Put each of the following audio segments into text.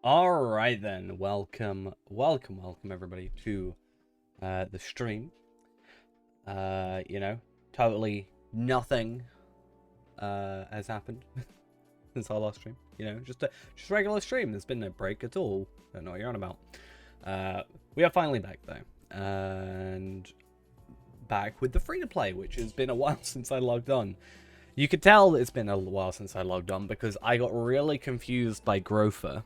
Alright then, welcome everybody to the stream. Totally nothing has happened since our last stream. Just regular stream. There's been no break at all. Don't know what you're on about. We are finally back though, and back with the free-to-play, which has been a while since I logged on. You could tell it's been a while since I logged on because I got really confused by Grofer.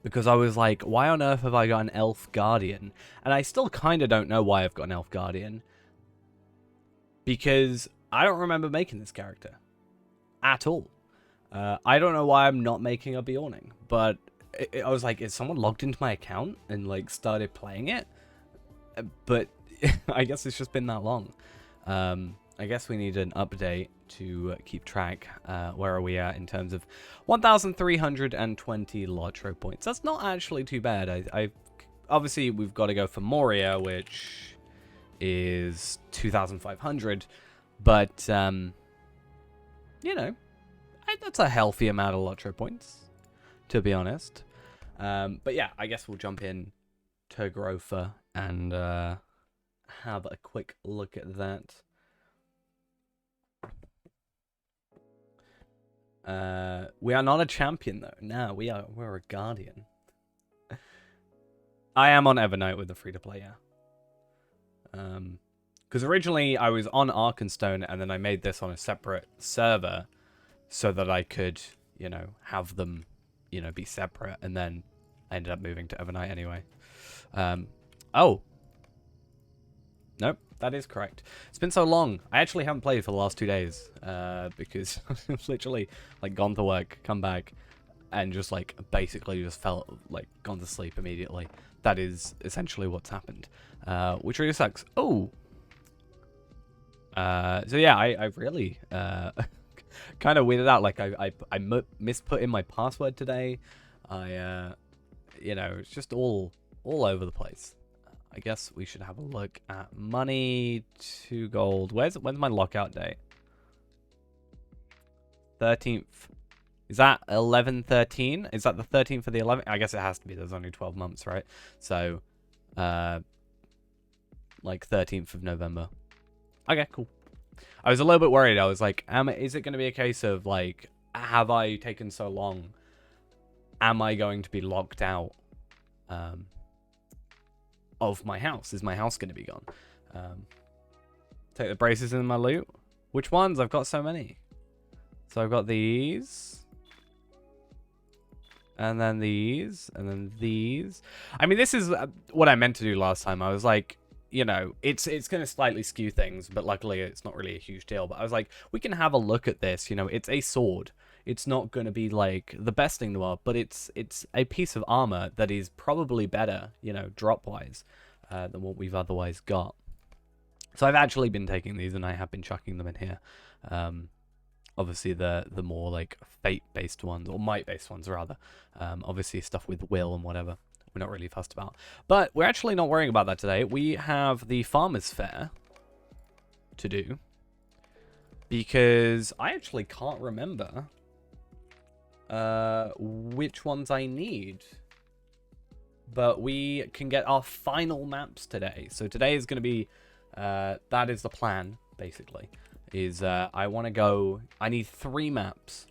Because I was like, why on earth have I got an Elf Guardian? And I still kind of don't know why I've got an Elf Guardian. Because I don't remember making this character. At all. I don't know why I'm not making a Bjorning. But I was like, is someone logged into my account and like started playing it? But I guess it's just been that long. I guess we need an update to keep track. Where are we at in terms of 1,320 LOTRO points? That's not actually too bad. I obviously we've got to go for Moria, which is 2,500, but that's a healthy amount of LOTRO points, to be honest. But yeah, I guess we'll jump in to Grofer and have a quick look at that. We are not a champion though. No, we're a guardian. I am on Evernight with the free-to-play, yeah. Because originally I was on Arkenstone and then I made this on a separate server so that I could, have them, be separate, and then I ended up moving to Evernight anyway. Oh. Nope, that is correct. It's been so long. I actually haven't played for the last 2 days because I've literally gone to work, come back, and just basically just felt gone to sleep immediately. That is essentially what's happened, which really sucks. Oh. So yeah, I really kind of weirded out. I misput in my password today. It's just all over the place. I guess we should have a look at money to gold. When's my lockout date? 13th. Is that 11/13? Is that the 13th for the 11th? I guess it has to be. There's only 12 months, right? So, 13th of November. Okay, cool. I was a little bit worried. I was like, is it going to be a case of have I taken so long? Am I going to be locked out? Of my house. Is my house going to be gone? Take the braces in my loot. Which ones? I've got so many. So I've got these. And then these. And then these. I mean, this is what I meant to do last time. I was like, it's going to slightly skew things, but luckily it's not really a huge deal. But I was like, we can have a look at this. It's a sword. It's not going to be the best thing in the world, but it's a piece of armor that is probably better, drop-wise, than what we've otherwise got. So I've actually been taking these, and I have been chucking them in here. Obviously, the more fate-based ones, or might-based ones, rather. Obviously, stuff with will and whatever, we're not really fussed about. But we're actually not worrying about that today. We have the Farmer's Fair to do, because I actually can't remember which ones I need, but we can get our final maps today. So today is going to be that is the plan, basically, is I want to go, I need 3 maps,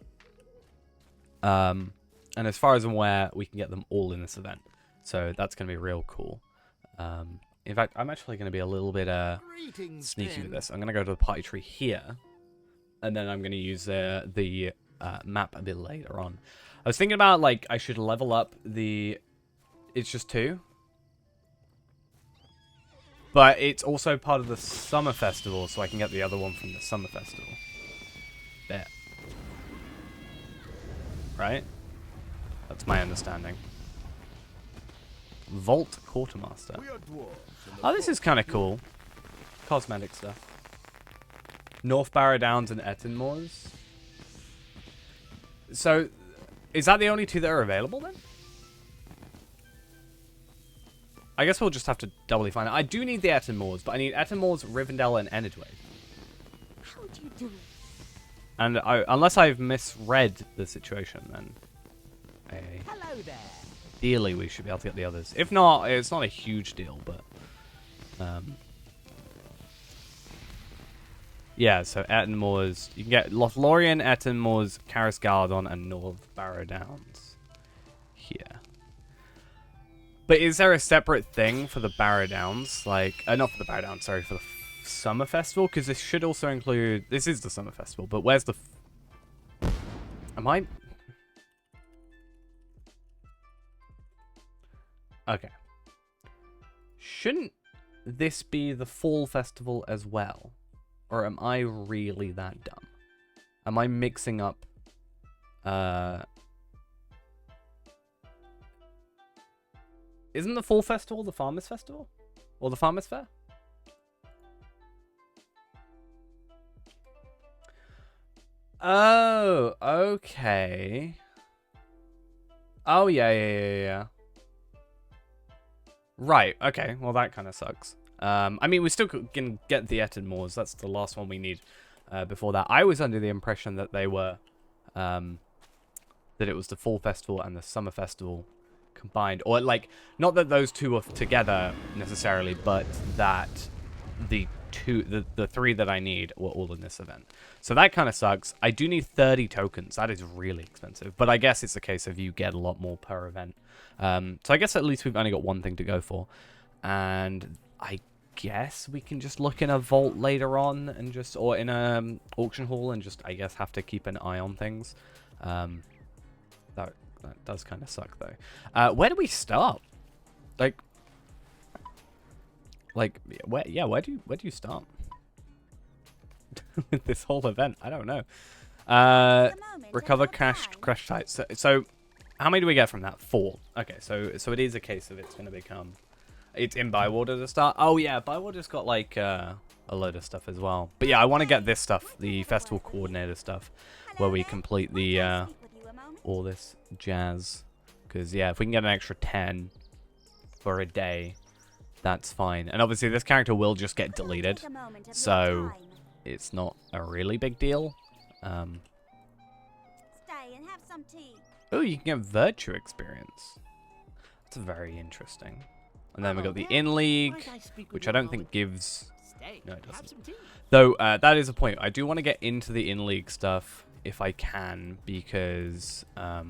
and as far as I'm aware, we can get them all in this event, so that's going to be real cool. In fact, I'm actually going to be a little bit sneaky with this. I'm going to go to the party tree here, and then I'm going to use the map a bit later on. I was thinking about I should level up the. It's just 2, but it's also part of the summer festival, so I can get the other one from the summer festival. There, right? That's my understanding. Vault Quartermaster. Oh, this is kind of cool. Cosmetic stuff. North Barrow Downs and Eton Moors. So, is that the only 2 that are available then? I guess we'll just have to doubly find out. I do need the Eton Moors, but I need Eton Moors, Rivendell, and Enidway. How do you do it? And unless I've misread the situation, then Hello there. Ideally, we should be able to get the others. If not, it's not a huge deal, but... yeah, so Ettenmoors... You can get Lothlorien, Ettenmoors, Caris Galadon, and North Barrow Downs. Here. But is there a separate thing for the Barrow Downs? Like... not for the Barrow Downs, sorry, for the Summer Festival? Because this should also include... This is the Summer Festival, but where's the... Am I... Okay. Shouldn't this be the Fall Festival as well? Or am I really that dumb? Am I mixing up... Isn't the Fall Festival the Farmers Festival? Or the Farmers Fair? Oh, okay. Oh, yeah. Right, okay. Well, that kind of sucks. I mean, we still can get the Ettenmoors. That's the last one we need before that. I was under the impression that they were... that it was the Fall Festival and the Summer Festival combined. Or, like, not that those two are together, necessarily, but that the three that I need were all in this event. So that kind of sucks. I do need 30 tokens. That is really expensive. But I guess it's a case of you get a lot more per event. So I guess at least we've only got one thing to go for. And I guess we can just look in a vault later on and just... Or in a auction hall and just, I guess, have to keep an eye on things. That does kind of suck, though. Where do we start? Like, where do you start with this whole event? I don't know. Recover crash sites. So how many do we get from that? 4. Okay, so it is a case of it's going to become... It's in Bywater to start. Oh yeah, Bywater's got like a load of stuff as well. But yeah, I want to get this stuff, the festival coordinator stuff, where we complete the all this jazz. Because yeah, if we can get an extra 10 for a day, that's fine. And obviously this character will just get deleted, so it's not a really big deal. Oh, you can get virtue experience. That's very interesting. And then we got the in league, which I don't think gives... No, it doesn't. Though, that is a point. I do want to get into the in league stuff if I can, because... is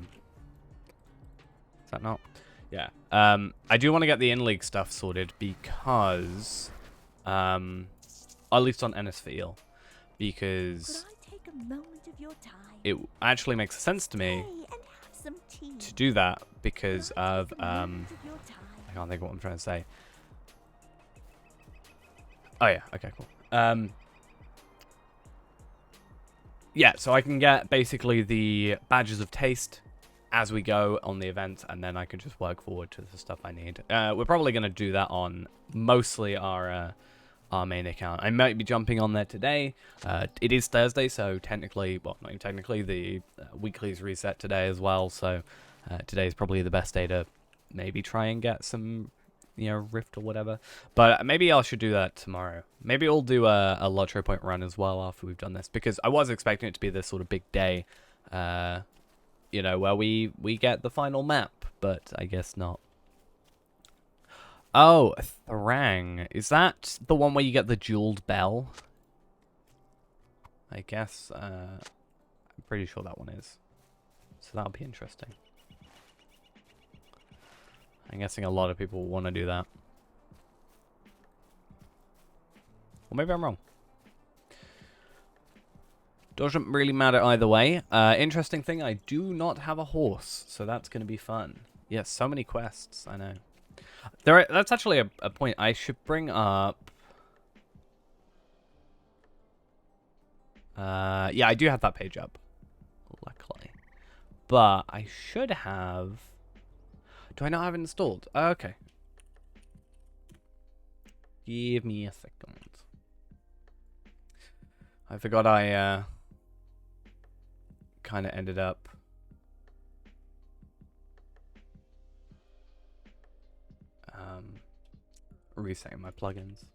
that not? Yeah. I do want to get the in league stuff sorted because... at least on NSVL. Because... it actually makes sense to me to do that because of... I can't think of what I'm trying to say. Oh, yeah. Okay, cool. Yeah, so I can get basically the badges of taste as we go on the event, and then I can just work forward to the stuff I need. We're probably going to do that on mostly our main account. I might be jumping on there today. It is Thursday, so technically, well, not even technically, the weekly's reset today as well, so today is probably the best day to maybe try and get some, you know, Rift or whatever. But maybe I should do that tomorrow. Maybe I'll do a LOTRO point run as well after we've done this, because I was expecting it to be this sort of big day, you know, where we get the final map, but I guess not. Oh, Thrang. Is that the one where you get the jeweled bell? I guess, I'm pretty sure that one is. So that'll be interesting. I'm guessing a lot of people want to do that. Or maybe I'm wrong. Doesn't really matter either way. Interesting thing, I do not have a horse, so that's going to be fun. Yes, so many quests, I know. That's actually a point I should bring up. Yeah, I do have that page up, luckily. But I should have... Do I not have it installed? Okay. Give me a second. I forgot I kind of ended up resetting my plugins.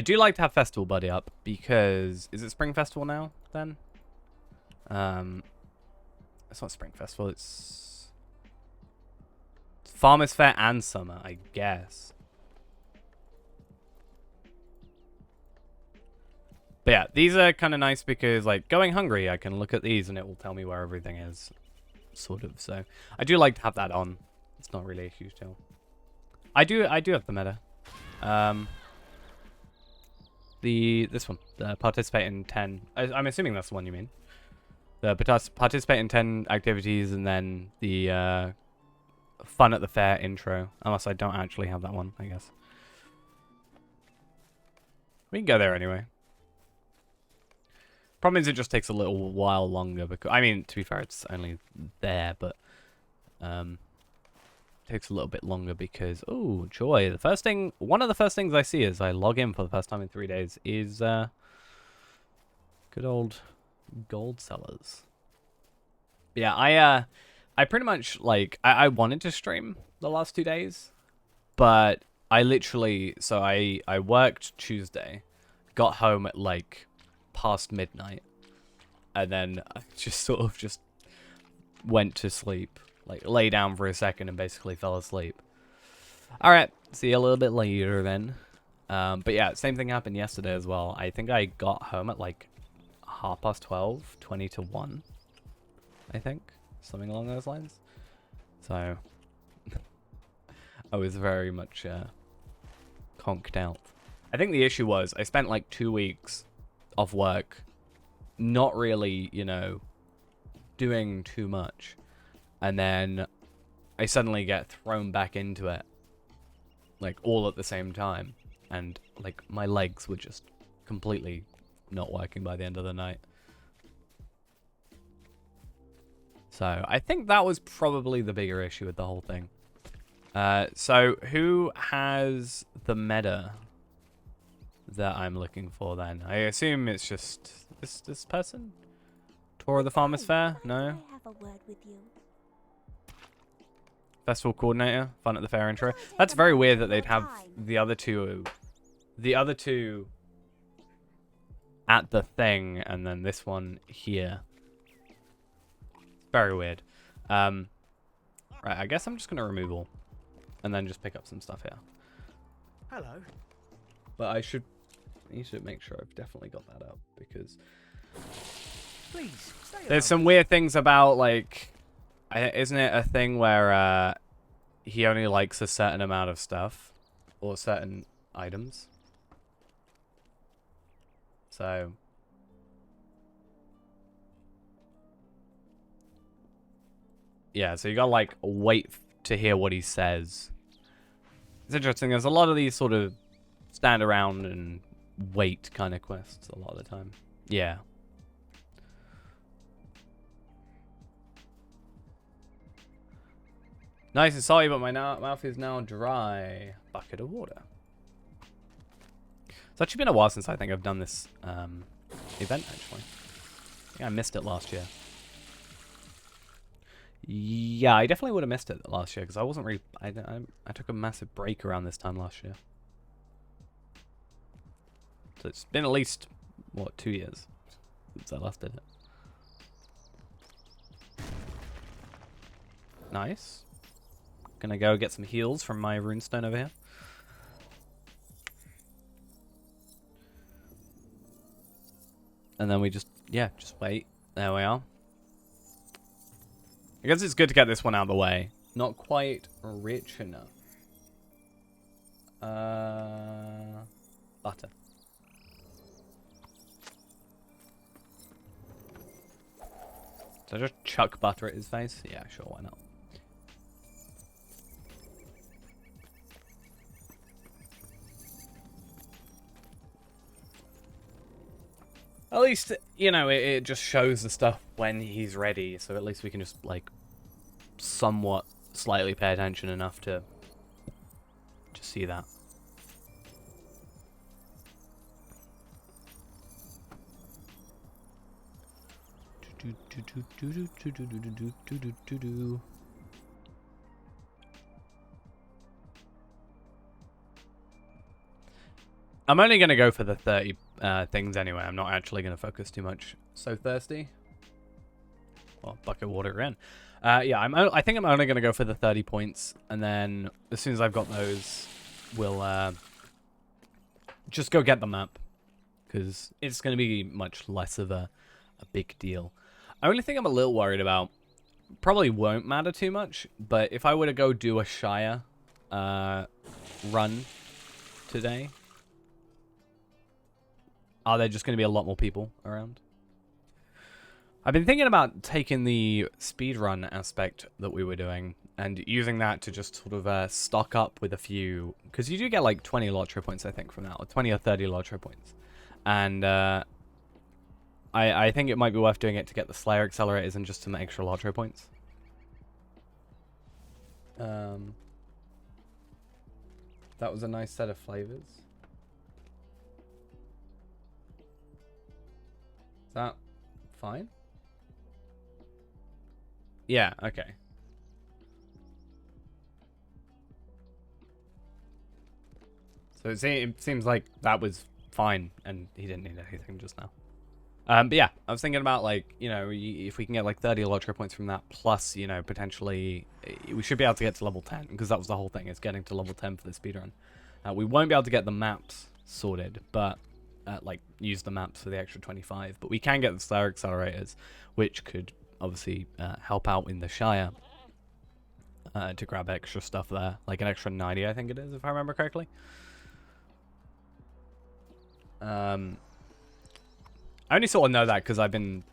I do like to have Festival Buddy up because... Is it Spring Festival now, then? It's not Spring Festival, it's Farmers Fair and Summer, I guess. But yeah, these are kind of nice because, like, going hungry, I can look at these and it will tell me where everything is, sort of. So I do like to have that on. It's not really a huge deal. I do have the meta. This one, the participate in 10. I'm assuming that's the one you mean. The participate in 10 activities and then the fun at the fair intro. Unless I don't actually have that one, I guess. We can go there anyway. Problem is it just takes a little while longer because, I mean, to be fair, it's only there, but takes a little bit longer because, oh, joy. One of the first things I see as I log in for the first time in 3 days is good old gold sellers. But yeah, I pretty much, like, I wanted to stream the last 2 days, but I literally, so I worked Tuesday, got home at, like, past midnight, and then I just sort of just went to sleep. Like, lay down for a second and basically fell asleep. Alright, see you a little bit later then. But yeah, same thing happened yesterday as well. I think I got home at like 12:30, 20 to 1. I think. Something along those lines. So, I was very much conked out. I think the issue was I spent like 2 weeks off work, not really, you know, doing too much. And then I suddenly get thrown back into it, like, all at the same time. And, like, my legs were just completely not working by the end of the night. So, I think that was probably the bigger issue with the whole thing. So, who has the meta that I'm looking for then? I assume it's just this person? Tour of the Farmers Fair? No? I have a word with you. Festival coordinator, fun at the fair intro. That's very weird that they'd have the other two at the thing and then this one here. Very weird. Right, I guess I'm just gonna remove all and then just pick up some stuff here. Hello. But I need to make sure I've definitely got that up because Please, stay there's some weird things about, like, isn't it a thing where he only likes a certain amount of stuff or certain items? So yeah, so you gotta, like, wait to hear what he says. It's interesting, there's a lot of these sort of stand around and wait kind of quests a lot of the time. Yeah. Nice and salty, but my mouth is now dry. Bucket of water. It's actually been a while since I think I've done this event, actually. I think I missed it last year. Yeah, I definitely would have missed it last year, because I wasn't really... I took a massive break around this time last year. So it's been at least, what, 2 years since I last did it. Nice. Gonna go get some heals from my runestone over here. And then we just wait. There we are. I guess it's good to get this one out of the way. Not quite rich enough. Butter. So just chuck butter at his face? Yeah, sure, why not? At least, you know, it just shows the stuff when he's ready, so at least we can just, like, somewhat slightly pay attention enough to see that. I'm only going to go for the 30 things anyway. I'm not actually going to focus too much. So thirsty. Well, bucket of water again. Yeah, I think I'm only going to go for the 30 points. And then as soon as I've got those, we'll just go get the map. Because it's going to be much less of a big deal. Only thing I'm a little worried about, probably won't matter too much, but if I were to go do a Shire run today, are there just going to be a lot more people around? I've been thinking about taking the speedrun aspect that we were doing and using that to just sort of stock up with a few, because you do get like 20 LOTRO points, I think, from that, or 20 or 30 LOTRO points. And I think it might be worth doing it to get the Slayer accelerators and just some extra LOTRO points. That was a nice set of flavors. Is that fine? Yeah, okay. So it seems like that was fine, and he didn't need anything just now. But yeah, I was thinking about, like, you know, if we can get like 30 LOTRO points from that, plus, you know, potentially we should be able to get to level 10, because that was the whole thing, is getting to level 10 for the speedrun. We won't be able to get the maps sorted, but like use the maps for the extra 25. But we can get the Slayer accelerators, which could obviously help out in the Shire to grab extra stuff there, like an extra 90, I think it is, if I remember correctly. I only sort of know that because I've been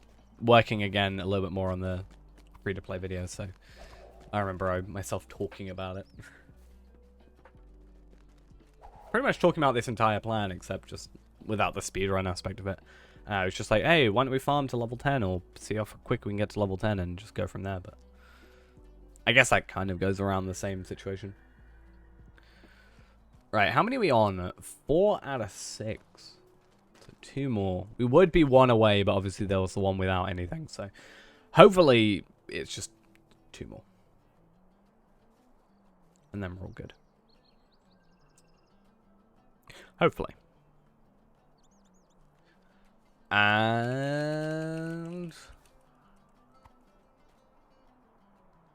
working again a little bit more on the free-to-play videos, so I remember myself talking about it. Pretty much talking about this entire plan, except just without the speedrun aspect of it. It's just like, hey, why don't we farm to level 10, or see how quick we can get to level 10 and just go from there, but I guess that kind of goes around the same situation. Right, how many are we on? 4 out of 6. So 2 more. We would be 1 away, but obviously there was the one without anything, so hopefully it's just 2 more. And then we're all good. Hopefully. And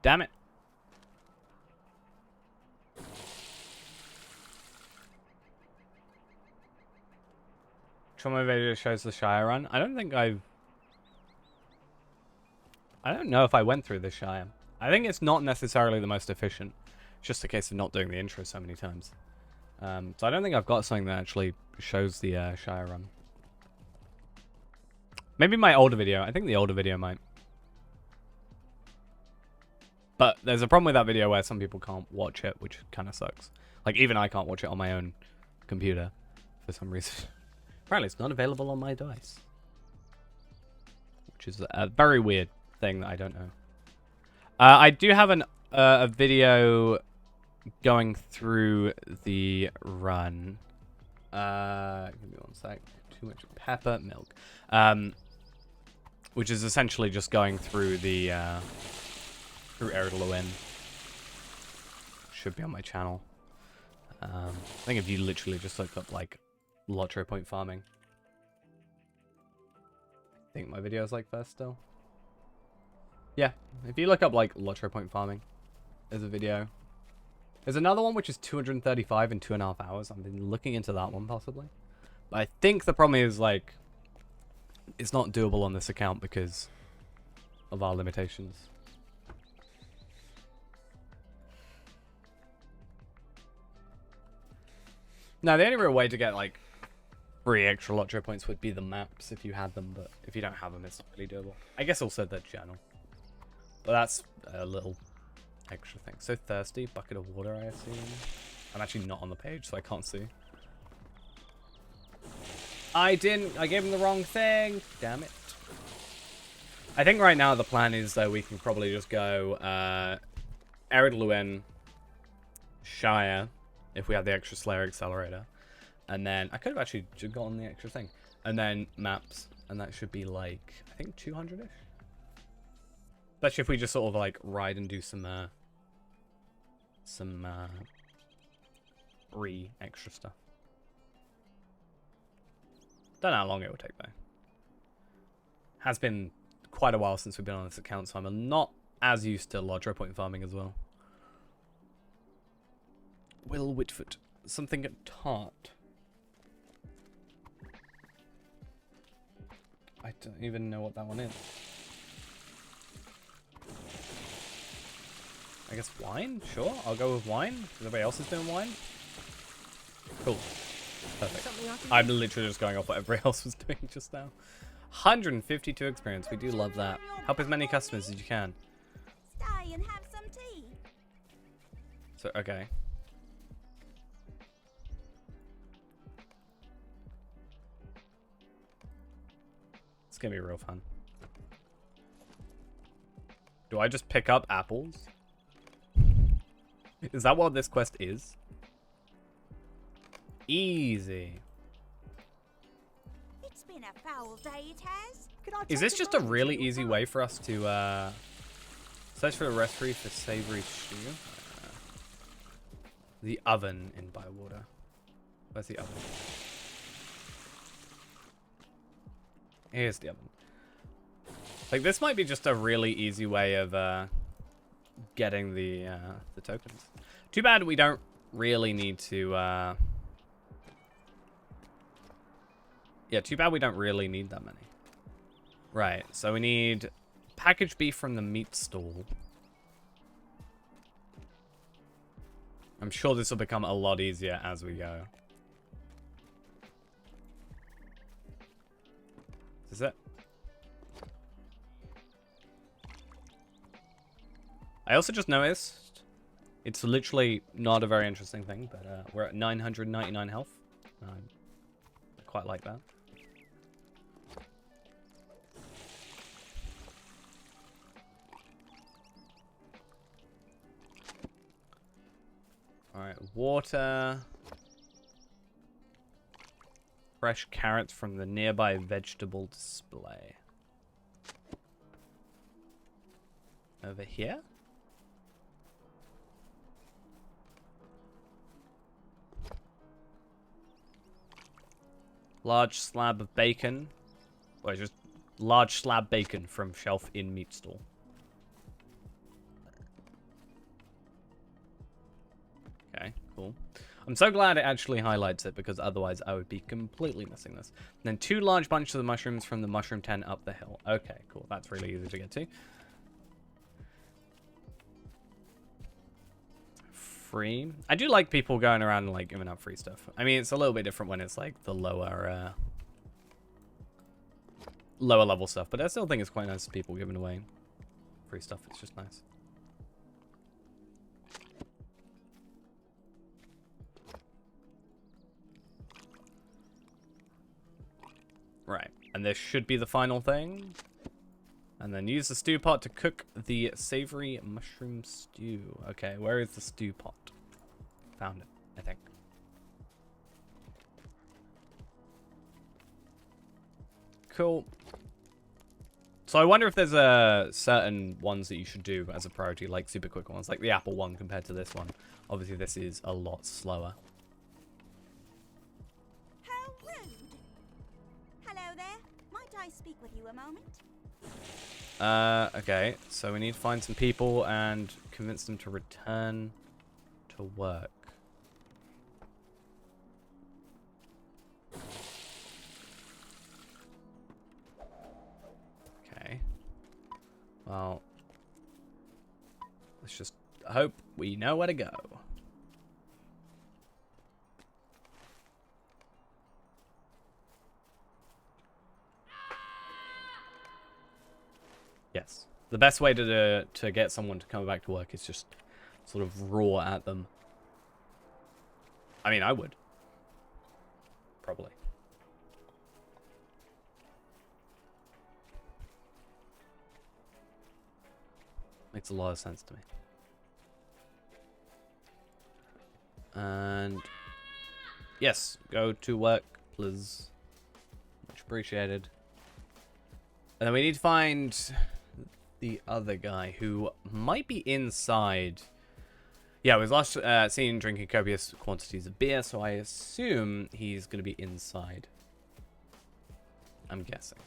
damn it. Trauma video shows the Shire run. I don't know if I went through the Shire. I think it's not necessarily the most efficient. It's just a case of not doing the intro so many times. So I don't think I've got something that actually shows the Shire run. Maybe my older video. I think the older video might. But there's a problem with that video where some people can't watch it, which kind of sucks. Like, even I can't watch it on my own computer for some reason. Apparently, it's not available on my device. Which is a very weird thing that I don't know. I do have a video going through the run. Give me one sec. Too much pepper milk. Which is essentially just going through the through Eridluin. Should be on my channel. I think if you literally just look up like LOTRO point farming. I think my video's like first still. Yeah, if you look up like LOTRO point farming, there's a video. There's another one which is 235 in 2.5 hours. I've been looking into that one possibly. But I think the problem is like it's not doable on this account because of our limitations. Now, the only real way to get like 3 extra LOTRO points would be the maps if you had them, but if you don't have them, it's not really doable. I guess also the journal. But that's a little extra thing. So thirsty. Bucket of water, I assume. I'm actually not on the page, so I can't see. I gave him the wrong thing. Damn it. I think right now the plan is that we can probably just go Eridluin, Shire, if we have the extra Slayer accelerator. And then I could have actually gotten the extra thing. And then maps. And that should be like, I think 200-ish. Especially if we just sort of like ride and do some extra stuff. Don't know how long it will take, though. Has been quite a while since we've been on this account, so I'm not as used to LOTRO point farming as well. Will Whitford. Something tart. I don't even know what that one is. I guess wine? Sure, I'll go with wine. Everybody else is doing wine? Cool. Perfect. I'm literally just going off what everybody else was doing just now. 152 experience. We do love that. Help as many customers as you can. Stay and have some tea. So, okay. It's gonna be real fun. Do I just pick up apples? Is that what this quest is? Easy. It's been a foul day, it has. Is this just a really easy way for us to search for a recipe for savory stew? The oven in Bywater. Where's the oven? Here's the oven. Like, this might be just a really easy way of getting the tokens. Too bad we don't really need to yeah, too bad we don't really need that many. Right, so we need packaged beef from the meat stall. I'm sure this will become a lot easier as we go. Is it? I also just noticed it's literally not a very interesting thing, but we're at 999 health. I quite like that. Alright, water. Fresh carrots from the nearby vegetable display. Over here? Large slab of bacon. Well, just large slab bacon from shelf in meat stall. Okay, cool. I'm so glad it actually highlights it, because otherwise I would be completely missing this. And then 2 large bunches of mushrooms from the mushroom tent up the hill. Okay, cool. That's really easy to get to. Free. I do like people going around and like giving out free stuff. I mean, it's a little bit different when it's like the lower level stuff, but I still think it's quite nice people giving away free stuff. It's just nice. Right, and this should be the final thing. And then use the stew pot to cook the savory mushroom stew. Okay, where is the stew pot? Found it, I think. Cool. So I wonder if there's certain ones that you should do as a priority, like super quick ones, like the apple one compared to this one. Obviously, this is a lot slower. How rude. Hello there. Might I speak with you a moment? Okay, so we need to find some people and convince them to return to work. Okay. Well, let's just hope we know where to go. Yes. The best way to get someone to come back to work is just sort of roar at them. I mean, I would. Probably. Makes a lot of sense to me. And yes, go to work, please. Much appreciated. And then we need to find the other guy who might be inside. Yeah, was last seen drinking copious quantities of beer, so I assume he's going to be inside. I'm guessing.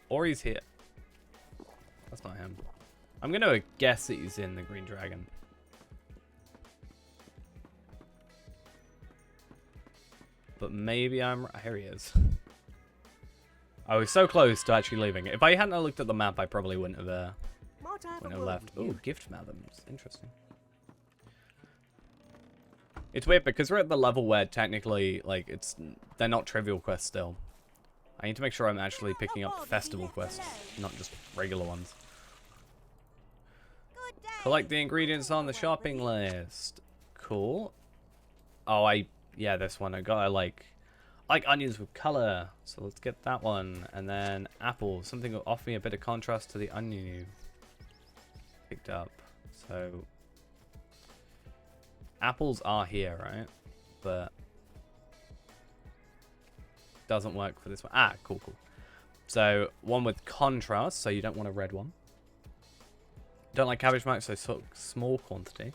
Or he's here. That's not him. I'm going to guess that he's in the Green Dragon. But maybe I'm... Here he is. I was so close to actually leaving. If I hadn't looked at the map, I probably wouldn't have left. Oh, gift madams. Interesting. It's weird because we're at the level where technically, like, they're not trivial quests still. I need to make sure I'm actually picking up festival quests, not just regular ones. Collect the ingredients on the shopping list. Cool. Oh, yeah, this one. I got like onions with color. So let's get that one. And then apples. Something will offer me a bit of contrast to the onion you picked up. So apples are here, right? But doesn't work for this one. Ah, cool. So one with contrast. So you don't want a red one. Don't like cabbage much, so small quantity.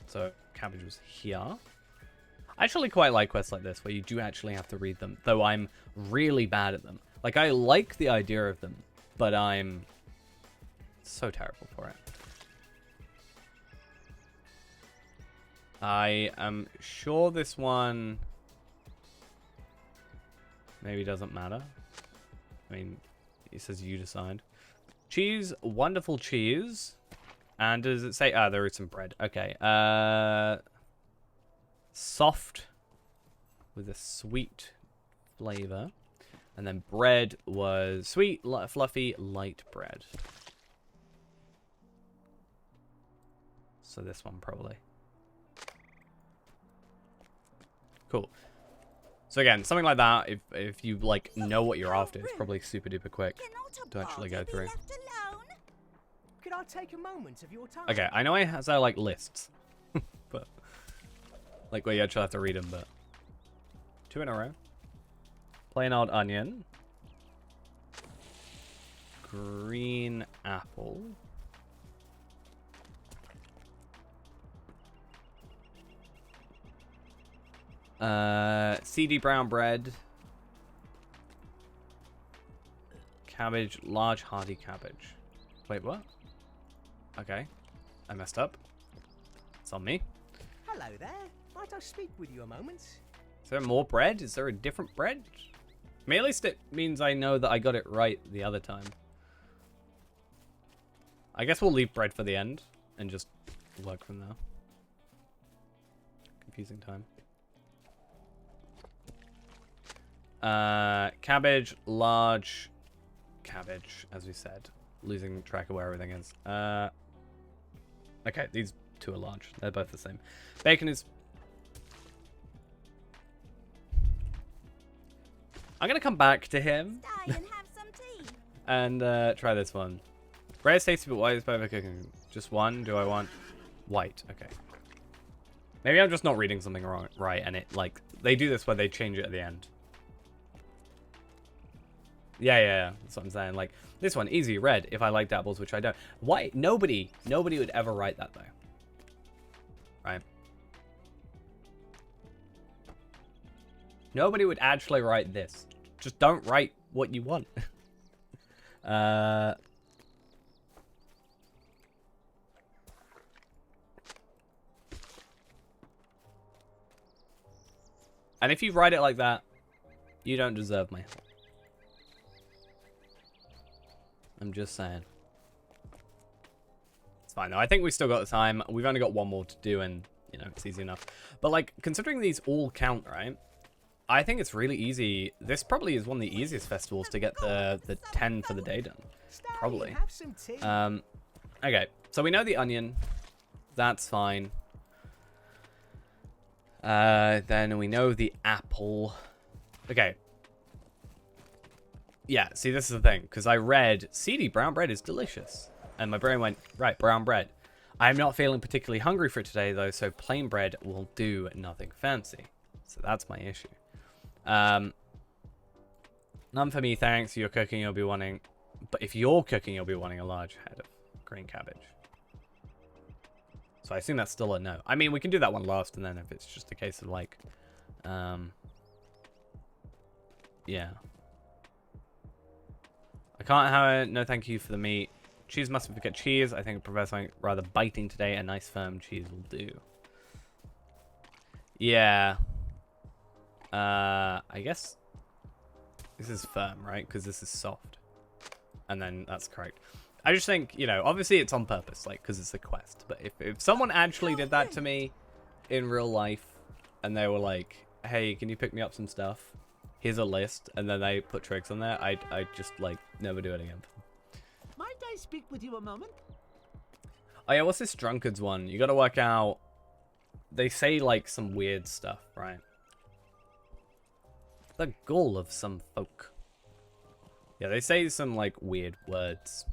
So cabbage was here. I actually quite like quests like this where you do actually have to read them, though I'm really bad at them. Like, I like the idea of them, but I'm so terrible for it. I am sure this one maybe doesn't matter. I mean, it says you decide. Cheese, wonderful cheese. And does it say... Ah, there is some bread. Okay. Soft with a sweet flavor. And then bread was sweet, fluffy, light bread. So this one probably. Cool. So again, something like that, if you like know what you're after, it's probably super duper quick to actually go through. Could I take a moment of your time? Okay, I know I have like lists, but like where you actually have to read them. But 2 in a row. Plain old onion. Green apple. CD brown bread. Cabbage, large hearty cabbage. Wait, what? Okay. I messed up. It's on me. Hello there. Might I speak with you a moment? Is there more bread? Is there a different bread? I mean, at least it means I know that I got it right the other time. I guess we'll leave bread for the end and just work from there. Confusing time. Cabbage, large cabbage, as we said. Losing track of where everything is. Okay, these two are large. They're both the same. Bacon is... I'm going to come back to him. Stay and have some tea. And try this one. Red is tasty, but white is better for cooking. Just one? Do I want white? Okay. Maybe I'm just not reading something wrong, right, and it, like, they do this where they change it at the end. Yeah. That's what I'm saying. Like, this one, easy, red, if I liked apples, which I don't. White, nobody would ever write that, though. Right? Nobody would actually write this. Just don't write what you want. And if you write it like that, you don't deserve my help. I'm just saying. It's fine, though. I think we still got the time. We've only got one more to do, and, you know, it's easy enough. But, like, considering these all count, right? I think it's really easy. This probably is one of the easiest festivals to get the 10 for the day done. Probably. Have some tea. Okay, so we know the onion. That's fine. Then we know the apple. Okay. Yeah, see, this is the thing. Because I read, seedy brown bread is delicious. And my brain went, right, brown bread. I'm not feeling particularly hungry for today, though, so plain bread will do, nothing fancy. So that's my issue. None for me, thanks. You're cooking, you'll be wanting... But if you're cooking, you'll be wanting a large head of green cabbage. So I assume that's still a no. I mean, we can do that one last, and then if it's just a case of like, yeah. I can't have it. No, thank you for the meat. Cheese must forget cheese. I think I prefer something rather biting today. A nice firm cheese will do. Yeah. I guess this is firm, right? Because this is soft. And then that's correct. I just think, you know, obviously it's on purpose, like, because it's a quest. But if someone actually did that to me in real life, and they were like, hey, can you pick me up some stuff? Here's a list, and then they put tricks on there, I'd just, like, never do it again. Might I speak with you a moment? Oh, yeah, what's this drunkards one? You gotta work out... They say, like, some weird stuff, right? The goal of some folk. Yeah, they say some, like, weird words.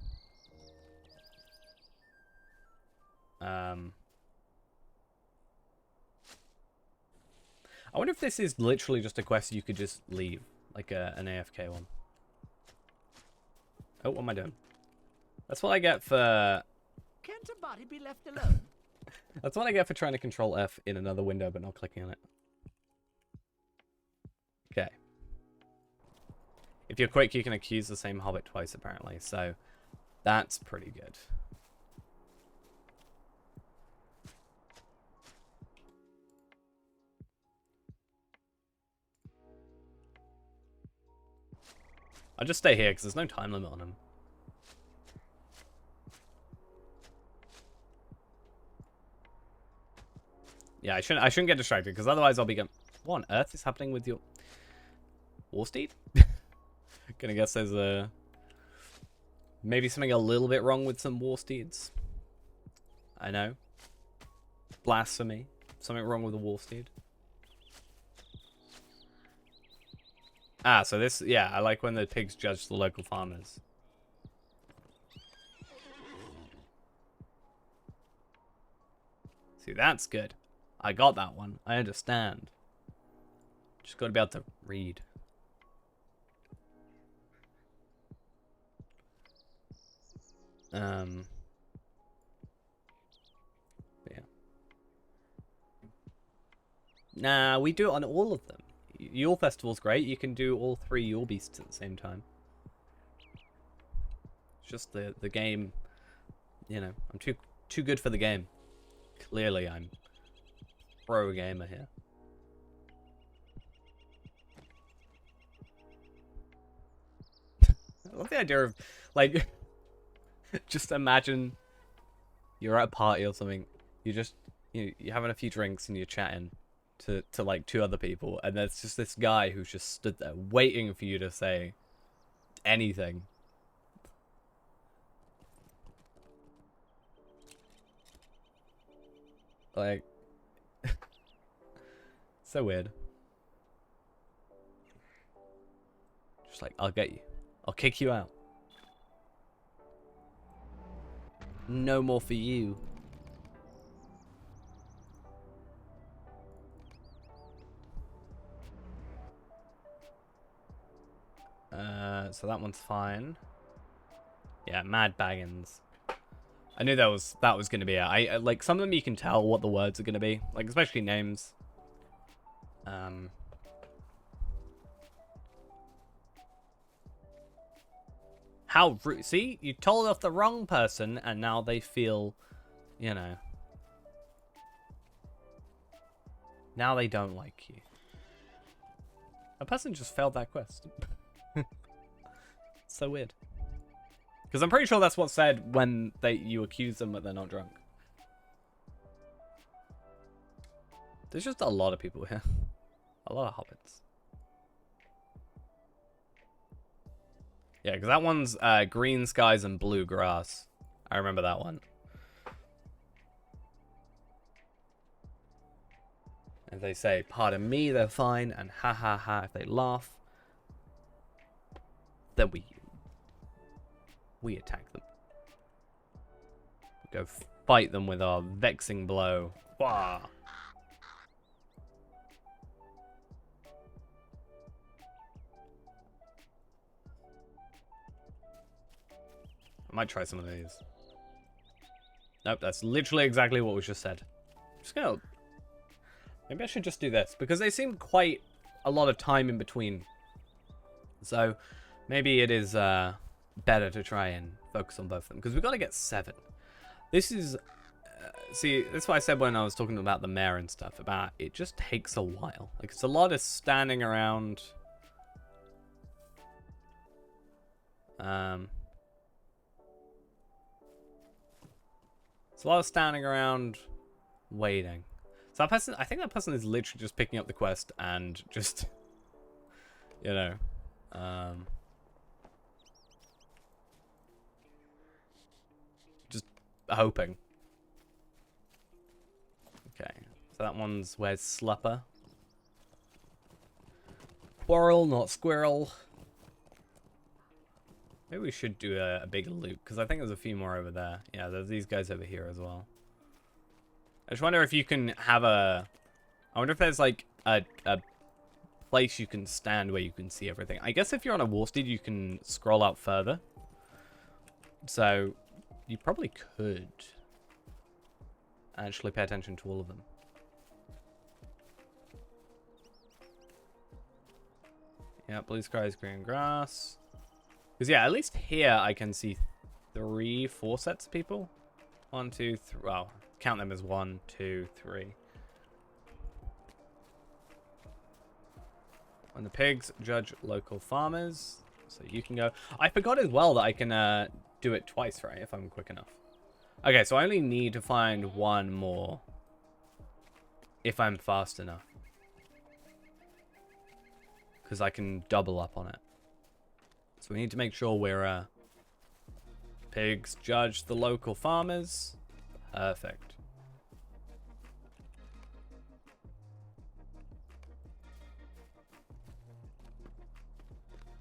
I wonder if this is literally just a quest you could just leave. Like an AFK one. Oh, what am I doing? That's what I get for... Can't a body be left alone? That's what I get for trying to control F in another window but not clicking on it. Okay. If you're quick, you can accuse the same hobbit twice, apparently. So, that's pretty good. I'll just stay here because there's no time limit on him. Yeah, I shouldn't get distracted because otherwise I'll be going, what on earth is happening with your Warsteed? Gonna guess there's maybe something a little bit wrong with some Warsteeds. I know. Blasphemy. Something wrong with the Warsteed. Ah, so this, yeah, I like when the pigs judge the local farmers. See, that's good. I got that one. I understand. Just got to be able to read. Yeah. Nah, we do it on all of them. Yule Festival's great. You can do all 3 Yule Beasts at the same time. It's just the game, you know, I'm too good for the game. Clearly, I'm pro gamer here. I love the idea of, like, just imagine you're at a party or something. You're having a few drinks and you're chatting to like 2 other people, and there's just this guy who's just stood there waiting for you to say anything. Like, so weird. Just like, I'll get you. I'll kick you out. No more for you. So that one's fine. Yeah, Mad Baggins. I knew that was gonna be it. I like some of them you can tell what the words are gonna be, like especially names. How rude! See, you told off the wrong person, and now they feel, you know, now they don't like you. A person just failed that quest. So weird. Because I'm pretty sure that's what's said when you accuse them but they're not drunk. There's just a lot of people here. A lot of hobbits. Yeah, because that one's green skies and blue grass. I remember that one. If they say, pardon me, they're fine, and ha ha ha if they laugh, then we attack them. Go fight them with our vexing blow. Wah! I might try some of these. Nope, that's literally exactly what was just said. Just gonna... Maybe I should just do this, because they seem quite a lot of time in between. So, maybe it is better to try and focus on both of them, because we've got to get 7. This is... see, that's why I said when I was talking about the mayor and stuff, about it just takes a while. Like, it's a lot of standing around... It's a lot of standing around, waiting. So that person, I think that person is literally just picking up the quest and just, you know, just hoping. Okay, so that one's where's Slupper. Quarrel, not squirrel. Maybe we should do a bigger loop, because I think there's a few more over there. Yeah, there's these guys over here as well. I just wonder if you can have a... I wonder if there's, like, a place you can stand where you can see everything. I guess if you're on a war steed, you can scroll out further. So, you probably could actually pay attention to all of them. Yeah, blue skies, green grass. Because, yeah, at least here I can see 3, 4 sets of people. 1, 2, 3. Well, count them as 1, 2, 3. And the pigs judge local farmers. So you can go. I forgot as well that I can do it twice, right? If I'm quick enough. Okay, so I only need to find 1 more. If I'm fast enough. Because I can double up on it. So we need to make sure we're, pigs judge the local farmers. Perfect.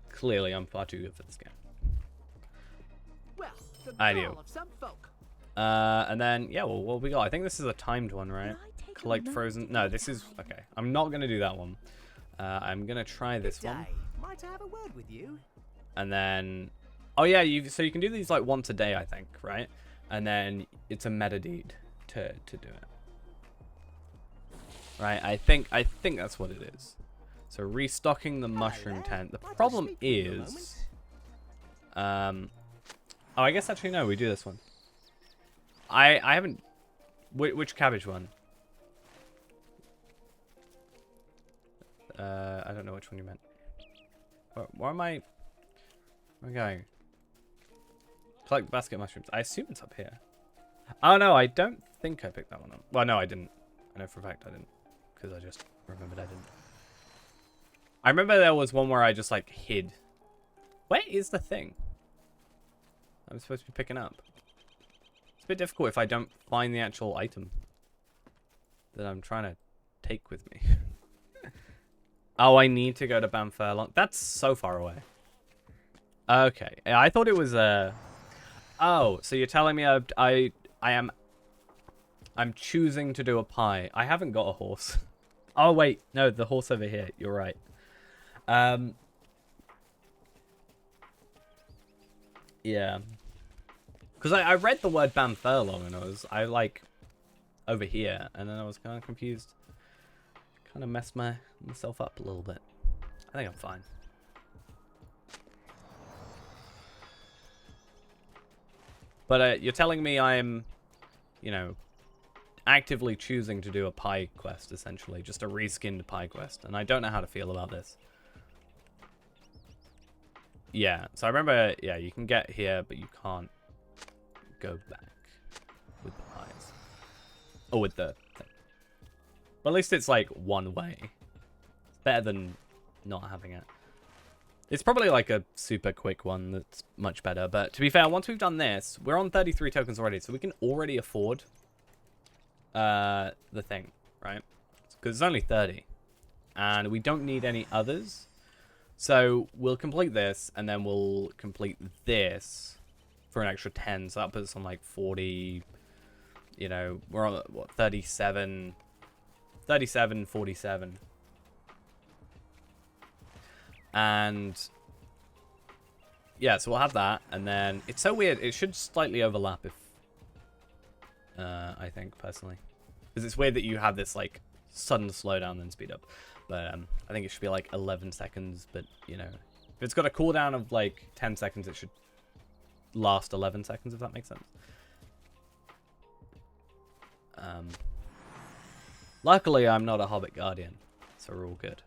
Clearly, I'm far too good for this game. Well, I do. of some folk. And then, yeah, well, what we got? I think this is a timed one, right? Collect frozen... No, this is... Okay, I'm not going to do that one. I'm going to try this one. Might I have a word with you? And then, oh yeah, so you can do these like once a day, I think, right? And then it's a meta deed to do it, right? I think that's what it is. So restocking the mushroom tent. The problem is, oh, I guess actually no, we do this one. I haven't. Which cabbage one? I don't know which one you meant. Where am I? Where am I going? Collect basket mushrooms. I assume it's up here. Oh no, I don't think I picked that one up. Well, no, I didn't. I know for a fact I didn't, because I just remembered I didn't. I remember there was one where I just like hid. Where is the thing I'm supposed to be picking up? It's a bit difficult if I don't find the actual item that I'm trying to take with me. Oh, I need to go to Banfurlong. That's so far away. Okay, I thought it was Oh, so you're telling me I'm choosing to do a pie. I haven't got a horse. Oh wait, no, the horse over here. You're right. Yeah. Because I read the word Banfurlong and I like over here, and then I was kind of confused. Kind of messed myself up a little bit. I think I'm fine. But you're telling me I'm, you know, actively choosing to do a pie quest, essentially. Just a reskinned pie quest. And I don't know how to feel about this. Yeah, so I remember, yeah, you can get here, but you can't go back with the pies. Or with the thing. But at least it's like one way. It's better than not having it. It's probably like a super quick one that's much better. But to be fair, once we've done this, we're on 33 tokens already. So we can already afford the thing, right? Because it's only 30. And we don't need any others. So we'll complete this, and then we'll complete this for an extra 10. So that puts us on like 40, you know, we're on, what, 37, 47. And yeah, so we'll have that, and then it's so weird. It should slightly overlap I think, personally. Because it's weird that you have this, like, sudden slowdown then speed up. But I think it should be, like, 11 seconds. But, you know, if it's got a cooldown of, like, 10 seconds, it should last 11 seconds, if that makes sense. Luckily, I'm not a Hobbit Guardian, so we're all good.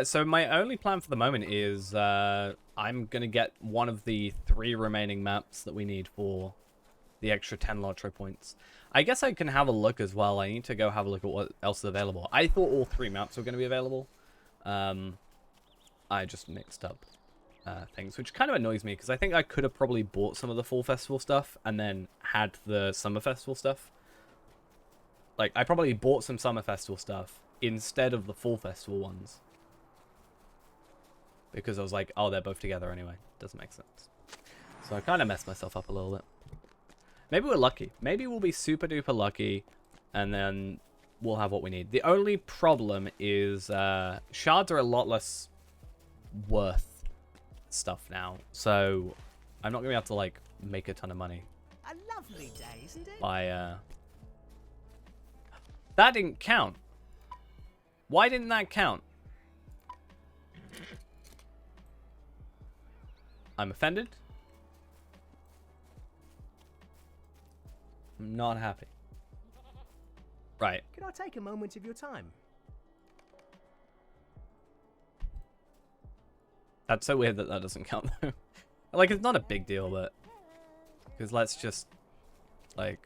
So my only plan for the moment is I'm going to get one of the 3 remaining maps that we need for the extra 10 LOTRO points. I guess I can have a look as well. I need to go have a look at what else is available. I thought all 3 maps were going to be available. I just mixed up things, which kind of annoys me because I think I could have probably bought some of the Fall Festival stuff and then had the Summer Festival stuff. Like, I probably bought some Summer Festival stuff instead of the Fall Festival ones. Because I was like, oh, they're both together anyway. Doesn't make sense. So I kind of messed myself up a little bit. Maybe we're lucky. Maybe we'll be super duper lucky and then we'll have what we need. The only problem is shards are a lot less worth stuff now. So I'm not going to be able to, like, make a ton of money. A lovely day, isn't it? By, That didn't count. Why didn't that count? I'm offended. I'm not happy. Right. Could I take a moment of your time? That's so weird that that doesn't count, though. Like, it's not a big deal, but... Because let's just... Like...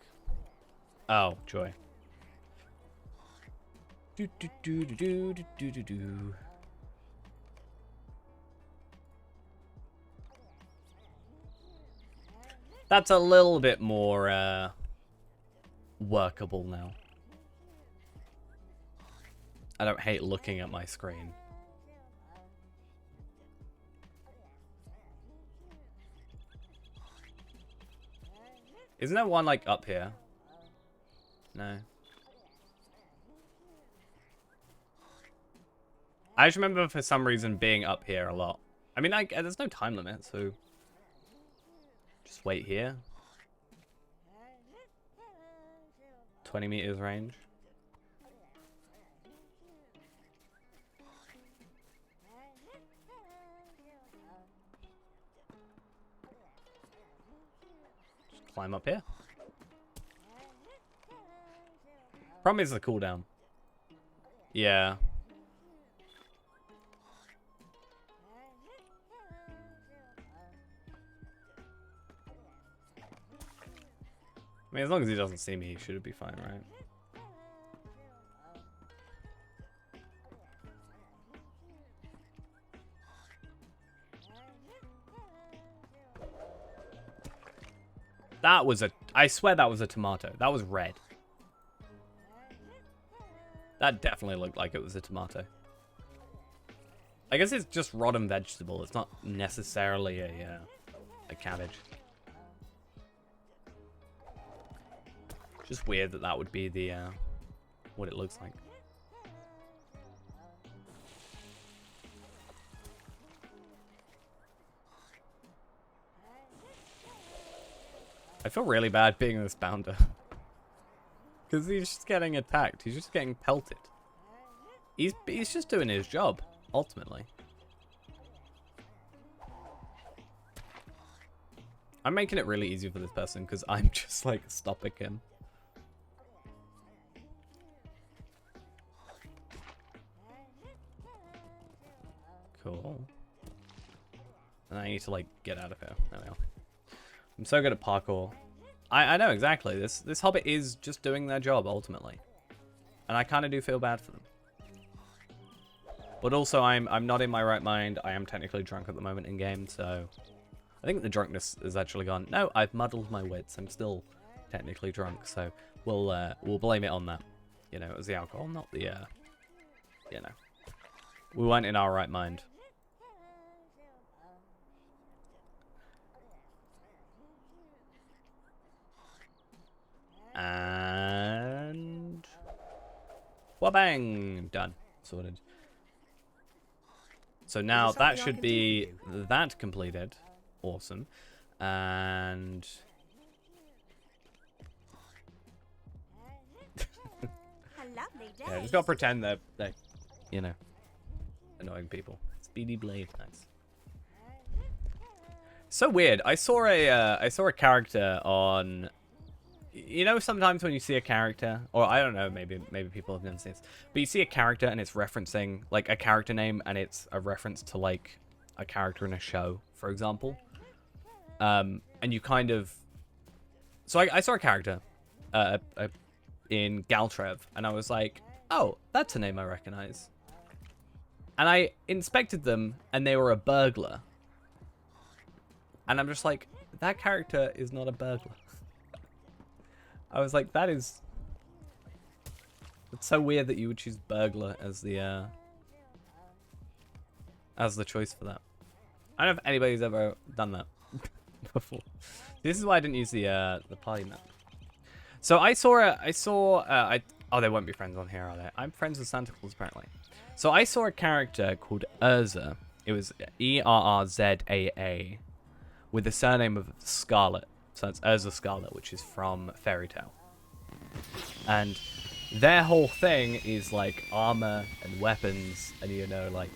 Oh, joy. Do do do do do do do do do. That's a little bit more workable now. I don't hate looking at my screen. Isn't there one, like, up here? No. I just remember for some reason being up here a lot. I mean, there's no time limit, so... Just wait here. 20 meters range. Just climb up here. Problem is the cooldown. Yeah. I mean, as long as he doesn't see me, he should be fine, right? That was a... I swear that was a tomato. That was red. That definitely looked like it was a tomato. I guess it's just rotten vegetable. It's not necessarily a cabbage. Just weird that that would be the what it looks like. I feel really bad being this bounder. Because he's just getting attacked. He's just getting pelted. He's just doing his job, ultimately. I'm making it really easy for this person because I'm just, like, stopping him. Cool. And I need to, like, get out of here. There we go. I'm so good at parkour. I know exactly. This Hobbit is just doing their job, ultimately. And I kind of do feel bad for them. But also, I'm not in my right mind. I am technically drunk at the moment in game, so... I think the drunkenness is actually gone. No, I've muddled my wits. I'm still technically drunk, so we'll blame it on that. You know, it was the alcohol, not the, you know. We weren't in our right mind. And... Wabang! Done. Sorted. So now that should be that completed. Awesome. And A lovely day. yeah, just gotta pretend they're you know, annoying people. Speedy Blade, nice. So weird. I saw a character on. You know, sometimes when you see a character, or I don't know, maybe people have never seen this, but you see a character and it's referencing like a character name, and it's a reference to like a character in a show, for example. And you kind of. So I saw a character, in Galtrev, and I was like, oh, that's a name I recognize. And I inspected them, and they were a burglar. And I'm just like, that character is not a burglar. I was like, it's so weird that you would choose burglar as the choice for that. I don't know if anybody's ever done that before. This is why I didn't use the party map. So oh, they won't be friends on here, are they? I'm friends with Santa Claus, apparently. So I saw a character called Urza. It was Errzaa, with the surname of Scarlet. So it's Urza Scarlet, which is from Fairy Tail. And their whole thing is like armor and weapons, and like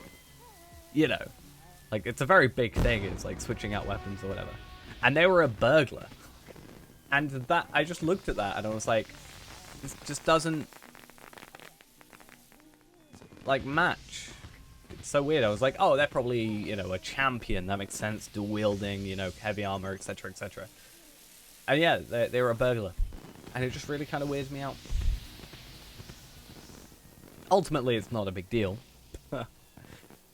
it's a very big thing. It's like switching out weapons or whatever. And they were a burglar. And that I just looked at that and I was like, this just doesn't like match. It's so weird. I was like, oh, they're probably, a champion. That makes sense. Dual wielding, heavy armor, etc., etc. And yeah, they were a burglar. And it just really kind of weirds me out. Ultimately, it's not a big deal. I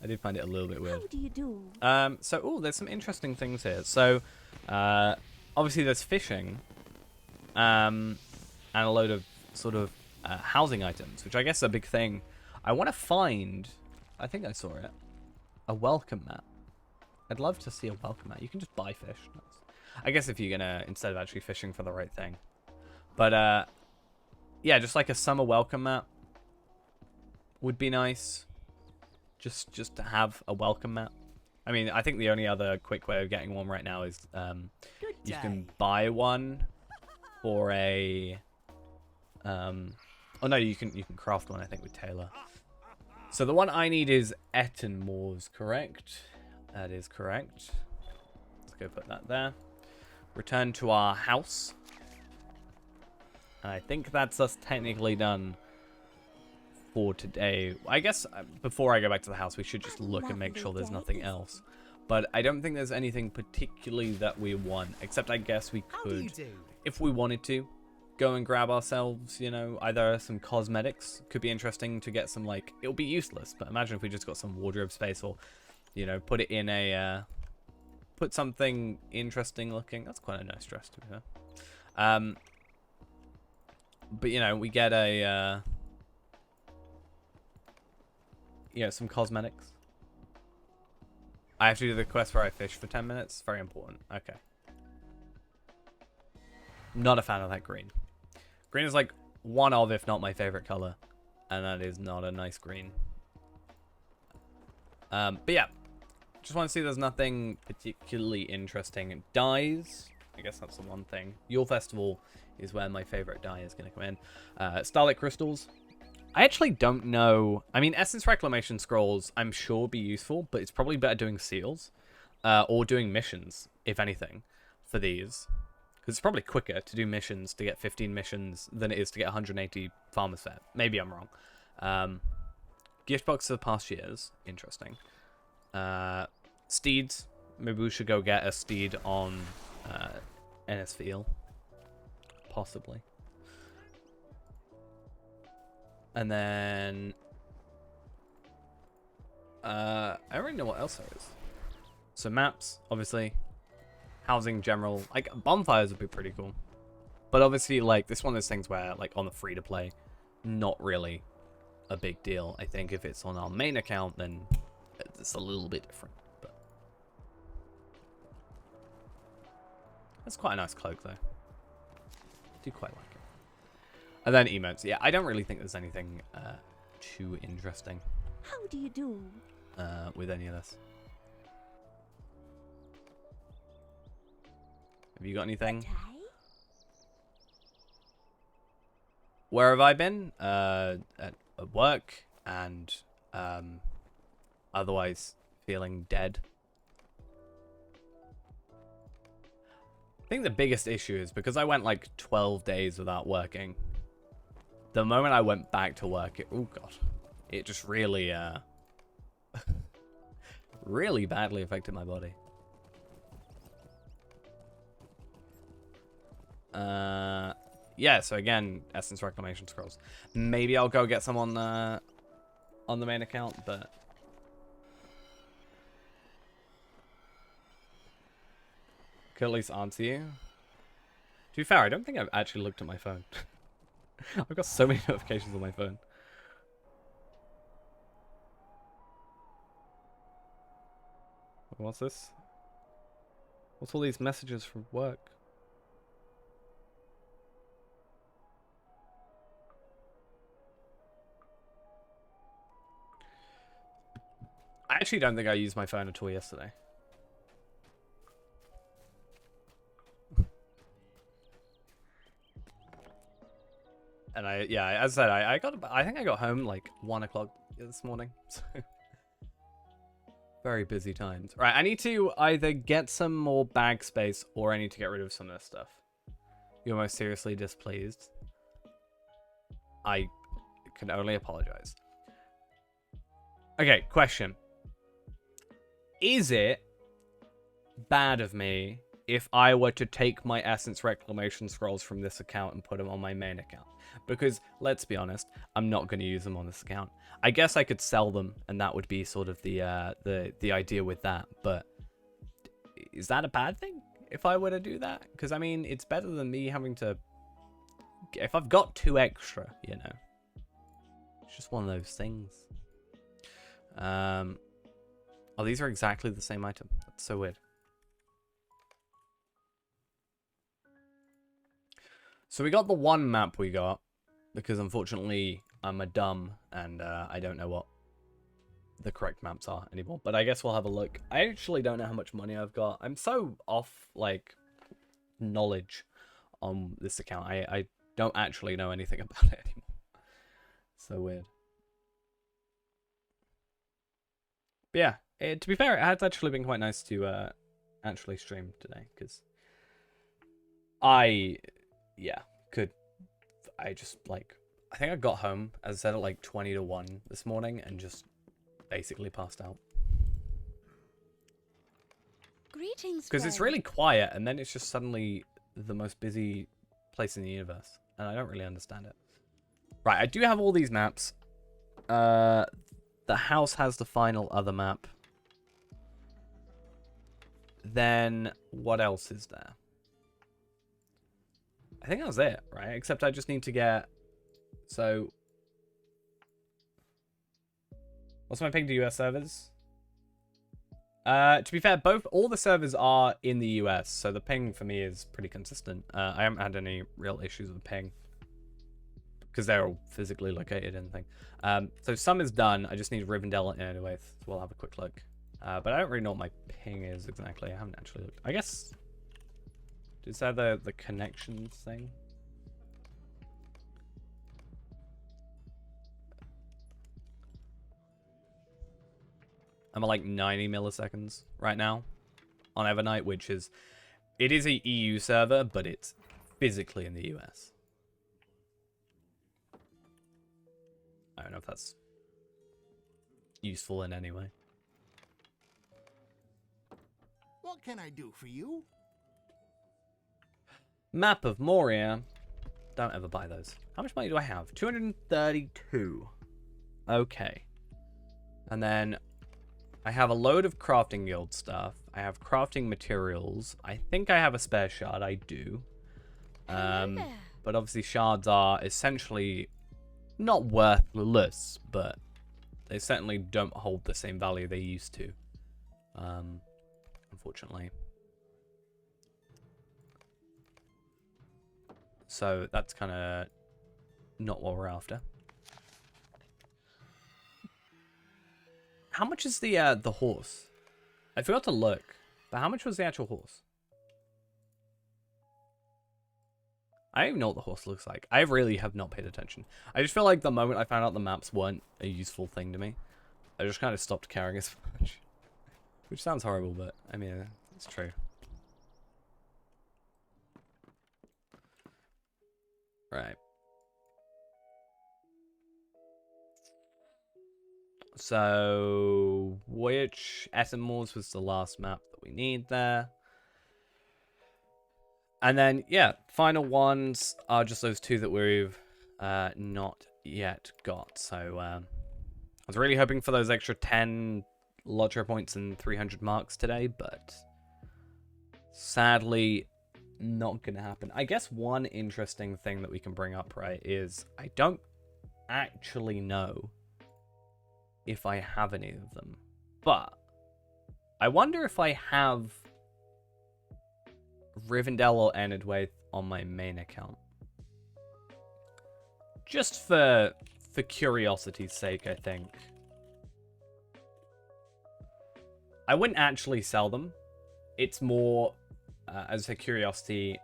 did find it a little bit weird. How do you do? There's some interesting things here. So, obviously there's fishing. And a load of sort of housing items, which I guess is a big thing. I want to find, I think I saw it, a welcome mat. I'd love to see a welcome mat. You can just buy fish. I guess if you're gonna, instead of actually fishing for the right thing. But, yeah, just like a summer welcome mat would be nice. Just to have a welcome mat. I mean, I think the only other quick way of getting one right now is you can buy one for a... oh no, you can craft one, I think, with Taylor. So the one I need is Ettenmoors, correct? That is correct. Let's go put that there. Return to our house. And I think that's us technically done for today. I guess before I go back to the house, we should just look and make sure there's nothing else. But I don't think there's anything particularly that we want, except I guess we could, if we wanted to, go and grab ourselves, either some cosmetics. Could be interesting to get some, like, it'll be useless, but imagine if we just got some wardrobe space, or, put it in a, put something interesting looking. That's quite a nice dress, to be fair. But, we get a, some cosmetics. I have to do the quest where I fish for 10 minutes. Very important. Okay. Not a fan of that green. Green is like one of, if not my favorite color. And that is not a nice green. But yeah. Just want to see there's nothing particularly interesting. Dyes. I guess that's the one thing. Yule Festival is where my favorite dye is going to come in. Starlight Crystals. I actually don't know. I mean, Essence Reclamation Scrolls, I'm sure, be useful, but it's probably better doing seals. Or doing missions, if anything, for these. Because it's probably quicker to do missions, to get 15 missions, than it is to get 180 Farmer's Fair. Maybe I'm wrong. Gift box of past years. Interesting. Steeds. Maybe we should go get a steed on NSVL. Possibly. And then... I don't really know what else there is. So maps, obviously. Housing, general. Like, bonfires would be pretty cool. But obviously, like, this one of those things where, like, on the free-to-play, not really a big deal. I think if it's on our main account, then it's a little bit different. But that's quite a nice cloak, though. I do quite like it. And then emotes. Yeah, I don't really think there's anything too interesting. How do you do? With any of this. Have you got anything? Okay. Where have I been? At work and otherwise feeling dead. I think the biggest issue is because I went like 12 days without working. The moment I went back to work, oh god, it just really, really badly affected my body. Yeah, so again, Essence Reclamation Scrolls. Maybe I'll go get some on the main account, but could at least answer you. To be fair, I don't think I've actually looked at my phone. I've got so many notifications on my phone. What's this? What's all these messages from work? I actually don't think I used my phone at all yesterday. And as I said, I think I got home like 1 o'clock this morning. So very busy times. Right, I need to either get some more bag space or I need to get rid of some of this stuff. You're most seriously displeased. I can only apologize. Okay, question. Is it bad of me if I were to take my Essence Reclamation Scrolls from this account and put them on my main account? Because, let's be honest, I'm not going to use them on this account. I guess I could sell them, and that would be sort of the idea with that. But is that a bad thing if I were to do that? Because, I mean, it's better than me having to... If I've got 2 extra, you know. It's just one of those things. Oh, these are exactly the same item. That's so weird. So we got the one map we got, because unfortunately I'm a dumb and I don't know what the correct maps are anymore. But I guess we'll have a look. I actually don't know how much money I've got. I'm so off, like, knowledge on this account. I don't actually know anything about it anymore. So weird. But yeah, to be fair, it has actually been quite nice to actually stream today, because I just, like, I think I got home, as I said, at like 20 to 1 this morning and just basically passed out. Greetings, because it's really quiet and then it's just suddenly the most busy place in the universe and I don't really understand it. Right, I do have all these maps. The house has the final other map. Then what else is there? I think that's it, right? Except I just need to get... So... What's my ping to US servers? To be fair, all the servers are in the US, so the ping for me is pretty consistent. I haven't had any real issues with ping. Because they're all physically located and thing. So some is done. I just need Rivendell anyway, so we'll have a quick look. But I don't really know what my ping is exactly. I haven't actually looked. I guess... Is that the connections thing? I'm at like 90 milliseconds right now on Evernight, which is... It is a EU server, but it's physically in the US. I don't know if that's useful in any way. What can I do for you? Map of Moria. Don't ever buy those. How much money do I have? 232. Okay. And then I have a load of crafting guild stuff. I have crafting materials. I think I have a spare shard. I do. But obviously shards are essentially not worthless, but they certainly don't hold the same value they used to. Unfortunately. So that's kind of not what we're after. How much is the horse? I forgot to look, but how much was the actual horse? I don't even know what the horse looks like. I really have not paid attention. I just feel like the moment I found out the maps weren't a useful thing to me, I just kind of stopped caring as much. Which sounds horrible, but I mean, it's true. Right. So, which Essenmoors was the last map that we need there? And then, yeah, final ones are just those two that we've not yet got. So, I was really hoping for those extra 10 LOTRO points and 300 marks today, but sadly, not going to happen. I guess one interesting thing that we can bring up, right, is I don't actually know if I have any of them, but I wonder if I have Rivendell or Enedwaith on my main account. Just for curiosity's sake, I think. I wouldn't actually sell them. It's more as a curiosity,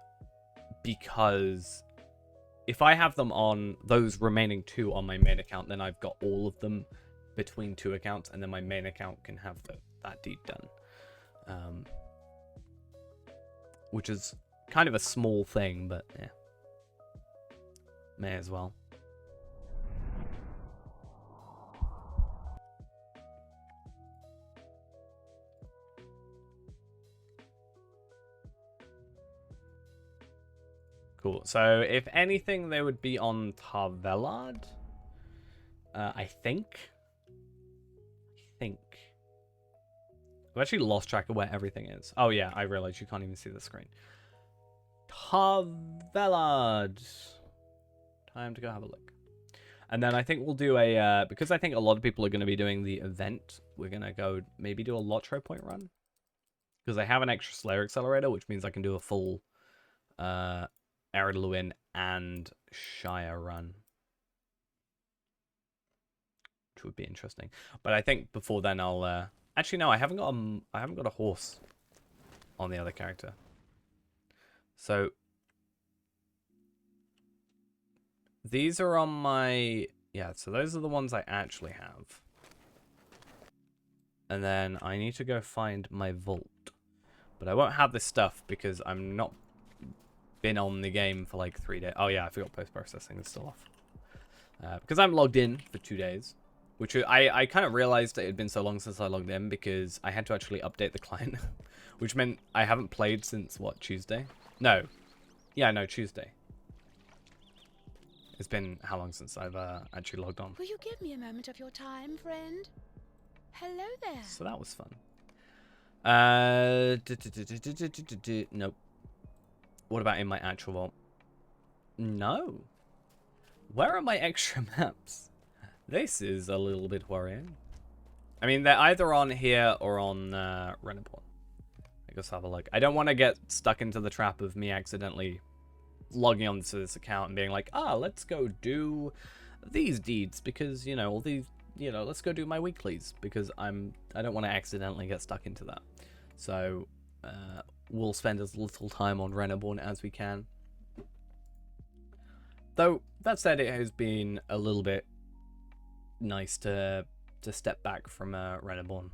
because if I have them on those remaining two on my main account, then I've got all of them between two accounts, and then my main account can have that deed done. Which is kind of a small thing, but yeah. May as well. Cool. So, if anything, they would be on Tarvelard. I think. I've actually lost track of where everything is. Oh, yeah, I realize you can't even see the screen. Tarvelard. Time to go have a look. And then I think we'll do a... because I think a lot of people are going to be doing the event, we're going to go maybe do a LOTRO point run. Because I have an extra Slayer Accelerator, which means I can do a full Arid Luin and Shire run. Which would be interesting. But I think before then I'll... actually, no, I haven't got a horse on the other character. So these are on my... yeah, so those are the ones I actually have. And then I need to go find my vault. But I won't have this stuff because I'm not been on the game for like 3 days. Oh yeah, I forgot post-processing is still off. Because I'm logged in for 2 days. Which I kind of realized that it had been so long since I logged in because I had to actually update the client. Which meant I haven't played since, what, Tuesday? No. Yeah, no, Tuesday. It's been how long since I've actually logged on? Will you give me a moment of your time, friend? Hello there. So that was fun. Nope. What about in my actual vault? No. Where are my extra maps? This is a little bit worrying. I mean, they're either on here or on Renabon. I guess have a look. I don't want to get stuck into the trap of me accidentally logging onto this account and being like, let's go do these deeds because, you know, all these, you know, let's go do my weeklies because I don't want to accidentally get stuck into that. So, we'll spend as little time on Renabon as we can. Though, that said, it has been a little bit nice to step back from Renabon.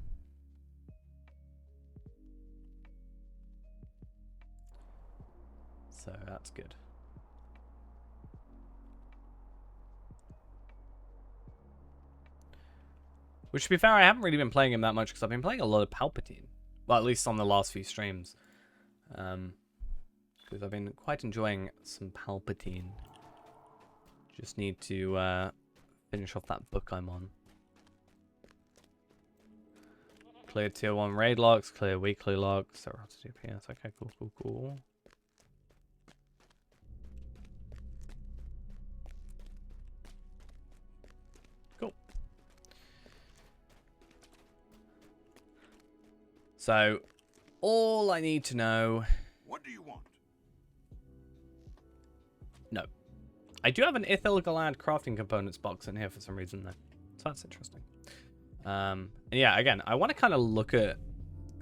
So that's good. Which, to be fair, I haven't really been playing him that much because I've been playing a lot of Palpatine. Well, at least on the last few streams. Because I've been quite enjoying some Palpatine. Just need to finish off that book I'm on. Clear tier 1 raid logs, clear weekly logs. So how to do PS. Okay, cool. Cool. So, all I need to know... What do you want? No. I do have an Ithil Galad crafting components box in here for some reason, though. So that's interesting. And yeah, again, I want to kind of look at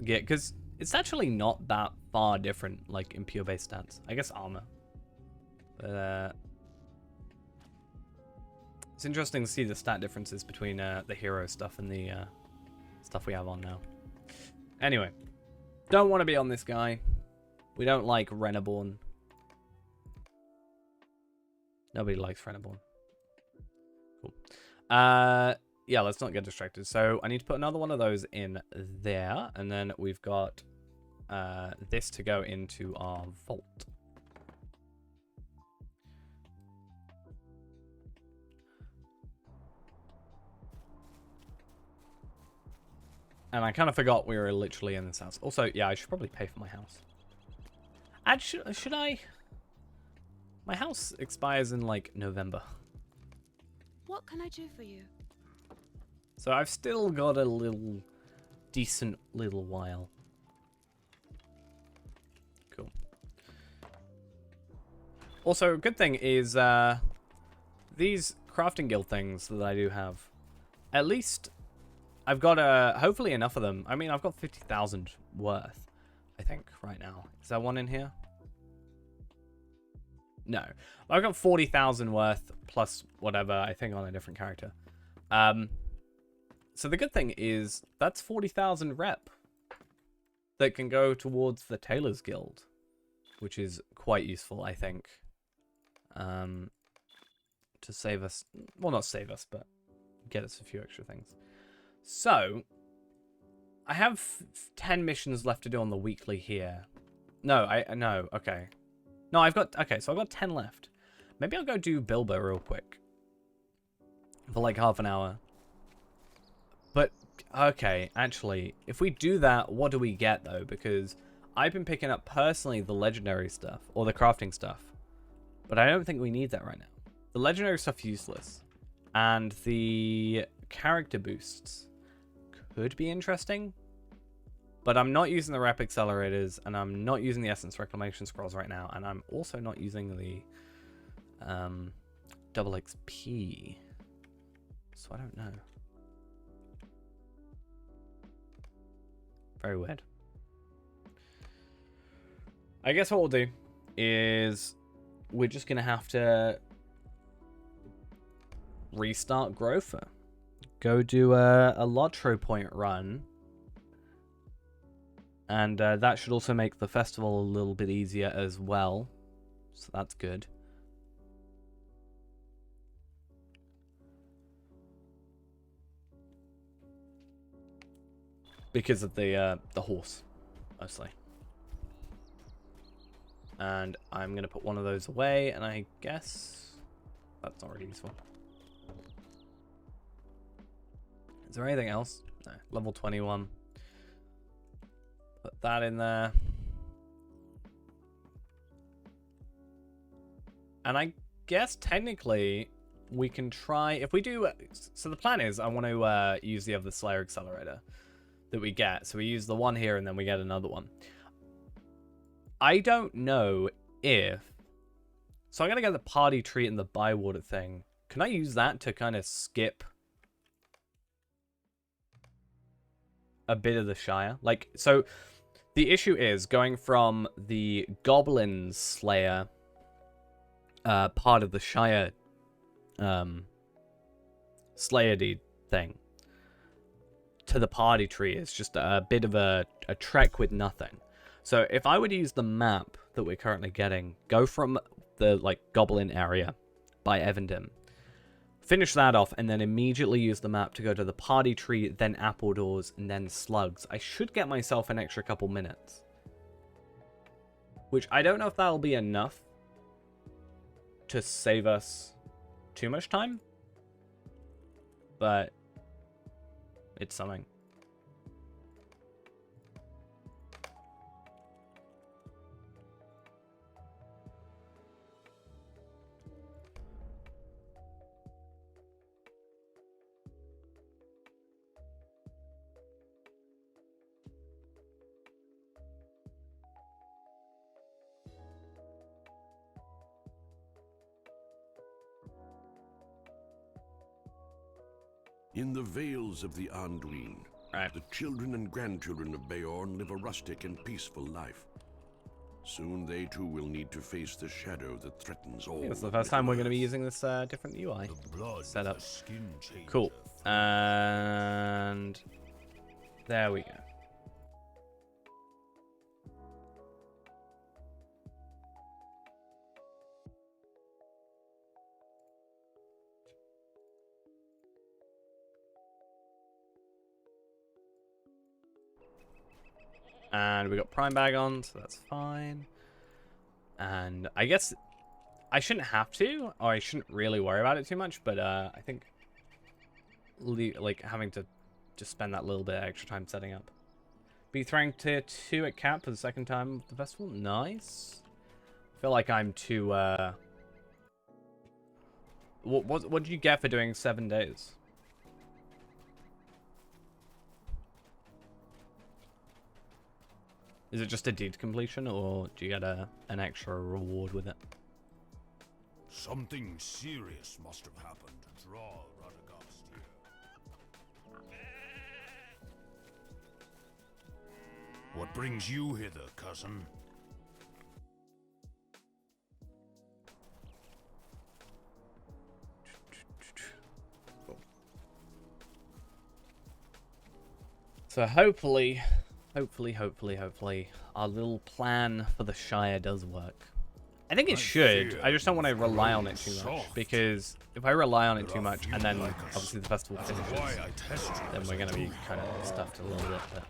Git, because it's actually not that far different, like, in pure base stats. I guess armor. But it's interesting to see the stat differences between the hero stuff and the stuff we have on now. Anyway, don't want to be on this guy. We don't like Renaborn. Nobody likes Renaborn. Cool. Yeah, let's not get distracted. So I need to put another one of those in there, and then we've got this to go into our vault. And I kind of forgot we were literally in this house. Also, yeah, I should probably pay for my house. Actually, should I? My house expires in, like, November. What can I do for you? So I've still got a decent little while. Cool. Also, good thing is, these crafting guild things that I do have, at least I've got hopefully enough of them. I mean, I've got 50,000 worth, I think, right now. Is there one in here? No. I've got 40,000 worth plus whatever, I think, on a different character. So the good thing is that's 40,000 rep that can go towards the Tailor's Guild, which is quite useful, I think. To save us, well, not save us, but get us a few extra things. So, I have 10 missions left to do on the weekly here. No, no, okay. No, I've got, okay, so I've got 10 left. Maybe I'll go do Bilbo real quick. For like half an hour. But, okay, actually, if we do that, what do we get though? Because I've been picking up personally the legendary stuff, or the crafting stuff. But I don't think we need that right now. The legendary stuff's useless. And the character boosts could be interesting, but I'm not using the rep accelerators, and I'm not using the essence reclamation scrolls right now, and I'm also not using the double XP, so I don't know. Very weird. I guess what we'll do is we're just gonna have to restart Grover. Go do a LOTRO point run. And that should also make the festival a little bit easier as well. So that's good. Because of the horse, mostly. And I'm going to put one of those away, and I guess that's not really useful. Is there anything else? No. Level 21. Put that in there. And I guess technically we can try, if we do, so the plan is I want to use the other Slayer accelerator that we get. So we use the one here and then we get another one. I don't know if, so I'm going to get the party treat and the Bywater thing. Can I use that to kind of skip a bit of the Shire? Like, so the issue is going from the Goblin Slayer part of the Shire Slayer deed thing to the party tree is just a bit of a trek with nothing. So if I would use the map that we're currently getting, go from the like Goblin area by Evendon, finish that off, and then immediately use the map to go to the party tree, then Apple Doors, and then Slugs, I should get myself an extra couple minutes. Which I don't know if that'll be enough to save us too much time, but it's something. In the vales of the Anduin, Right. the children and grandchildren of Beorn live a rustic and peaceful life. Soon they too will need to face the shadow that threatens all. It's the first time we're going to be using this different UI setup. Cool. And there we go. And we got Prime Bag on, so that's fine. And I guess I shouldn't have to, or I shouldn't really worry about it too much, but I think like having to just spend that little bit of extra time setting up. Be throwing tier 2 at cap for the second time of the festival. Nice. I feel like I'm too what did you get for doing 7 days? Is it just a deed completion, or do you get an extra reward with it? Something serious must have happened to draw Radagast here. What brings you hither, cousin? So hopefully, our little plan for the Shire does work. I think it should. I just don't want to rely on it too much, because if I rely on it too much, and then obviously the festival finishes, then we're going to be kind of stuffed a little bit. But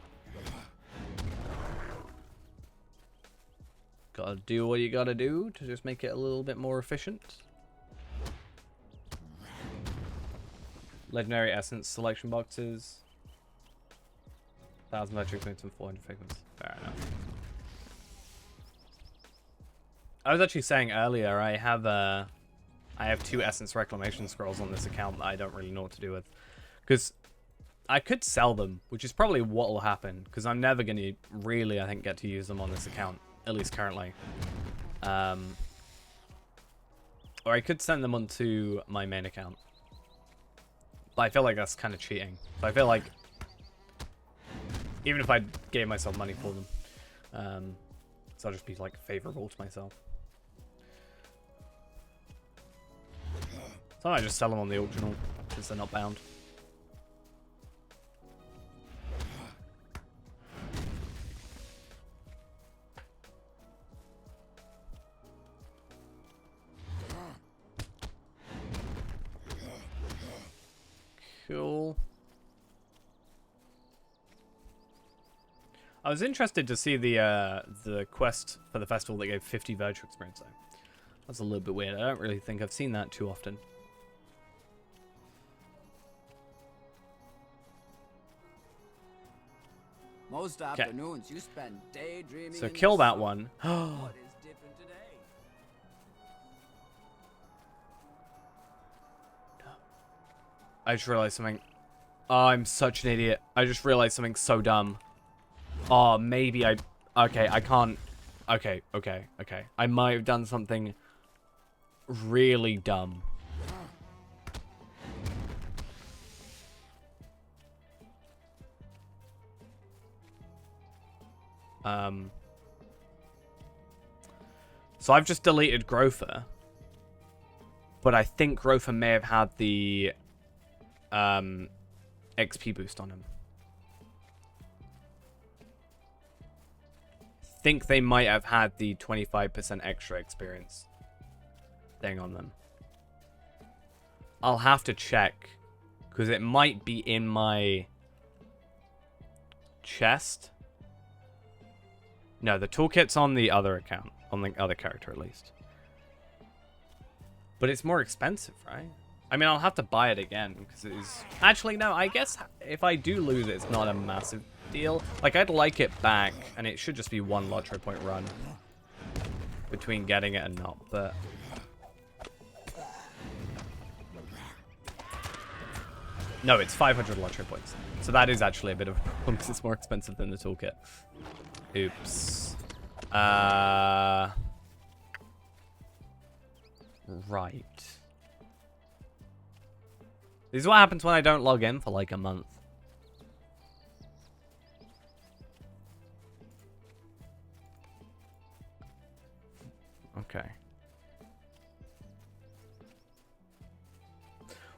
gotta do what you gotta do to just make it a little bit more efficient. Legendary Essence selection boxes. 1,000 virtue points and 400 figments. Fair enough. I was actually saying earlier, I have 2 Essence Reclamation Scrolls on this account that I don't really know what to do with. Because I could sell them, which is probably what will happen, because I'm never going to really, I think, get to use them on this account, at least currently. Or I could send them onto my main account. But I feel like that's kind of cheating. So I feel like even if I gave myself money for them, so I'll just be like favorable to myself. So I just sell them on the auction since they're not bound. Cool. I was interested to see the quest for the festival that gave 50 virtue experience though. That's a little bit weird. I don't really think I've seen that too often. Most afternoons you spend daydreaming. So kill that one. What is different today? I just realized something. Oh, I'm such an idiot. I just realized something so dumb. Oh, maybe I... Okay, I can't... Okay. I might have done something really dumb. So I've just deleted Grofer. But I think Grofer may have had the XP boost on him. Think they might have had the 25% extra experience thing on them. I'll have to check, because it might be in my chest. No, the toolkit's on the other account, on the other character at least. But it's more expensive, right? I mean, I'll have to buy it again, because it is... Actually, no, I guess if I do lose it, it's not a massive deal. Like, I'd like it back, and it should just be 1 LOTRO point run between getting it and not, but... No, it's 500 LOTRO points. So that is actually a bit of a problem, because it's more expensive than the toolkit. Oops. Right. This is what happens when I don't log in for like a month. Okay.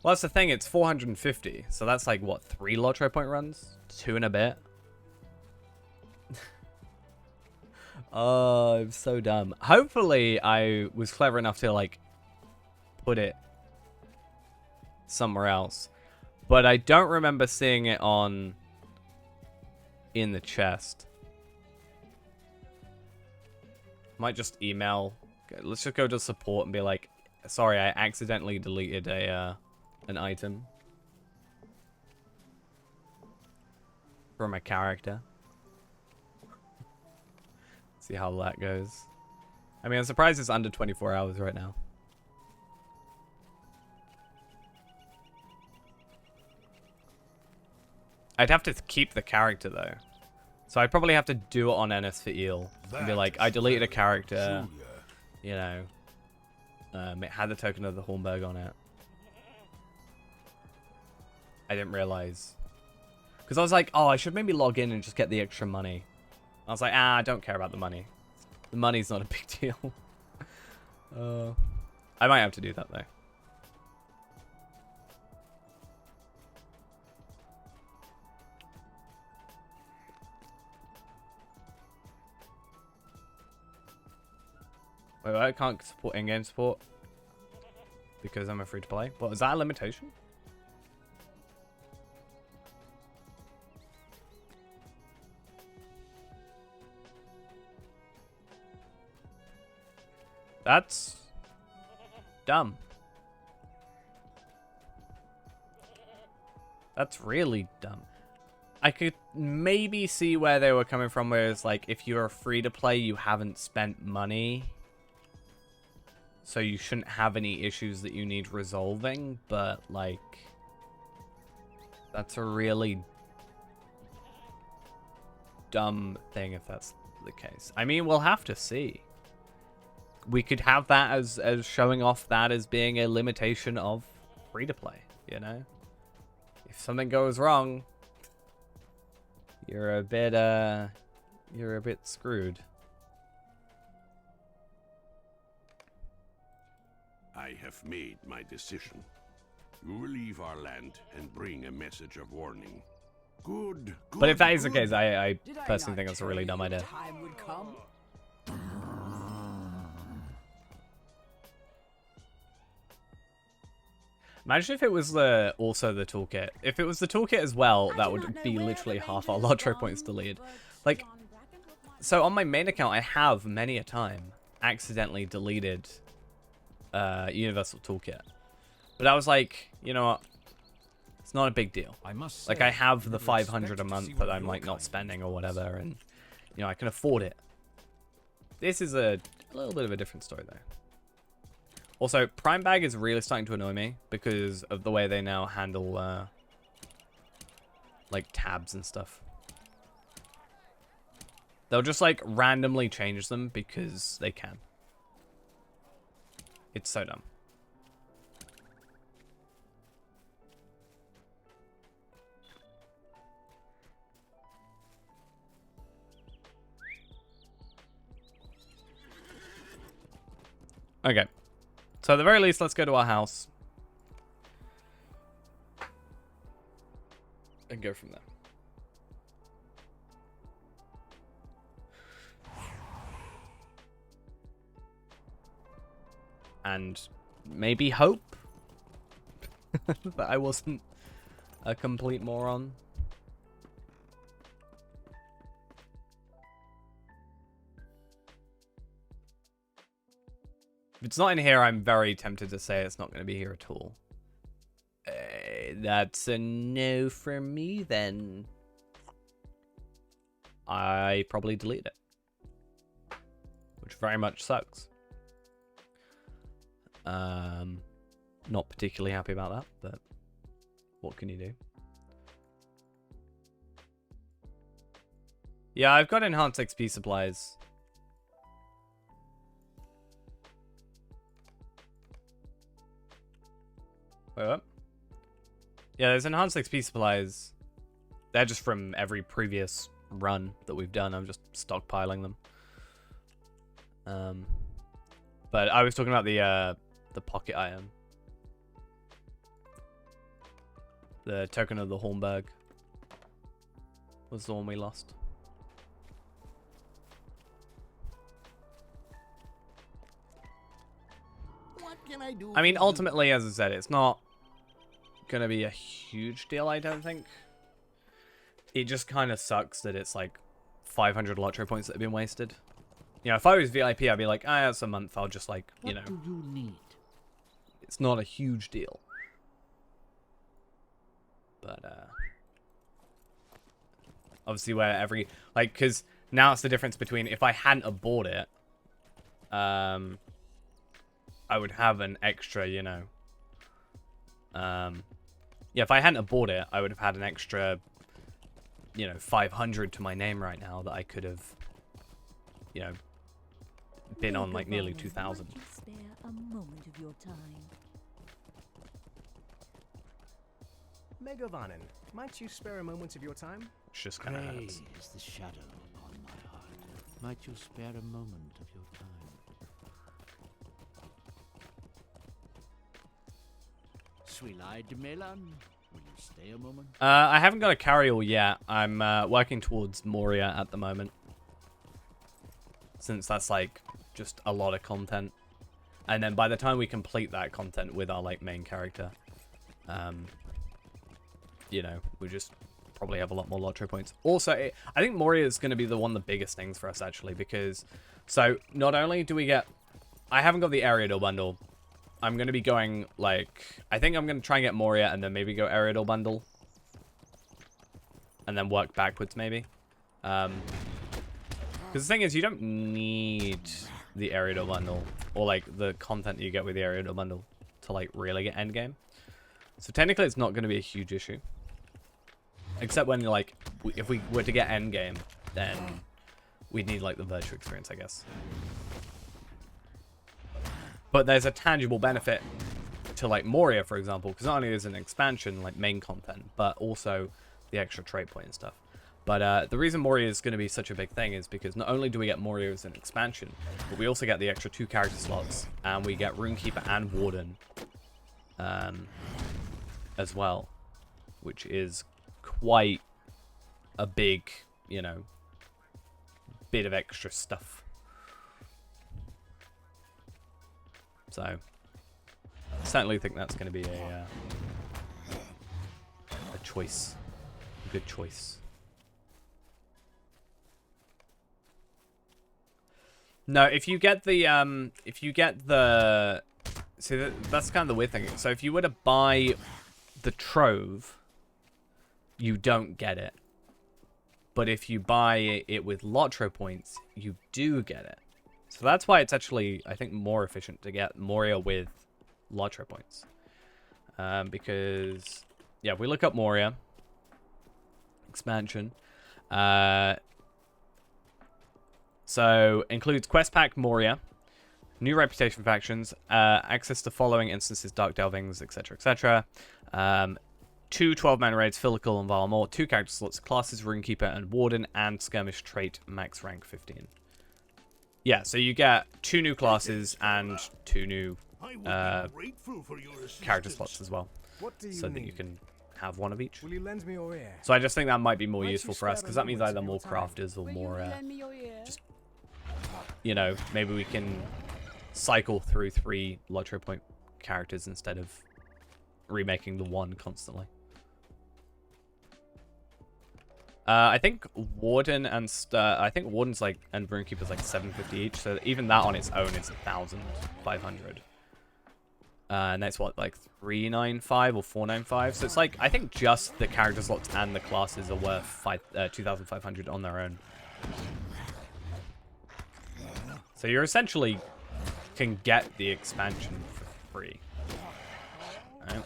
Well, that's the thing. It's 450. So that's like, what, 3 Lotro point runs? 2 and a bit? Oh, I'm so dumb. Hopefully, I was clever enough to, like, put it somewhere else. But I don't remember seeing it in the chest. Might just email. Let's just go to support and be like, sorry, I accidentally deleted an item from a character. See how that goes. I mean, I'm surprised it's under 24 hours right now. I'd have to keep the character though. So I'd probably have to do it on NS for Eel. And be like, I deleted a character. You know. It had the token of the Hornberg on it. I didn't realize. Because I was like, oh, I should maybe log in and just get the extra money. I was like, I don't care about the money. The money's not a big deal. I might have to do that though. Wait, I can't support in-game support because I'm a free-to-play. What, is that a limitation? That's dumb. That's really dumb. I could maybe see where they were coming from, where it's like, if you're free to play, you haven't spent money. So you shouldn't have any issues that you need resolving, but like, that's a really dumb thing if that's the case. I mean, we'll have to see. We could have that as showing off that as being a limitation of free to play, you know? If something goes wrong, you're a bit screwed. I have made my decision. You will leave our land and bring a message of warning. Good. But if that is the good. case, I Did I personally not think that's a tell really you dumb idea. time would come? Imagine if it was also the toolkit. If it was the toolkit as well, that would be literally half our Lotro points deleted. Like, so on my main account, I have many a time accidentally deleted Universal Toolkit. But I was like, you know what? It's not a big deal. I must Like, say, I have the never 500 a expected to see month one that of I'm your like not kind spending or before, whatever, so- and you know, I can afford it. This is a little bit of a different story though. Also, Prime Bag is really starting to annoy me because of the way they now handle like tabs and stuff. They'll just like randomly change them because they can. It's so dumb. Okay. So at the very least, let's go to our house. And go from there. And maybe hope that I wasn't a complete moron. If it's not in here, I'm very tempted to say it's not going to be here at all. That's a no from me, then. I probably delete it. Which very much sucks. Not particularly happy about that, but what can you do? Yeah, I've got enhanced XP supplies. Wait, what? Yeah, there's enhanced XP supplies. They're just from every previous run that we've done. I'm just stockpiling them. But I was talking about the pocket item. The token of the Hornberg was the one we lost. What can I do? I mean, for you? ultimately, as I said, it's not gonna be a huge deal, I don't think. It just kind of sucks that it's like 500 LOTRO points that have been wasted. You know, if I was VIP, I'd be like, ah, it's a month, I'll just like, you know. What do you need? It's not a huge deal. But, obviously where every, like, because now it's the difference between if I hadn't have bought it, I would have an extra, you know, yeah, if I hadn't have bought it, I would have had an extra, you know, 500 to my name right now that I could have, you know, been on like nearly 2,000. Might you spare a moment of your time? Megavanen, might you spare a moment of your time? It's just kind of hurts. Is the shadow upon my heart. Might you spare a moment of your time? Sweet-eyed Milan, will you stay a moment? I haven't got a carry-all yet. I'm working towards Moria at the moment. Since that's like just a lot of content. And then by the time we complete that content with our like main character, you know, we just probably have a lot more LOTRO points. Also, I think Moria is going to be one of the biggest things for us actually, because so not only do we get, I haven't got the Ariador bundle. I'm going to be going like, I think I'm going to try and get Moria and then maybe go Ariador bundle. And then work backwards maybe. Because the thing is, you don't need the Ariador bundle or like the content that you get with the Ariador bundle to like really get endgame. So technically it's not going to be a huge issue. Except when you're like, if we were to get endgame, then we'd need like the virtual experience, I guess. But there's a tangible benefit to like Moria, for example, because not only is it an expansion, like main content, but also the extra trade point and stuff. But the reason Moria is going to be such a big thing is because not only do we get Moria as an expansion, but we also get the extra 2 character slots, and we get Runekeeper and Warden as well, which is quite a big, you know, bit of extra stuff. So, I certainly think that's going to be a choice, a good choice. No, if you get the, see, that's kind of the weird thing. So if you were to buy the Trove, you don't get it. But if you buy it with LOTRO points, you do get it. So that's why it's actually, I think, more efficient to get Moria with LOTRO points. Because, yeah, if we look up Moria, expansion, so includes quest pack Moria, new reputation factions, access to following instances, Dark Delvings, etc., etc. 2 12-man raids, Physical and Valmore, 2 character slots, classes, Runekeeper and Warden, and Skirmish trait, max rank 15. Yeah, so you get 2 new classes and 2 new character slots as well. What do you So need? that you can have one of each. Will you lend me your ear? So I just think that might be more Might you useful for us, spare because a that means moment either of more your time? crafters or Will more, you lend me your ear? just, you know, maybe we can cycle through 3 LOTRO point characters instead of remaking the one constantly. I think Warden and I think Warden's like, and Runekeeper's like 750 each, so even that on its own is 1,500. And that's what, like 395 or 495. So it's like, I think just the character slots and the classes are worth 2,500 on their own. So you're essentially can get the expansion for free. All right.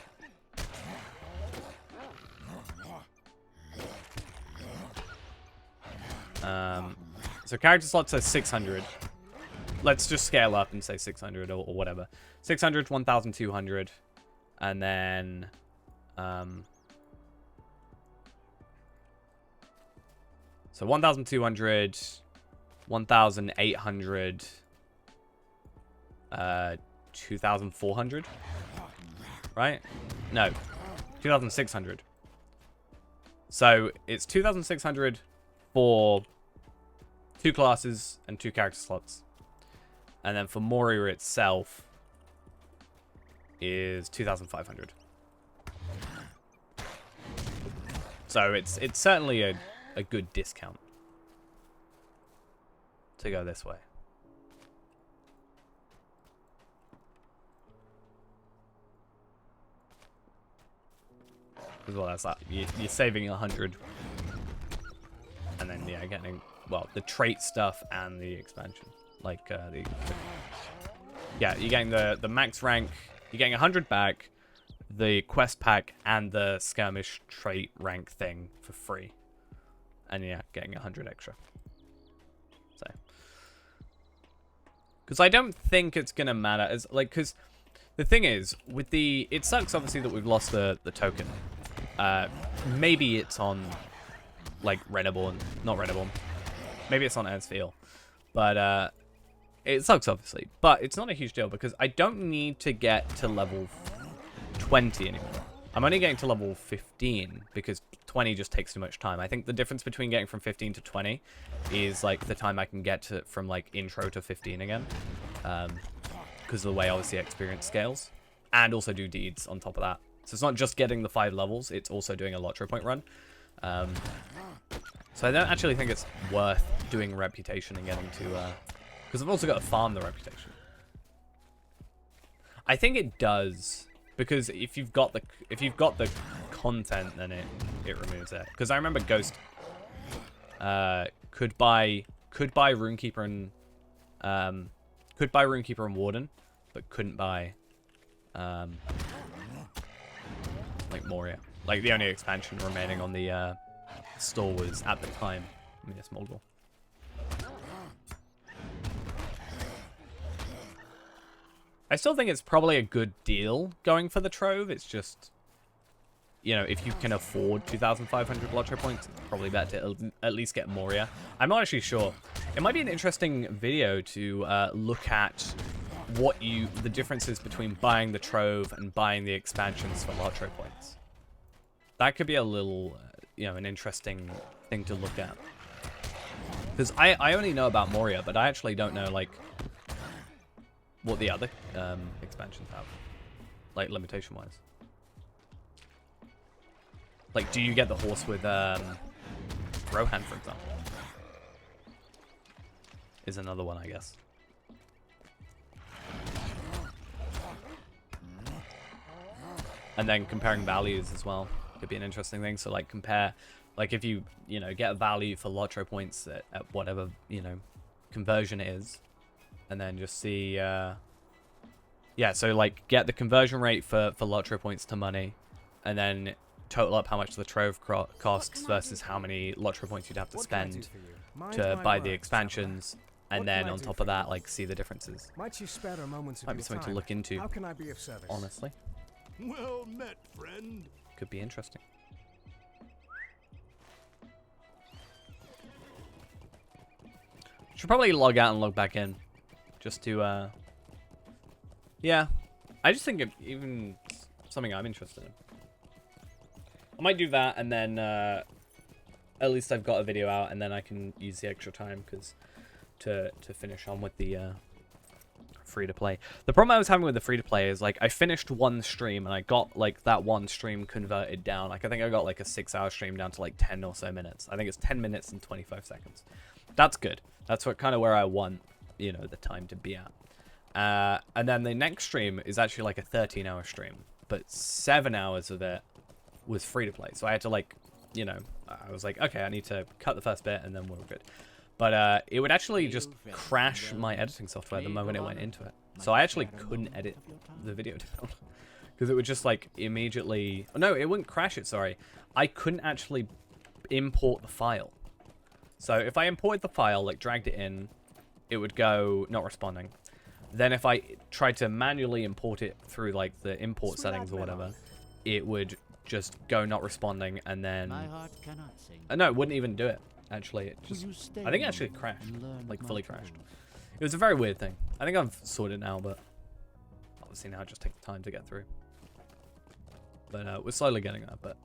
So character slots are 600. Let's just scale up and say 600 or whatever. 600, 1,200, and then so 1,200, 1,800, 2,400, right? No, 2,600. So it's 2,600 for 2 classes and 2 character slots. And then for Moria itself is 2,500. So it's certainly a good discount to go this way. As well as that, you're saving 100, and then yeah, getting the trait stuff and the expansion, like yeah, you're getting the max rank, you're getting 100 back, the quest pack and the skirmish trait rank thing for free, and yeah, getting 100 extra. So, because I don't think it's gonna matter as like, because the thing is with the, it sucks obviously that we've lost the token. Maybe it's on, like, Renaborn. Not Renaborn. Maybe it's on Ernstfield. But, it sucks, obviously. But it's not a huge deal, because I don't need to get to level 20 anymore. I'm only getting to level 15, because 20 just takes too much time. I think the difference between getting from 15 to 20 is, like, the time I can get to from, like, intro to 15 again. Because of the way, obviously, experience scales. And also do deeds on top of that. So it's not just getting the 5 levels, it's also doing a LOTRO point run. So I don't actually think it's worth doing reputation and getting to, because I've also got to farm the reputation. I think it does, because if you've got the content, then it removes it. Because I remember Ghost could buy Runekeeper and Warden, but couldn't buy like Moria. Like the only expansion remaining on the store was at the time Minas Morgul. I still think it's probably a good deal going for the Trove. It's just, you know, if you can afford 2,500 LOTRO points, it's probably better to at least get Moria. I'm not actually sure. It might be an interesting video to look at the differences between buying the Trove and buying the expansions for LOTRO points. That could be a little, you know, an interesting thing to look at. Because I only know about Moria, but I actually don't know, like, what the other expansions have, like, limitation-wise. Like, do you get the horse with Rohan, for example? Is another one, I guess. And then comparing values as well could be an interesting thing. So, like, compare, like, if you know, get a value for LOTRO points at whatever, you know, conversion it is, and then just see, yeah, so, like, get the conversion rate for LOTRO points to money, and then total up how much the Trove costs versus how many LOTRO points you'd have to spend to buy the expansions, and then on top of that, like, see the differences. Might you spare a moment of Might be your something to time? look into, How can I be of service? honestly. Well met, friend. Could be interesting. Should probably log out and log back in, just to, yeah. I just think it even something I'm interested in. I might do that, and then at least I've got a video out, and then I can use the extra time to finish on with the free-to-play. The problem I was having with the free-to-play is, like, I finished one stream, and I got, like, that one stream converted down. Like, I think I got, like, a 6-hour stream down to, like, 10 or so minutes. I think it's 10 minutes and 25 seconds. That's good. That's kind of where I want, you know, the time to be at. And then the next stream is actually, like, a 13-hour stream, but 7 hours of it was free-to-play. So I had to, like, you know, I was like, okay, I need to cut the first bit, and then we're good. But it would actually just crash my editing software the moment it went into it. So I actually couldn't edit the video down. Because it would just, like, immediately... No, it wouldn't crash it, sorry. I couldn't actually import the file. So if I imported the file, like, dragged it in, it would go not responding. Then if I tried to manually import it through, like, the import settings or whatever, it would just go not responding, and then... No, it wouldn't even do it. Actually, it just... I think it actually crashed. Like, fully crashed. It was a very weird thing. I think I've sorted it now, but obviously now it just takes time to get through. But we're slowly getting there, but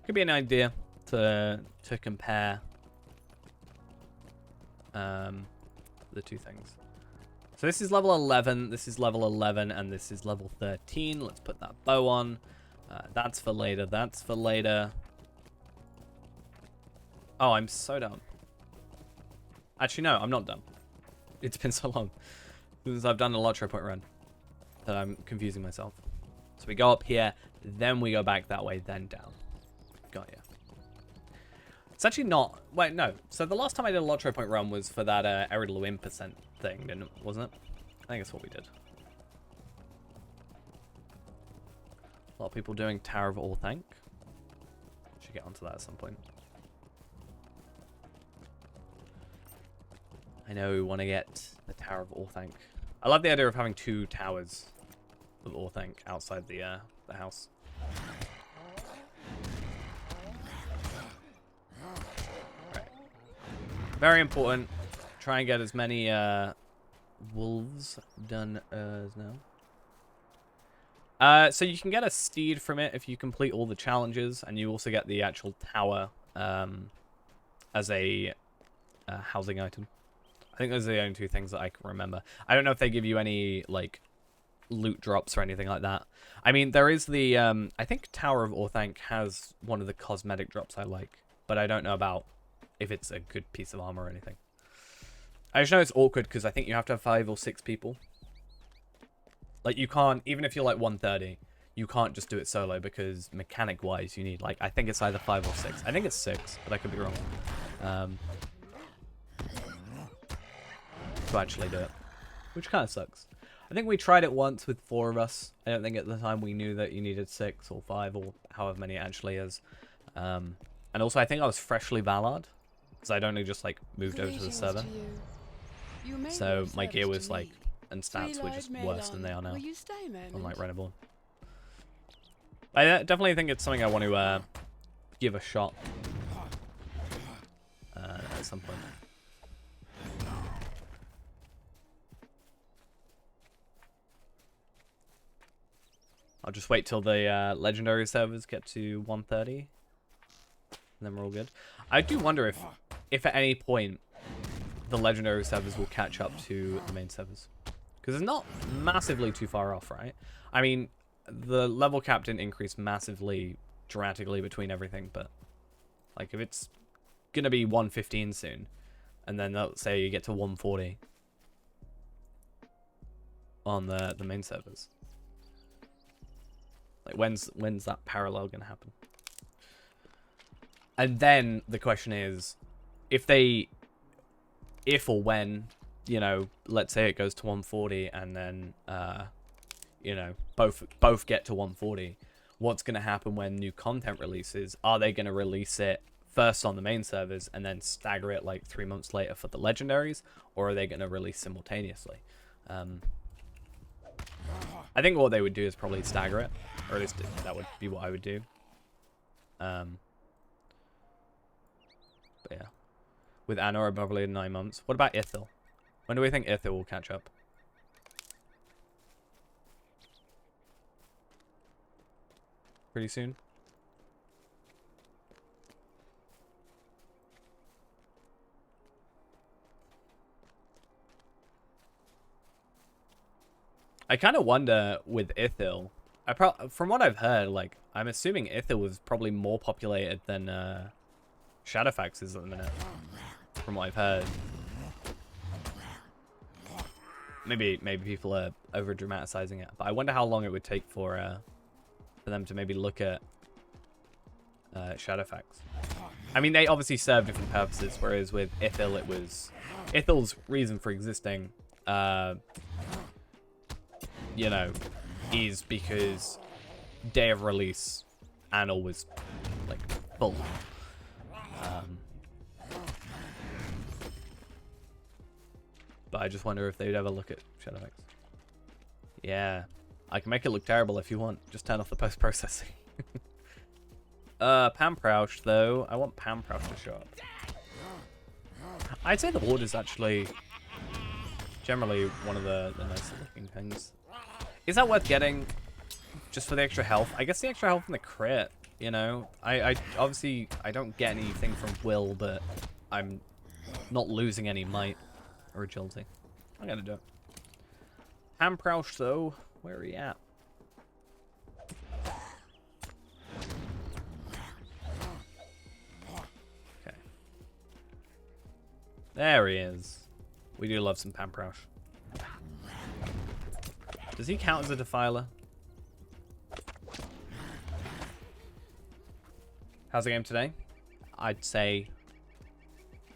could be an idea to compare the two things. So this is level 11, this is level 11, and this is level 13. Let's put that bow on. That's for later, that's for later. Oh, I'm so dumb. Actually, no, I'm not dumb. It's been so long since I've done a LOTRO point run that I'm confusing myself. So we go up here, then we go back that way, then down. Got ya. It's actually not... Wait, no. So the last time I did a LOTRO point run was for that Eridluin percent thing, wasn't it? I think that's what we did. A lot of people doing Tower of Orthanc. Should get onto that at some point. I know we want to get the Tower of Orthanc. I love the idea of having 2 towers of Orthanc outside the house. Right. Very important. Try and get as many wolves done as now. So you can get a steed from it if you complete all the challenges, and you also get the actual tower as a housing item. I think those are the only 2 things that I can remember. I don't know if they give you any, like, loot drops or anything like that. I mean, there is the, I think Tower of Orthanc has one of the cosmetic drops I like, but I don't know about if it's a good piece of armor or anything. I just know it's awkward because I think you have to have 5 or 6 people. Like, you can't, even if you're like 130, you can't just do it solo because mechanic-wise you need, like, I think it's either 5 or 6. I think it's 6, but I could be wrong. To actually do it, which kind of sucks. I think we tried it once with 4 of us. I don't think at the time we knew that you needed 6 or 5 or however many it actually is. And also I think I was freshly Valard because I'd only just like moved over to the server, so my gear was like, and stats were just worse than they are now on like Reneborn. I definitely think it's something I want to give a shot at some point. I'll just wait till the legendary servers get to 130, and then we're all good. I do wonder if at any point the legendary servers will catch up to the main servers, because it's not massively too far off, right? I mean, the level cap didn't increase massively, dramatically between everything, but like if it's gonna be 115 soon, and then let's say you get to 140 on the main servers. Like, when's that parallel gonna happen? And then the question is, if or when, you know, let's say it goes to 140 and then, you know, both get to 140, what's gonna happen when new content releases? Are they gonna release it first on the main servers and then stagger it like 3 months later for the legendaries, or are they gonna release simultaneously? I think what they would do is probably stagger it, or at least that would be what I would do. But yeah, with Anor probably in 9 months. What about Ithil? When do we think Ithil will catch up? Pretty soon. I kind of wonder with Ithil. From what I've heard, like, I'm assuming Ithil was probably more populated than Shadowfax is at the minute. From what I've heard. Maybe people are over dramatizing it, but I wonder how long it would take for them to maybe look at Shadowfax. I mean, they obviously serve different purposes, whereas with Ithil, it was Ithil's reason for existing. You know, is because day of release, Anor was like full. But I just wonder if they'd ever look at Shadowfax. Yeah, I can make it look terrible if you want. Just turn off the post-processing. Pamprouch though. I want Pamprouch to show up. I'd say the Horde is actually generally one of the nicer looking things. Is that worth getting just for the extra health? I guess the extra health from the crit, you know? I obviously, I don't get anything from will, but I'm not losing any might or agility. I'm gonna do it. Hamprausch, though, where are we at? Okay. There he is. We do love some Pamprausch. Does he count as a defiler? How's the game today? I'd say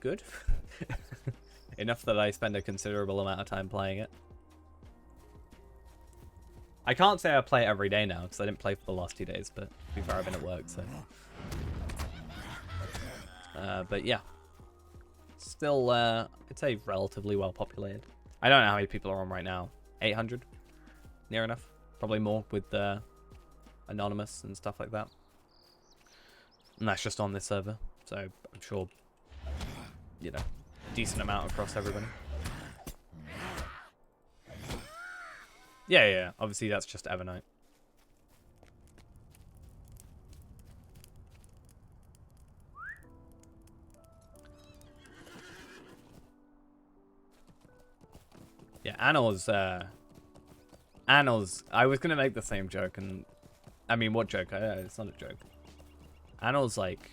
good. Enough that I spend a considerable amount of time playing it. I can't say I play it every day now because I didn't play for the last 2 days, but to be fair, I've been at work, so. But yeah. Still, I'd say relatively well populated. I don't know how many people are on right now. 800? Near enough. Probably more with Anonymous and stuff like that. And that's just on this server, so I'm sure, you know, decent amount across everybody. Yeah, obviously that's just Evernight. Yeah, Annals, I was gonna make the same joke, and I mean, what joke? It's not a joke. Annal's like,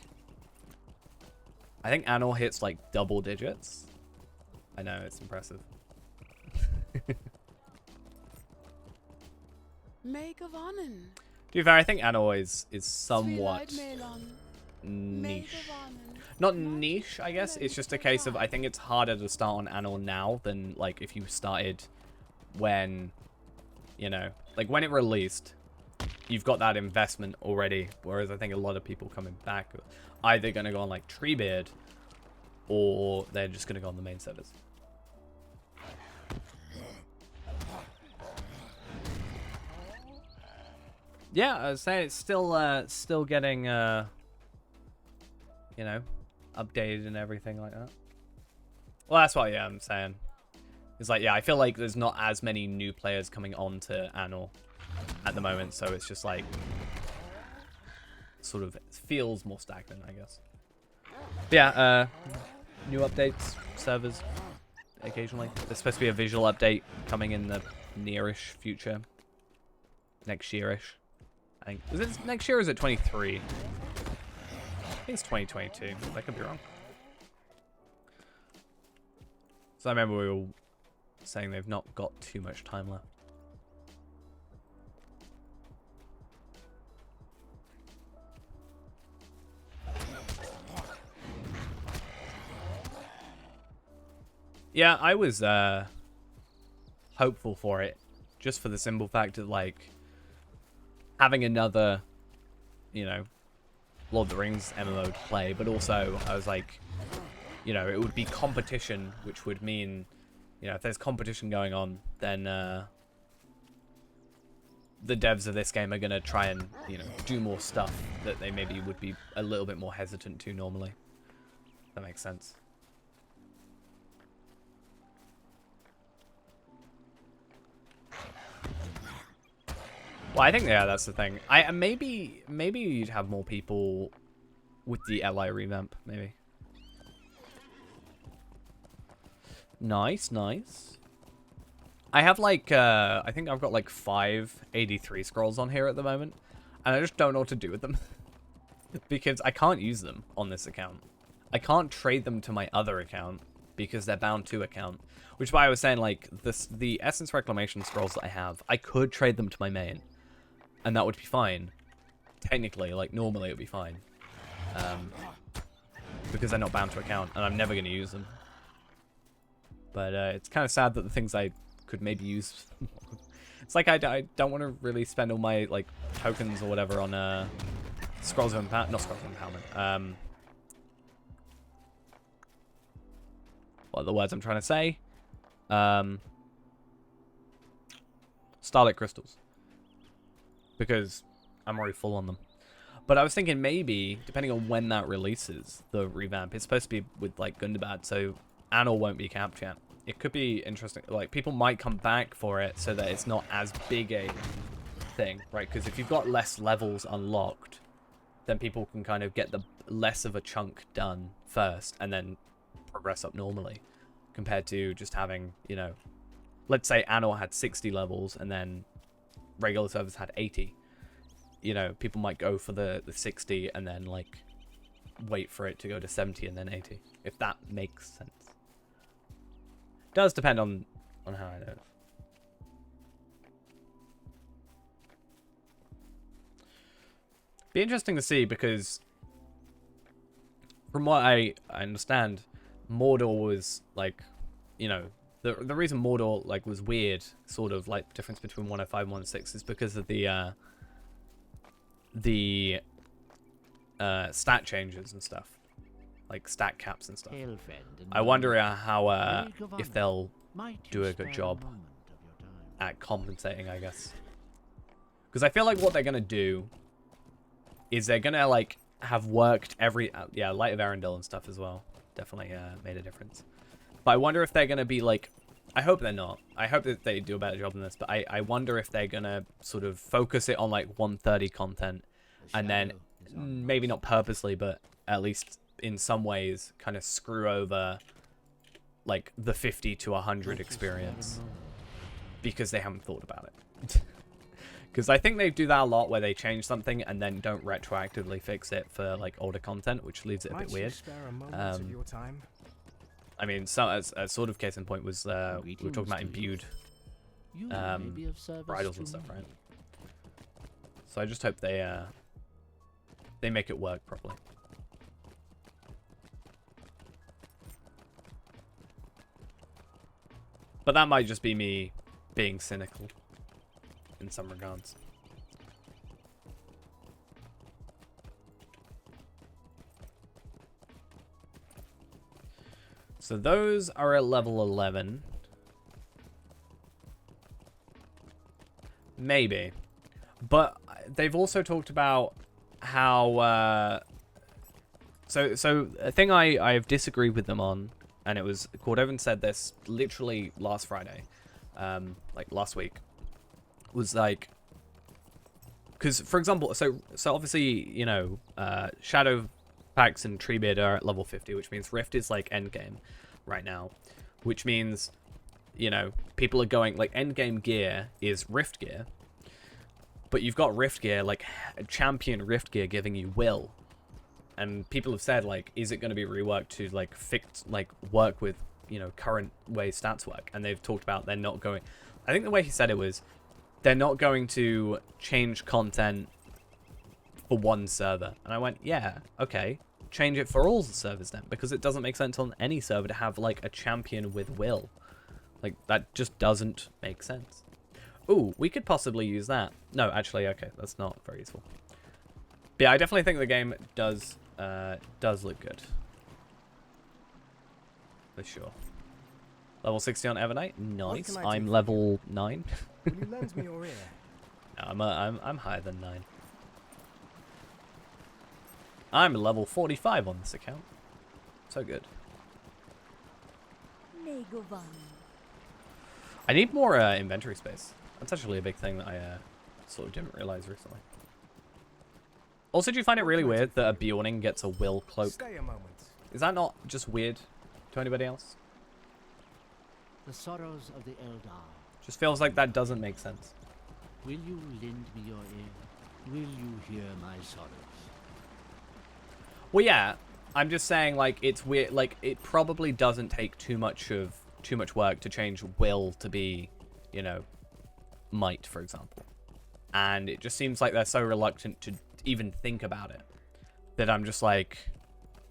I think Annal hits like double digits. I know, it's impressive. Make of Onnen. To be fair, I think Annal is somewhat Sweet-eyed Melon. niche. Make of Onnen. Not niche, I guess. It's just a case of, I think it's harder to start on Annal now than like if you started when, you know, like when it released. You've got that investment already, whereas I think a lot of people coming back are either going to go on like Treebeard or they're just going to go on the main servers. Yeah, I was saying it's still getting, you know, updated and everything like that. Well, that's what, yeah, I'm saying. It's like, yeah, I feel like there's not as many new players coming on to Annal at the moment, so it's just like sort of feels more stagnant, I guess. But yeah, new updates, servers occasionally. There's supposed to be a visual update coming in the nearish future, next yearish. I think is it next year or is it 23? I think it's 2022. I could be wrong. So I remember we were saying they've not got too much time left. Yeah, I was hopeful for it, just for the simple fact of like having another, you know, Lord of the Rings MMO to play, but also I was like, you know, it would be competition, which would mean, you know, if there's competition going on, then the devs of this game are gonna try and, you know, do more stuff that they maybe would be a little bit more hesitant to normally. That makes sense. Well, I think, yeah, that's the thing. Maybe you'd have more people with the LI revamp, maybe. Nice. I have like, I think I've got like 5 83 scrolls on here at the moment, and I just don't know what to do with them. Because I can't use them on this account. I can't trade them to my other account because they're bound to account. Which is why I was saying, like, the Essence Reclamation scrolls that I have, I could trade them to my main. And that would be fine. Technically, like, normally it would be fine. Because they're not bound to account, and I'm never going to use them. But it's kind of sad that the things I could maybe use... It's like I don't want to really spend all my, like, tokens or whatever on Scrolls of Empowerment. Not Scrolls of Empowerment. What are the words I'm trying to say? Starlight Crystals. Because I'm already full on them. But I was thinking maybe, depending on when that releases, the revamp, it's supposed to be with, like, Gundabad, so Annal won't be capped yet. it could be interesting. Like, people might come back for it so that it's not as big a thing, right? Because if you've got less levels unlocked, then people can kind of get the less of a chunk done first and then progress up normally, compared to just having, you know, let's say Anor had 60 levels and then regular servers had 80. You know, people might go for the 60 and then, like, wait for it to go to 70 and then 80, if that makes sense. Does depend on how I know it. Be interesting to see, because from what I understand, Mordor was like, you know, the reason Mordor like was weird, sort of like difference between 105 and 106 is because of the stat changes and stuff, like stat caps and stuff. I wonder how if they'll do a good job at compensating, I guess, because I feel like what they're gonna do is they're gonna like have worked every yeah, Light of Arendelle and stuff as well definitely made a difference, but I wonder if they're gonna be like, I hope they're not, I hope that they do a better job than this, but I wonder if they're gonna sort of focus it on like 130 content and then maybe not purposely, but at least in some ways kind of screw over like the 50 to 100 experience because they haven't thought about it. Because I think they do that a lot, where they change something and then don't retroactively fix it for like older content, which leaves it a bit weird. I mean, so as a sort of case in point was we were talking about imbued bridles and stuff, right? So I just hope they make it work properly. But that might just be me being cynical in some regards. So those are at level 11. Maybe. But they've also talked about how... So a thing I've disagreed with them on, and it was... Cordovan said this literally last Friday. Like last week. Was like... Because, for example, so obviously, you know, Shadow Pax and Treebeard are at level 50, which means Rift is like endgame right now. Which means, you know, people are going, like, endgame gear is Rift gear. But you've got Rift gear, like, champion Rift gear giving you will. And people have said, like, is it going to be reworked to, like, fix, like, work with, you know, current way stats work? And they've talked about they're not going... I think the way he said it was, they're not going to change content for one server. And I went, yeah, okay. Change it for all the servers then, because it doesn't make sense on any server to have, like, a champion with will. Like, that just doesn't make sense. Ooh, we could possibly use that. No, actually, okay, that's not very useful. But yeah, I definitely think the game does look good. For sure. Level 60 on Evernight? Nice. I'm level 9. Will you lend me your ear? No, I'm higher than 9. I'm level 45 on this account. So good. I need more inventory space. That's actually a big thing that I sort of didn't realize recently. Also, do you find it really weird that a Bjorning gets a will cloak? Stay a moment. Is that not just weird to anybody else? The sorrows of the Eldar. Just feels like that doesn't make sense. Will you lend me your ear? Will you hear my sorrows? Well, yeah. I'm just saying, like, it's weird. Like, it probably doesn't take too much work to change will to be, you know, might, for example. And it just seems like they're so reluctant to even think about it that I'm just like,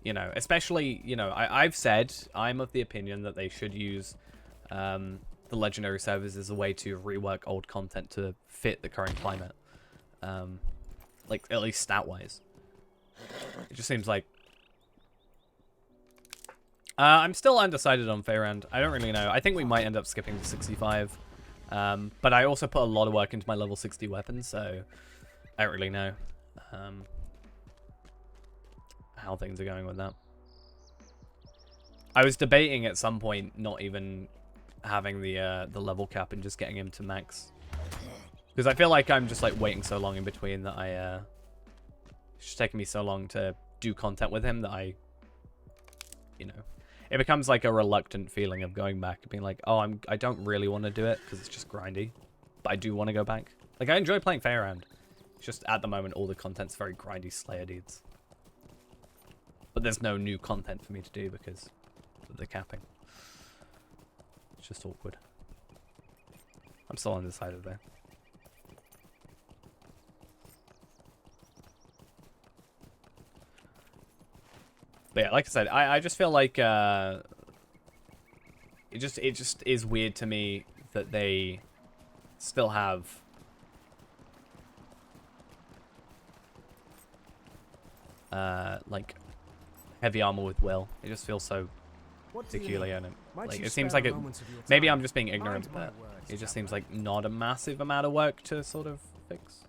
you know, especially, you know, I've said I'm of the opinion that they should use the legendary servers as a way to rework old content to fit the current climate, like at least stat wise. It just seems like I'm still undecided on Feyrand. I don't really know. I think we might end up skipping to 65. But I also put a lot of work into my level 60 weapons, so I don't really know how things are going with that. I was debating at some point not even having the level cap and just getting him to max. Because I feel like I'm just like waiting so long in between that it's just taking me so long to do content with him that it becomes like a reluctant feeling of going back and being like, oh, I don't really want to do it because it's just grindy, but I do want to go back. Like, I enjoy playing Fairground. It's just at the moment all the content's very grindy Slayer deeds. But there's no new content for me to do because of the capping. It's just awkward. I'm still undecided there. But yeah, like I said, I just feel like it just is weird to me that they still have like heavy armor with Will. It just feels so peculiar. Like, it seems like maybe I'm just being ignorant, but it just seems like not a massive amount of work to sort of fix.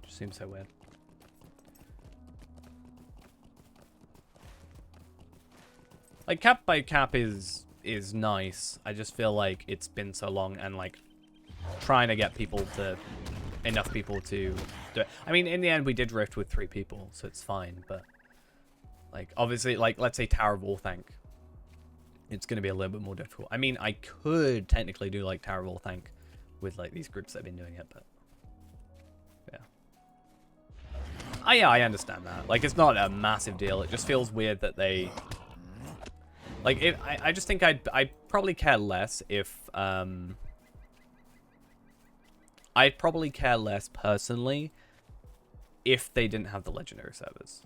Just seems so weird. Like, cap by cap is nice. I just feel like it's been so long, and like trying to get enough people to do it. I mean, in the end, we did rift with 3 people, so it's fine. But like, obviously, like, let's say Tower of Orthanc, it's going to be a little bit more difficult. I mean, I could technically do like Tower of Orthanc with like these groups that have been doing it, but yeah. Oh yeah, I understand that. Like, it's not a massive deal. It just feels weird that they like. I just think I'd probably care less if I'd probably care less personally if they didn't have the legendary servers.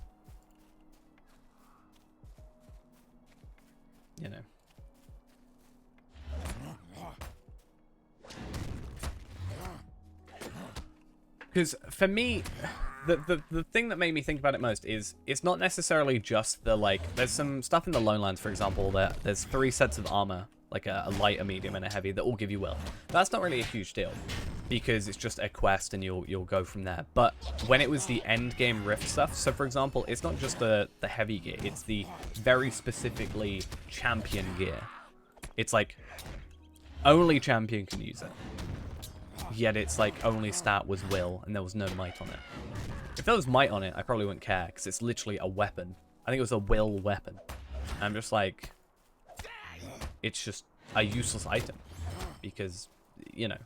You know. Because for me, the thing that made me think about it most is it's not necessarily just the, like, there's some stuff in the Lowlands, for example, that there's 3 sets of armor, like a light, a medium, and a heavy, that all give you will. That's not really a huge deal, because it's just a quest and you'll go from there. But when it was the end game rift stuff, so for example, it's not just the heavy gear, it's the very specifically champion gear. It's like only champion can use it. Yet it's like only stat was will and there was no might on it. If there was might on it, I probably wouldn't care, because it's literally a weapon. I think it was a will weapon. I'm just like, it's just a useless item, because, you know.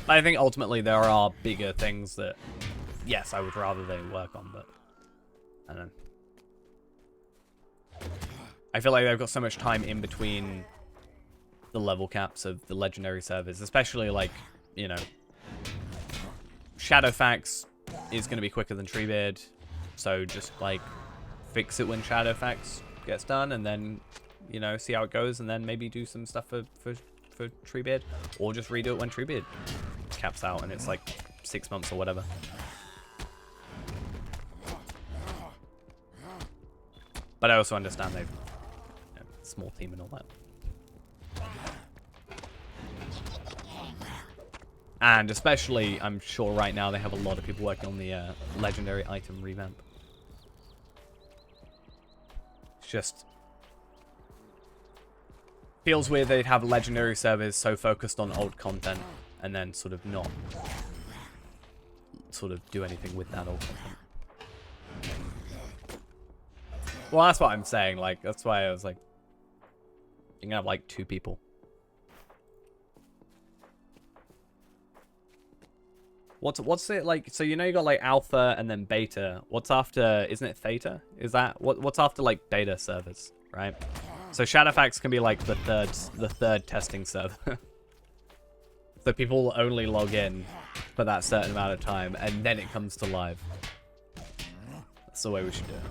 I think ultimately there are bigger things that, yes, I would rather they work on, but I don't know. I feel like they've got so much time in between the level caps of the legendary servers, especially like, you know, Shadowfax is going to be quicker than Treebeard, so just like fix it when Shadowfax gets done, and then, you know, see how it goes, and then maybe do some stuff for Treebeard, or just redo it when Treebeard caps out and it's like 6 months or whatever. But I also understand they've, you know, small team and all that. And especially, I'm sure right now they have a lot of people working on the legendary item revamp. It's just feels weird they'd have legendary servers so focused on old content and then sort of not sort of do anything with that old content. Well, that's what I'm saying. Like, that's why I was like, you can have like 2 people. What's it like? So, you know, you got like alpha and then beta. What's after? Isn't it theta? Is that what's after like beta servers, right? So Shadowfax can be like the third testing server. So people will only log in for that certain amount of time, and then it comes to live. That's the way we should do it.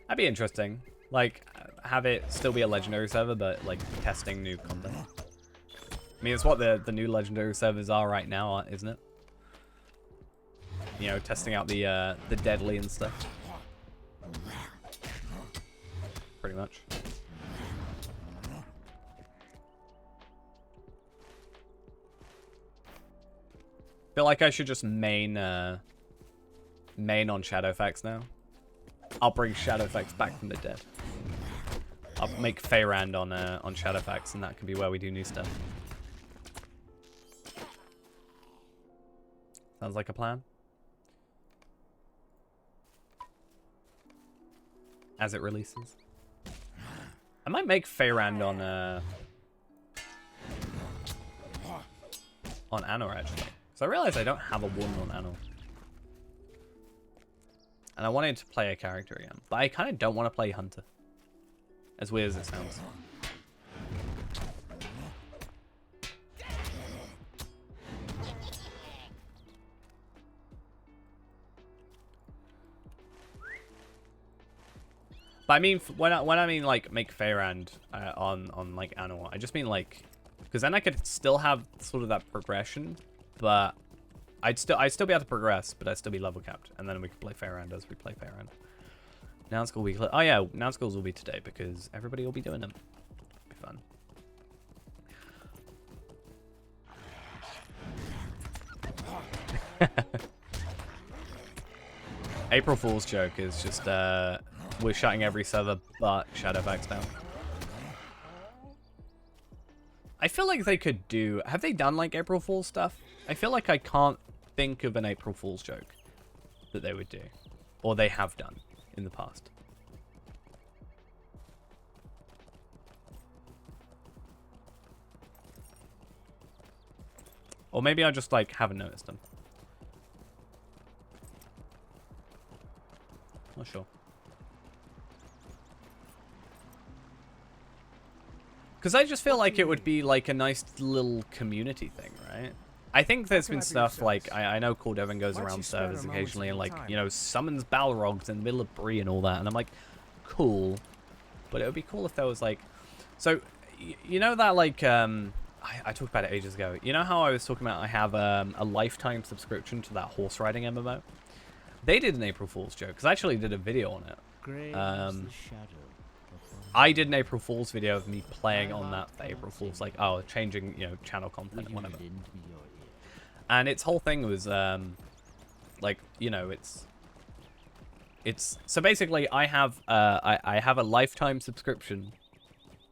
That'd be interesting. Like, have it still be a legendary server, but like testing new content. I mean, it's what the new legendary servers are right now, isn't it? You know, testing out the deadly and stuff. Pretty much. Feel like I should just main main on Shadowfax now. I'll bring Shadowfax back from the dead. I'll make Feyrand on Shadowfax, and that can be where we do new stuff. Sounds like a plan. As it releases. I might make Feyrand on Anor, actually. So I realize I don't have a woman on Anor. And I wanted to play a character again. But I kind of don't want to play Hunter. As weird as it sounds. But I mean, when I mean like make Feyrand on like Anor, I just mean like, because then I could still have sort of that progression, but I'd still be able to progress, but I'd still be level capped, and then we could play Feyrand as we play Feyrand. Nounschool weekly. Oh yeah, Nounschools will be today because everybody will be doing them. It'll be fun. April Fool's joke is just we're shutting every server but Shadowfax down. I feel like they could do... Have they done like April Fool's stuff? I feel like I can't think of an April Fool's joke that they would do. Or they have done in the past. Or maybe I just like haven't noticed them. Not sure. Because I just feel like it would be like a nice little community thing, right? I think there's been stuff like, I know Cool Devin goes around servers occasionally and like, you know, summons Balrogs in the middle of Bree and all that. And I'm like, cool. But it would be cool if there was like, so, you know that like, I talked about it ages ago. You know how I was talking about I have a lifetime subscription to that horse riding MMO? They did an April Fool's joke, because I actually did a video on it. I did an April Fool's video of me playing on that for April Fool's, like, oh, changing, you know, channel content and whatever. And its whole thing was, like, you know, it's so basically I have a lifetime subscription,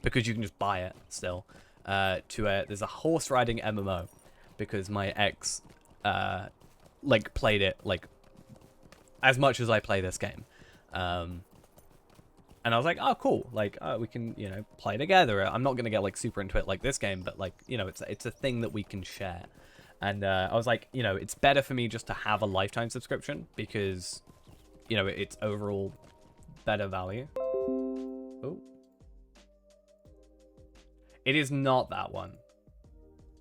because you can just buy it still, there's a horse riding MMO, because my ex, like, played it, like, as much as I play this game. And I was like, oh, cool. Like, we can, you know, play together. I'm not going to get, like, super into it like this game, but, like, you know, it's a thing that we can share. And I was like, you know, it's better for me just to have a lifetime subscription because, you know, it's overall better value. Oh. It is not that one.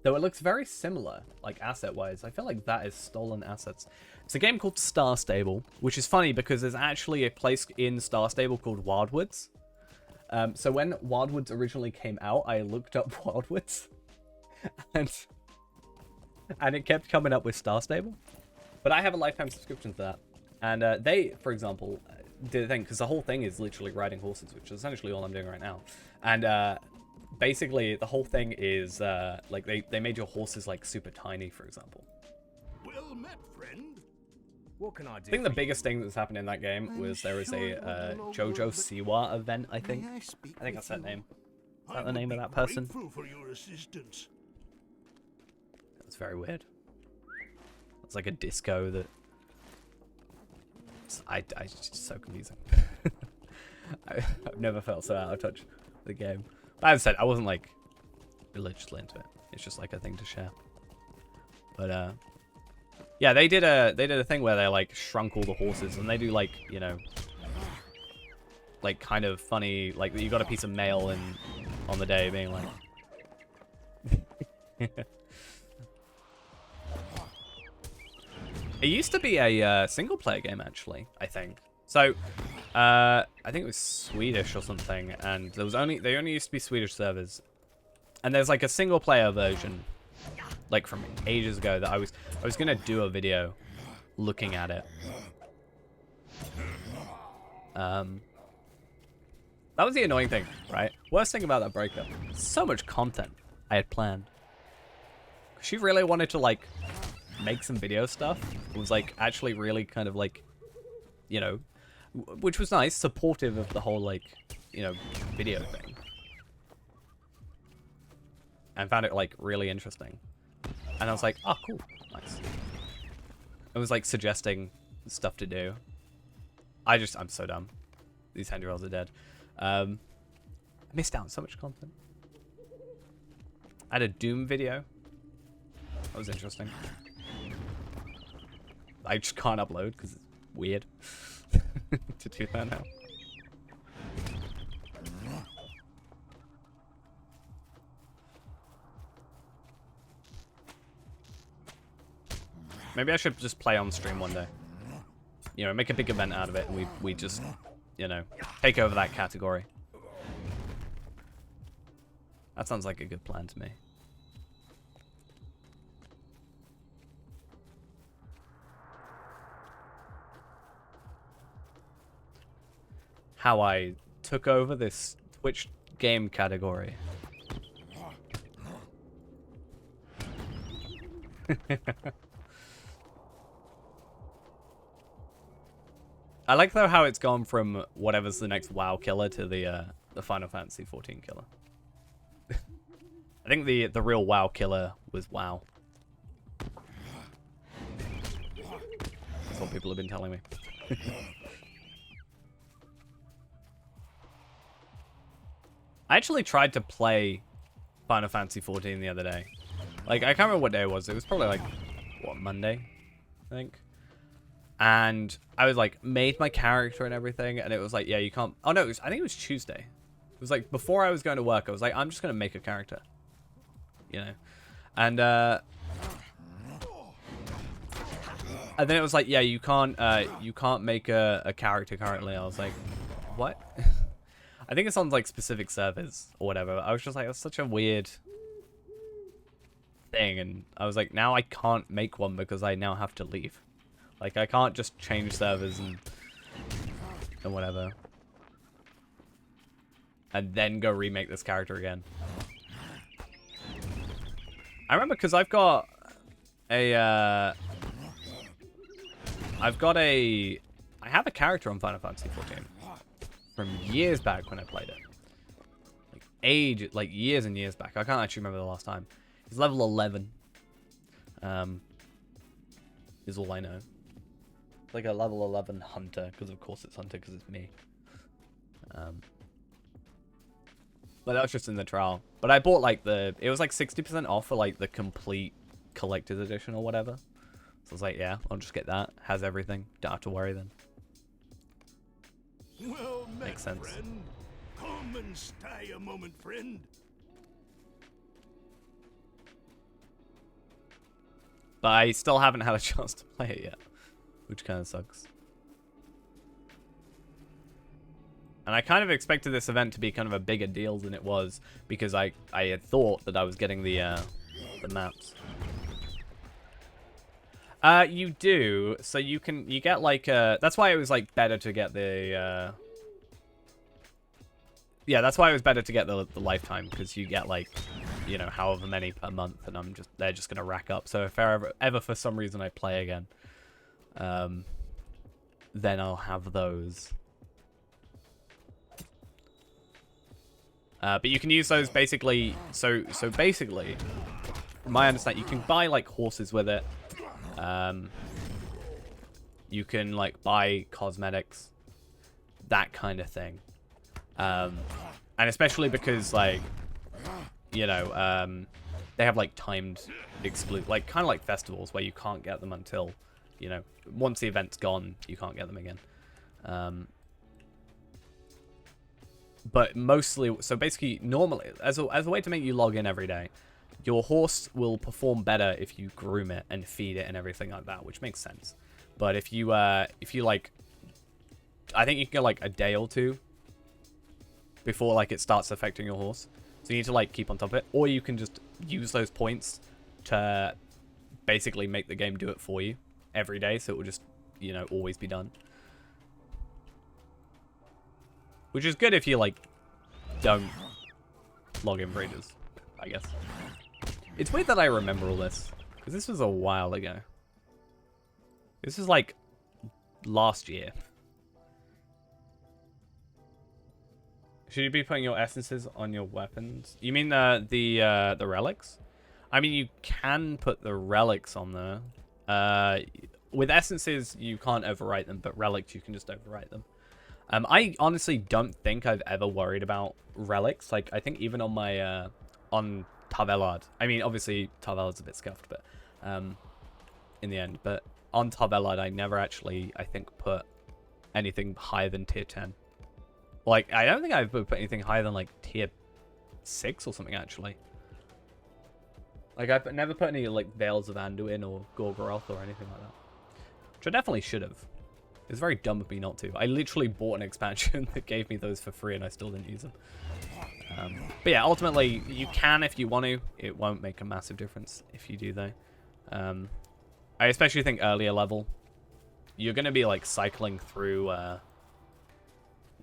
Though it looks very similar, like, asset-wise. I feel like that is stolen assets. It's a game called Star Stable, which is funny because there's actually a place in Star Stable called Wildwoods. So when Wildwoods originally came out, I looked up Wildwoods. And it kept coming up with Star Stable. But I have a lifetime subscription to that. And they, for example, did a thing, because the whole thing is literally riding horses, which is essentially all I'm doing right now. And basically, the whole thing is, like, they made your horses, like, super tiny, for example. Well met, friend. What can I do? I think the biggest thing that's happened in that game was there was a Jojo Siwa event, I think. I think that's that name. Is that the name of that person? For your assistance. That's very weird. It's like a disco that... It's just so confusing. I've never felt so out of touch with the game. But as I said, I wasn't like religiously into it. It's just like a thing to share. But yeah, they did a thing where they like shrunk all the horses, and they do like, you know, like kind of funny, like you got a piece of mail in on the day being like It used to be a single player game actually, I think. So I think it was Swedish or something, and they only used to be Swedish servers. And there's like a single player version, like from ages ago, that I was gonna do a video looking at it. That was the annoying thing, right? Worst thing about that breakup, so much content I had planned. She really wanted to like make some video stuff. It was like actually really kind of like, you know, which was nice, supportive of the whole like, you know, video thing. And found it like really interesting. And I was like, oh cool, nice. It was like suggesting stuff to do. I'm so dumb. These hand-rails are dead. I missed out on so much content. I had a Doom video. That was interesting. I just can't upload because it's weird to do that now. Maybe I should just play on stream one day. You know, make a big event out of it, and we just, you know, take over that category. That sounds like a good plan to me. How I took over this Twitch game category. I like though how it's gone from whatever's the next WoW killer to the Final Fantasy 14 killer. I think the real WoW killer was WoW. That's what people have been telling me. I actually tried to play Final Fantasy 14 the other day. Like, I can't remember what day it was. It was probably like, what, Monday, I think. And I was like, made my character and everything, and it was like, yeah, you can't. Oh no, I think it was Tuesday. It was like before I was going to work. I was like, I'm just gonna make a character, you know, and then it was like, yeah, you can't make a character currently. I was like, what? I think it's on like specific servers or whatever. I was just like, that's such a weird thing, and I was like, now I can't make one because I now have to leave. Like, I can't just change servers and whatever. And then go remake this character again. I remember because I have a character on Final Fantasy 14 from years back when I played it. Like years and years back. I can't actually remember the last time. He's level 11. Is all I know. Like a level 11 hunter, because of course it's hunter, because it's me. But that was just in the trial. But I bought like it was like 60% off for like the complete collector's edition or whatever. So I was like, yeah, I'll just get that. Has everything. Don't have to worry then. Well met, makes sense. Friend. Come and stay a moment, friend. But I still haven't had a chance to play it yet, which kind of sucks. And I kind of expected this event to be kind of a bigger deal than it was, because I had thought that I was getting the maps. You do, so you get like that's why it was like better to get the yeah, that's why it was better to get the lifetime, because you get like, you know, however many per month, and they're just gonna rack up. So if ever for some reason I play again, then I'll have those. But you can use those basically. So basically, from my understanding, you can buy like horses with it. You can like buy cosmetics, that kind of thing. And especially because like, you know, they have like timed exclude, like kind of like festivals where you can't get them until, you know, once the event's gone, you can't get them again. But mostly, so basically, normally, as a way to make you log in every day, your horse will perform better if you groom it and feed it and everything like that, which makes sense. But if you like, I think you can go like a day or two before like it starts affecting your horse. So you need to like keep on top of it, or you can just use those points to basically make the game do it for you every day, so it will just, you know, always be done. Which is good if you, like, don't log in breeders, I guess. It's weird that I remember all this, because this was a while ago. This is like last year. Should you be putting your essences on your weapons? You mean the relics? I mean, you can put the relics on there. With essences, you can't overwrite them, but relics, you can just overwrite them. I honestly don't think I've ever worried about relics. Like, I think even on my, on Tarvelard. I mean, obviously, Tarvelard's a bit scuffed, but, in the end. But on Tarvelard, I never actually, I think, put anything higher than tier 10. Like, I don't think I've put anything higher than, like, tier 6 or something, actually. Like, I've never put any, like, Veils of Anduin or Gorgoroth or anything like that. Which I definitely should have. It's very dumb of me not to. I literally bought an expansion that gave me those for free and I still didn't use them. But yeah, ultimately, you can if you want to. It won't make a massive difference if you do, though. I especially think earlier level, you're going to be, like, cycling through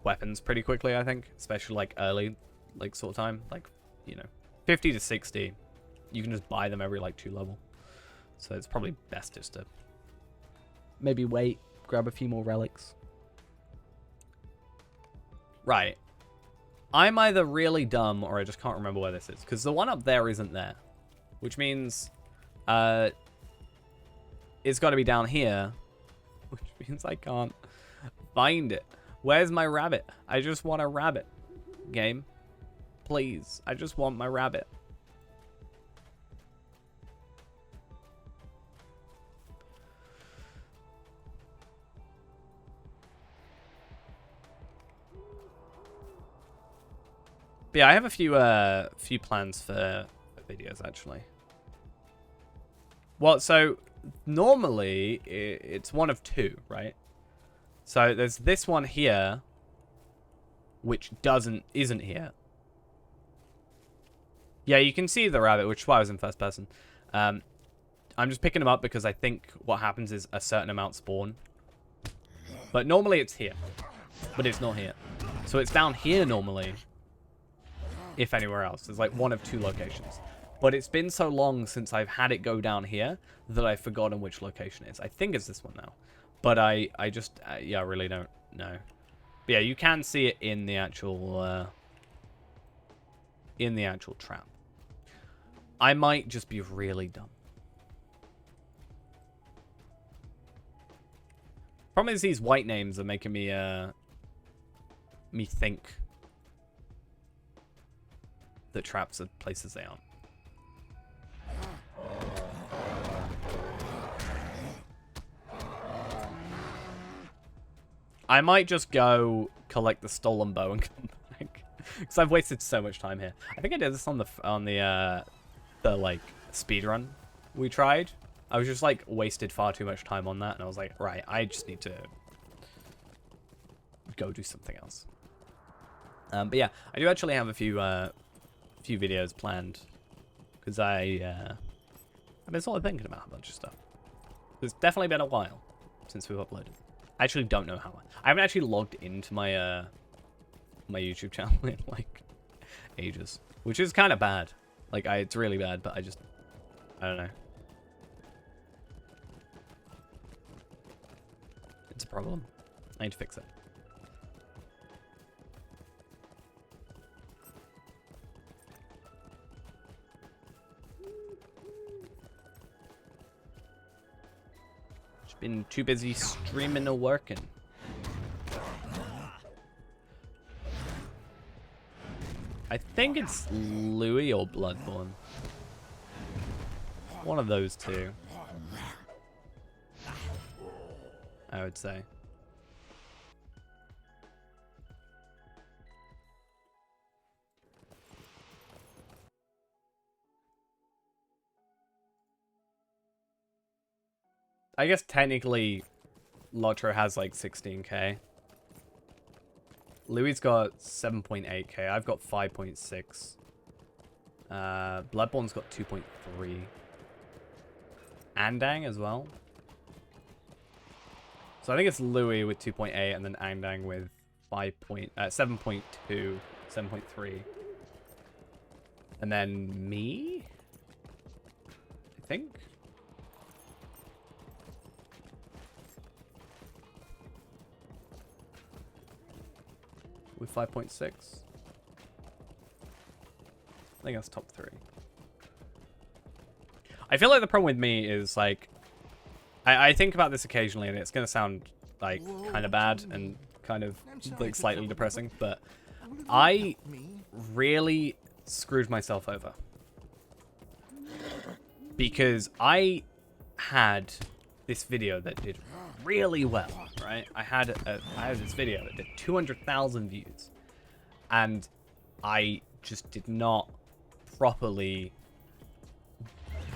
weapons pretty quickly, I think. Especially, like, early, like, sort of time. Like, you know, 50 to 60. You can just buy them every, like, 2 level. So it's probably best just to maybe wait, grab a few more relics. Right. I'm either really dumb or I just can't remember where this is. Because the one up there isn't there. Which means it's got to be down here. Which means I can't find it. Where's my rabbit? I just want a rabbit. Game. Please. I just want my rabbit. But yeah, I have a few plans for videos, actually. Well, so normally it's one of 2, right? So there's this one here, which isn't here. Yeah, you can see the rabbit, which is why I was in first person. I'm just picking them up because I think what happens is a certain amount spawn. But normally it's here, but it's not here. So it's down here normally. If anywhere else. There's like one of 2 locations. But it's been so long since I've had it go down here that I've forgotten which location it is. I think it's this one now. But I just, yeah, I really don't know. But yeah, you can see it in the actual trap. I might just be really dumb. Problem is these white names are making me, me think that traps are places they aren't. I might just go collect the stolen bow and come back because I've wasted so much time here. I think I did this on the like speed run we tried. I was just like wasted far too much time on that, and I was like, right, I just need to go do something else. But yeah, I do actually have a few videos planned because I've been sort of thinking about a bunch of stuff. It's definitely been a while since we've uploaded. I actually don't know how. I haven't actually logged into my my YouTube channel in like ages, which is kind of bad. Like it's really bad, but I don't know. It's a problem. I need to fix it. Been too busy streaming or working. I think it's Louis or Bloodborne. One of those 2. I would say. I guess technically LOTRO has like 16k. Louis got 7.8k. I've got 5.6. Bloodborne's got 2.3. Andang as well. So I think it's Louis with 2.8 and then Andang with 7.2, 7.3. And then me? I think. with 5.6. I think that's top 3. I feel like the problem with me is like I think about this occasionally, and it's gonna sound like kind of bad and kind of like slightly depressing, but I really screwed myself over because I had this video that did really well, right? I had this video that did 200,000 views, and I just did not properly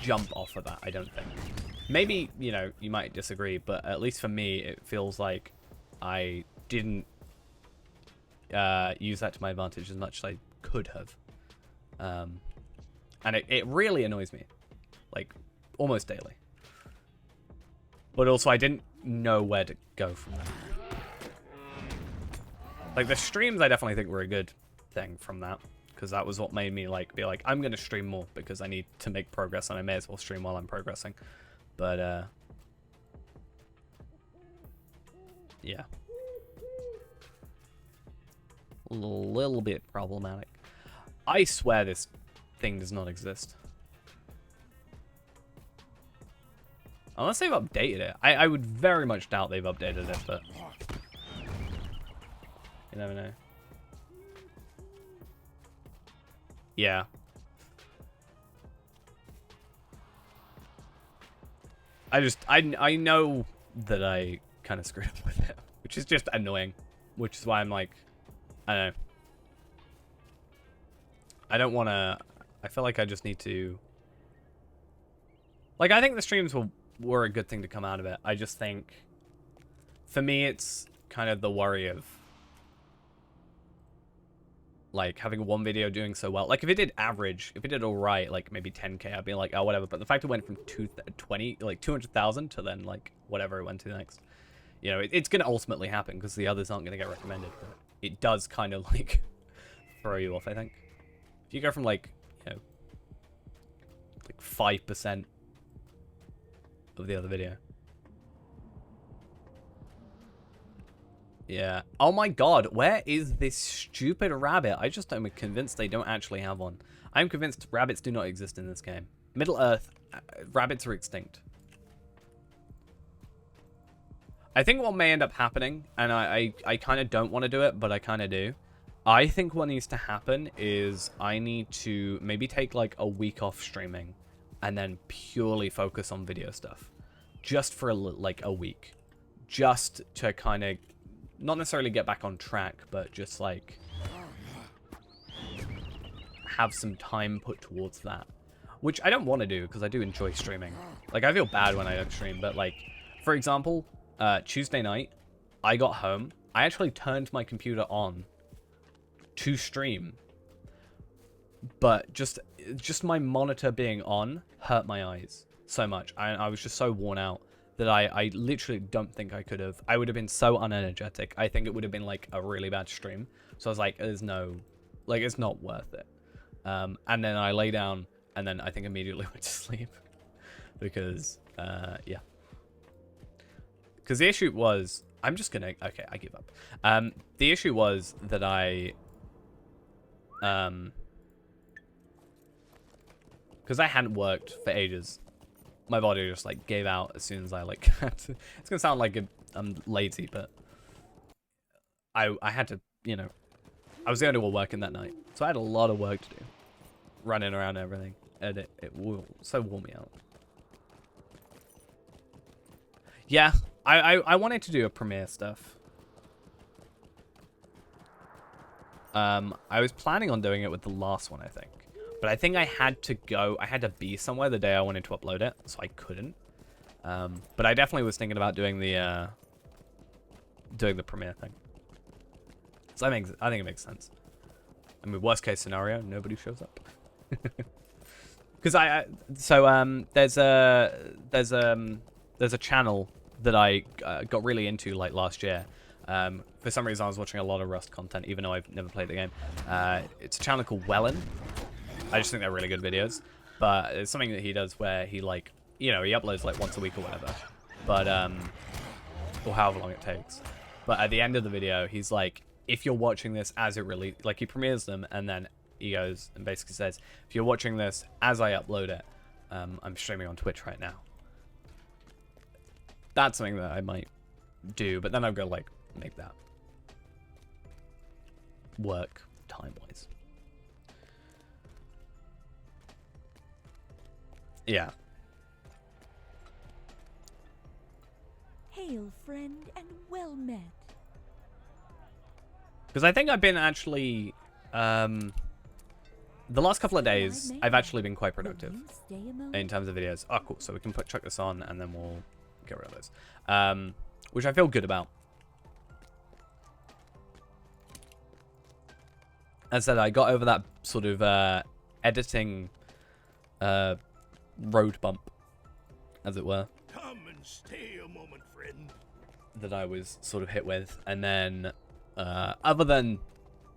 jump off of that, I don't think. Maybe, you know, you might disagree, but at least for me, it feels like I didn't use that to my advantage as much as I could have. And it really annoys me, like, almost daily. But also, I didn't know where to go from that. Like, the streams, I definitely think were a good thing from that, because that was what made me, like, be like, I'm going to stream more, because I need to make progress, and I may as well stream while I'm progressing. But, yeah. A little bit problematic. I swear this thing does not exist. Unless they've updated it. I would very much doubt they've updated it, but you never know. Yeah. I know that I kind of screwed up with it, which is just annoying, which is why I'm like, I don't know. I don't want to, I feel like I just need to, like, I think the streams were a good thing to come out of it. I just think, for me, it's kind of the worry of, like, having one video doing so well. Like, if it did average, if it did all right, like, maybe 10K, I'd be like, oh, whatever. But the fact it went from 200,000 to then, like, whatever it went to next, you know, it's going to ultimately happen because the others aren't going to get recommended. But it does kind of, like, throw you off, I think. If you go from, like, you know, like 5% of the other video. Yeah. Oh my god, where is this stupid rabbit? I just am convinced they don't actually have one. I'm convinced rabbits do not exist in this game. Middle Earth, rabbits are extinct. I think what may end up happening, and I kind of don't want to do it, but I kind of do. I think what needs to happen is I need to maybe take like a week off streaming and then purely focus on video stuff. Just for like a week. Just to kind of not necessarily get back on track, but just like have some time put towards that. Which I don't want to do because I do enjoy streaming. Like, I feel bad when I don't stream, but like, for example, Tuesday night, I got home. I actually turned my computer on to stream, but just my monitor being on hurt my eyes so much. I was just so worn out that I literally don't think I could have. I would have been so unenergetic. I think it would have been like a really bad stream. So I was like, there's no, like, it's not worth it. And then I lay down and then I think immediately went to sleep because, yeah. Because the issue was, I'm just gonna, okay, I give up. The issue was that because I hadn't worked for ages, my body just like gave out as soon as I like had to. It's gonna sound like I'm lazy, but I had to, you know, I was the only one working that night, so I had a lot of work to do, running around and everything, and it so wore me out. Yeah, I wanted to do a premiere stuff. I was planning on doing it with the last one, I think. But I think I had to be somewhere the day I wanted to upload it, so I couldn't. But I definitely was thinking about doing the premiere thing. So I think it makes sense. I mean, worst case scenario, nobody shows up. Because there's a channel that I got really into like last year. For some reason, I was watching a lot of Rust content, even though I've never played the game. It's a channel called Wellen. I just think they're really good videos. But it's something that he does where he, like, you know, he uploads like once a week or whatever. But, or however long it takes. But at the end of the video, he's like, if you're watching this as it really, like he premieres them and then he goes and basically says, if you're watching this as I upload it, I'm streaming on Twitch right now. That's something that I might do, but then I've got to like make that work time-wise. Yeah. Hail, friend, and well met. Because I think I've been actually, the last couple of days, I've actually been quite productive in terms of videos. Oh, cool. So we can chuck this on and then we'll get rid of this. Which I feel good about. As I said, I got over that sort of editing road bump, as it were. Come and stay a moment, friend. That I was sort of hit with. And then, other than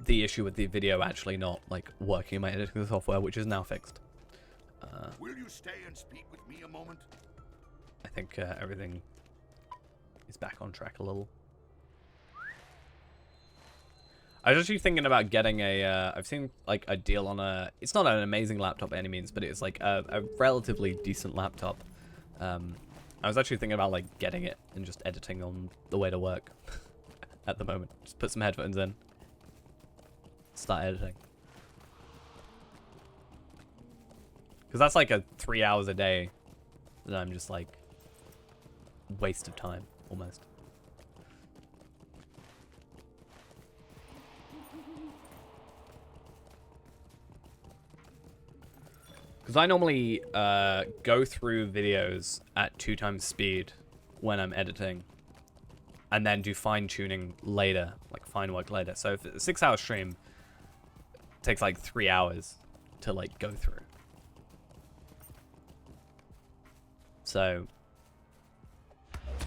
the issue with the video actually not like working in my editing software, which is now fixed. Will you stay and speak with me a moment? I think everything is back on track a little. I was actually thinking about getting a, I've seen like a deal on a, it's not an amazing laptop by any means, but it's like a relatively decent laptop. I was actually thinking about like getting it and just editing on the way to work at the moment. Just put some headphones in, start editing. Because that's like a 3 hours a day that I'm just like, waste of time, almost. Because I normally go through videos at 2 times speed when I'm editing, and then do fine-tuning later, like fine work later. So if it's a 6-hour stream, it takes like 3 hours to like go through. So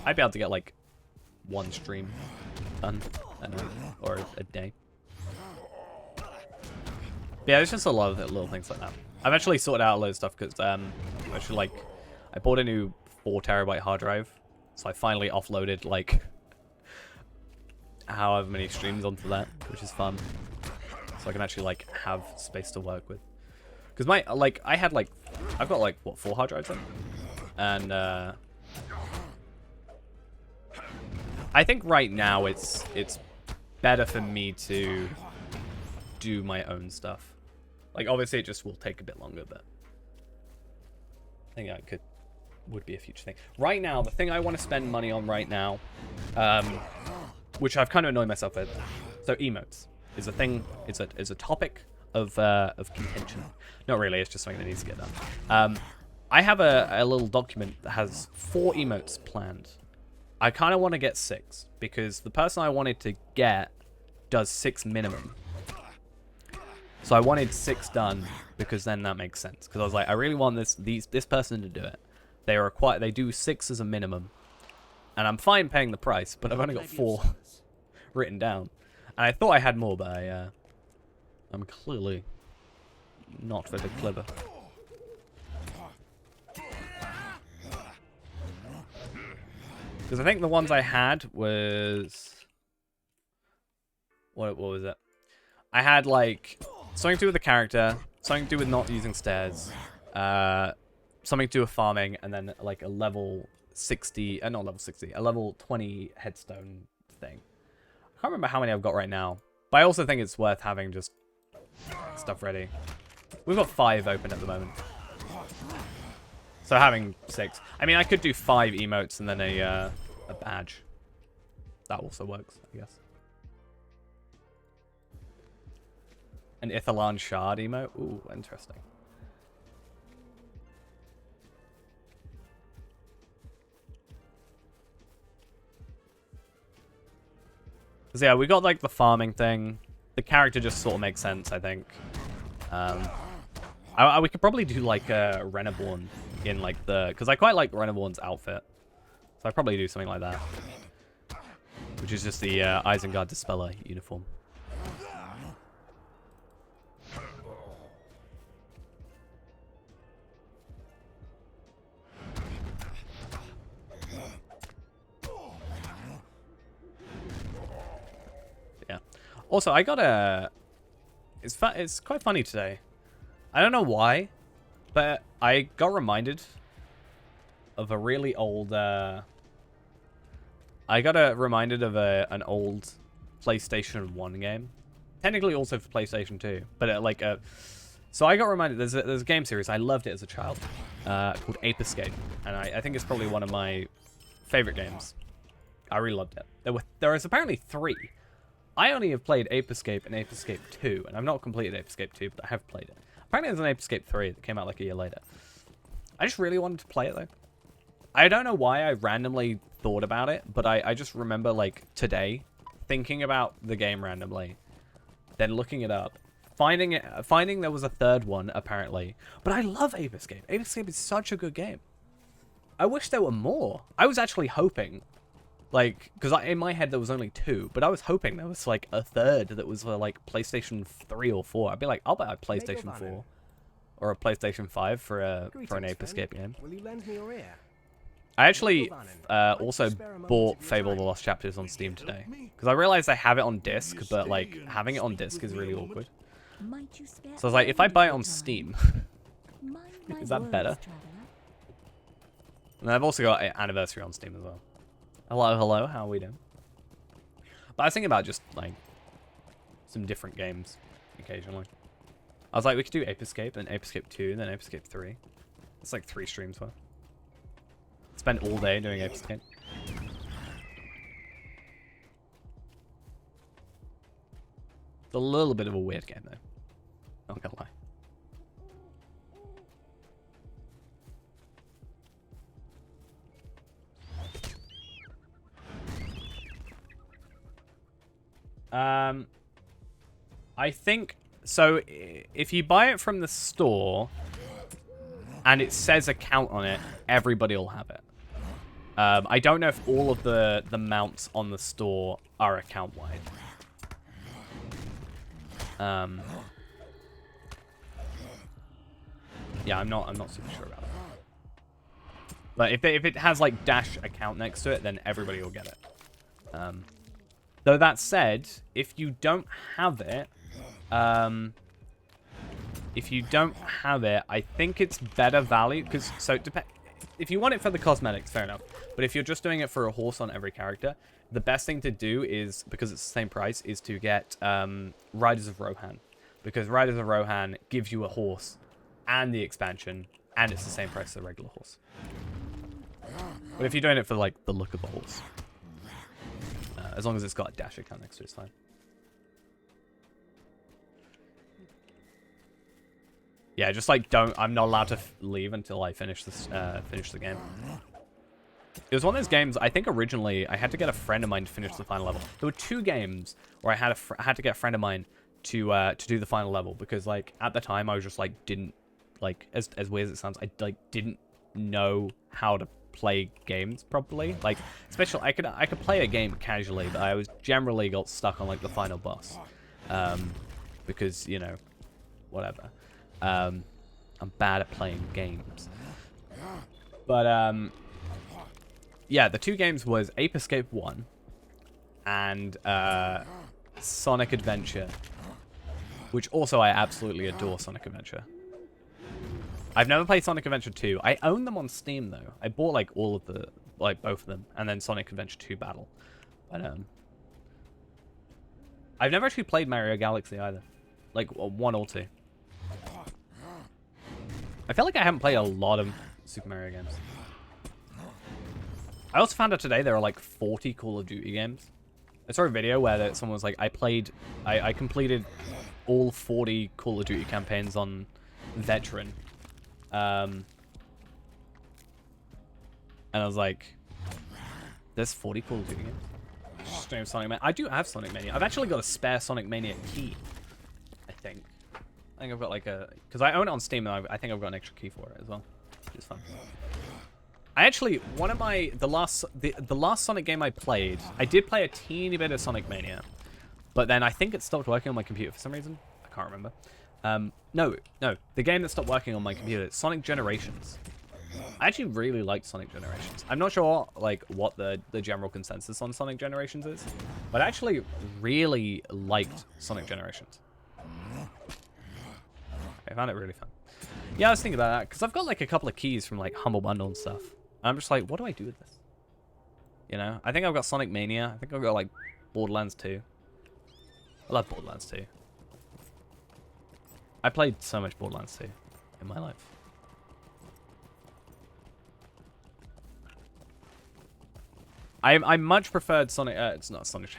I'd be able to get like 1 stream done a night or a day. But yeah, there's just a lot of little things like that. I've actually sorted out a load of stuff because actually like I bought a new 4 terabyte hard drive, so I finally offloaded like however many streams onto that, which is fun. So I can actually like have space to work with. Because my like I've got like what 4 hard drives then, and I think right now it's better for me to do my own stuff. Like, obviously, it just will take a bit longer, but I think that would be a future thing. Right now, the thing I want to spend money on right now, which I've kind of annoyed myself with, so emotes is a thing. It's a topic of contention. Not really. It's just something that needs to get done. I have a little document that has 4 emotes planned. I kind of want to get 6 because the person I wanted to get does 6 minimum. So I wanted 6 done because then that makes sense. Because I was like, I really want this person to do it. They do 6 as a minimum, and I'm fine paying the price, but I've only got 4 written down. And I thought I had more, but I'm clearly not very clever. Because I think the ones I had was what was it? I had like something to do with the character, something to do with not using stairs, something to do with farming, and then like a level 60, not level 60, a level 20 headstone thing. I can't remember how many I've got right now, but I also think it's worth having just stuff ready. We've got 5 open at the moment. So having 6. I mean, I could do 5 emotes and then a badge. That also works, I guess. An Ithalan Shard emote? Ooh, interesting. So yeah, we got like the farming thing. The character just sort of makes sense, I think. We could probably do like a Reneborn in like the... Because I quite like Reneborn's outfit. So I'd probably do something like that. Which is just the Isengard Dispeller uniform. Also, I got a... It's quite funny today. I don't know why, but I got reminded of a really old... I got reminded of an old PlayStation 1 game. Technically also for PlayStation 2, but like a... So I got reminded, there's a game series, I loved it as a child, called Ape Escape, and I think it's probably one of my favorite games. I really loved it. There is apparently 3. I only have played Ape Escape and Ape Escape 2, and I've not completed Ape Escape 2, but I have played it. Apparently there's an Ape Escape 3 that came out like a year later. I just really wanted to play it though. I don't know why I randomly thought about it, but I just remember like today thinking about the game randomly, then looking it up, finding there was a 3rd one apparently. But I love Ape Escape. Ape Escape is such a good game. I wish there were more. I was actually hoping, like, because in my head there was only 2, but I was hoping there was like a 3rd that was for like PlayStation 3 or 4. I'd be like, I'll buy a PlayStation 4 or a PlayStation 5 for an Ape Escape game. Will you lend me your ear? I actually also bought Fable The Lost Chapters on Steam today because I realized I have it on disc, but like having it on disc is really awkward. So I was like, if I buy it on Steam, is that better? And I've also got Anniversary on Steam as well. Hello, how are we doing? But I was thinking about just like some different games occasionally. I was like, we could do Ape Escape, then Ape Escape 2, then Ape Escape 3. It's like 3 streams worth. Spend all day doing Ape Escape. It's a little bit of a weird game though. Not gonna lie. I think so. If you buy it from the store and it says account on it, everybody will have it. I don't know if all of the mounts on the store are account wide. Yeah, I'm not super sure about that. But if it has like dash account next to it, then everybody will get it. Though that said, if you don't have it, I think it's better value because if you want it for the cosmetics, fair enough. But if you're just doing it for a horse on every character, the best thing to do is, because it's the same price, is to get Riders of Rohan, because Riders of Rohan gives you a horse and the expansion, and it's the same price as a regular horse. But if you're doing it for like the look of the horse, as long as it's got a dash account next to it, it's fine. Yeah, just like I'm not allowed to leave until I finish the game. It was one of those games, I think originally I had to get a friend of mine to finish the final level. There were 2 games where I had to get a friend of mine to do the final level, because like at the time I was just like didn't like, as weird as it sounds, I like didn't know how to play games properly. Like especially I could play a game casually, but I was generally got stuck on like the final boss. Because, you know, whatever. I'm bad at playing games. But yeah, the 2 games was Ape Escape 1 and Sonic Adventure, which also I absolutely adore Sonic Adventure. I've never played Sonic Adventure 2. I own them on Steam though. I bought like all of the, like both of them, and then Sonic Adventure 2 Battle. But I've never actually played Mario Galaxy either, like 1 or 2. I feel like I haven't played a lot of Super Mario games. I also found out today there are like 40 Call of Duty games. I saw a video where someone was like, I completed all 40 Call of Duty campaigns on Veteran. And I was like, there's 40 Call of Duty games? Just don't have Sonic Mania. I do have Sonic Mania. I've actually got a spare Sonic Mania key, I think. I think I've got like a... Because I own it on Steam, and I think I've got an extra key for it as well, which is fun. I actually, one of my... The last Sonic game I played, I did play a teeny bit of Sonic Mania, but then I think it stopped working on my computer for some reason. I can't remember. No. The game that stopped working on my computer, Sonic Generations. I actually really liked Sonic Generations. I'm not sure like what the general consensus on Sonic Generations is, but I actually really liked Sonic Generations. I found it really fun. Yeah, I was thinking about that because I've got like a couple of keys from like Humble Bundle and stuff. I'm just like, what do I do with this? You know, I think I've got Sonic Mania. I think I've got like Borderlands 2. I love Borderlands 2. I played so much Borderlands 2 in my life. I much preferred Sonic. It's not Sonic.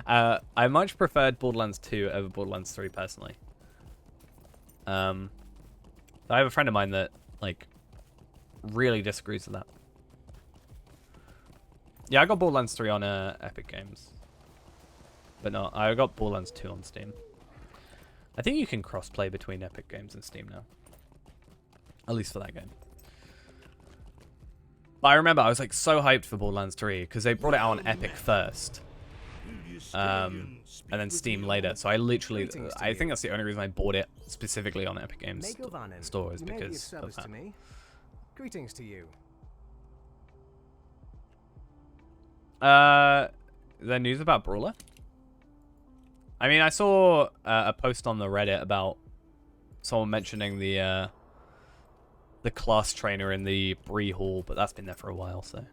I much preferred Borderlands 2 over Borderlands 3 personally. I have a friend of mine that like really disagrees with that. Yeah, I got Borderlands 3 on Epic Games, but no, I got Borderlands 2 on Steam. I think you can cross-play between Epic Games and Steam now, at least for that game. But I remember I was like so hyped for Borderlands 3 because they brought it out on Epic first, and then Steam later. So I literally, I think that's the only reason I bought it specifically on Epic Games store is because of that. Greetings to you. The news about Brawler? I mean, I saw a post on the Reddit about someone mentioning the class trainer in the Bree Hall, but that's been there for a while, so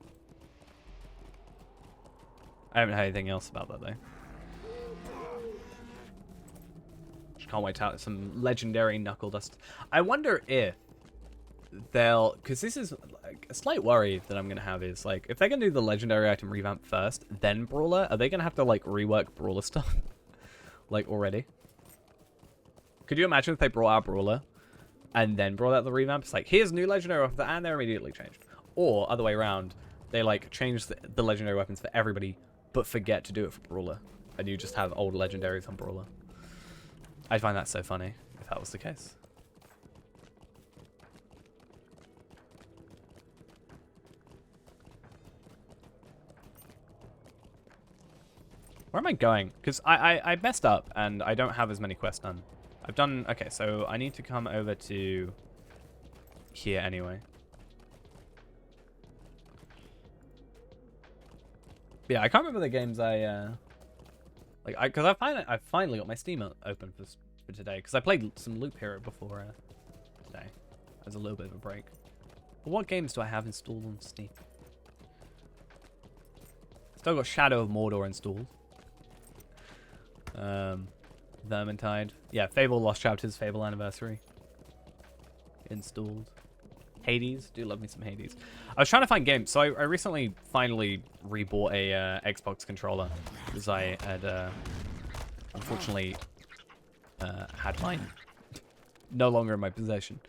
I haven't heard anything else about that though. Just can't wait to have some legendary Knuckle Dust. I wonder if they'll, because this is like a slight worry that I'm gonna have is like if they're gonna do the legendary item revamp first, then Brawler, are they gonna have to like rework Brawler stuff like already? Could you imagine if they brought out Brawler and then brought out the revamp? It's like, here's new legendary weapons, and they're immediately changed. Or other way around, they like change the legendary weapons for everybody but forget to do it for Brawler, and you just have old legendaries on Brawler. I'd find that so funny if that was the case. Where am I going? Because I messed up and I don't have as many quests done. I've done... Okay, so I need to come over to here anyway. Yeah, I can't remember the games I... Because I finally got my Steam open for today. Because I played some Loop Hero before today. There's a little bit of a break. But what games do I have installed on Steam? Still got Shadow of Mordor installed. Vermintide. Yeah, Fable Lost Chapters, Fable Anniversary. Installed. Hades. Do love me some Hades. I was trying to find games. So I recently finally rebought a Xbox controller. Because I had, unfortunately, had mine no longer in my possession,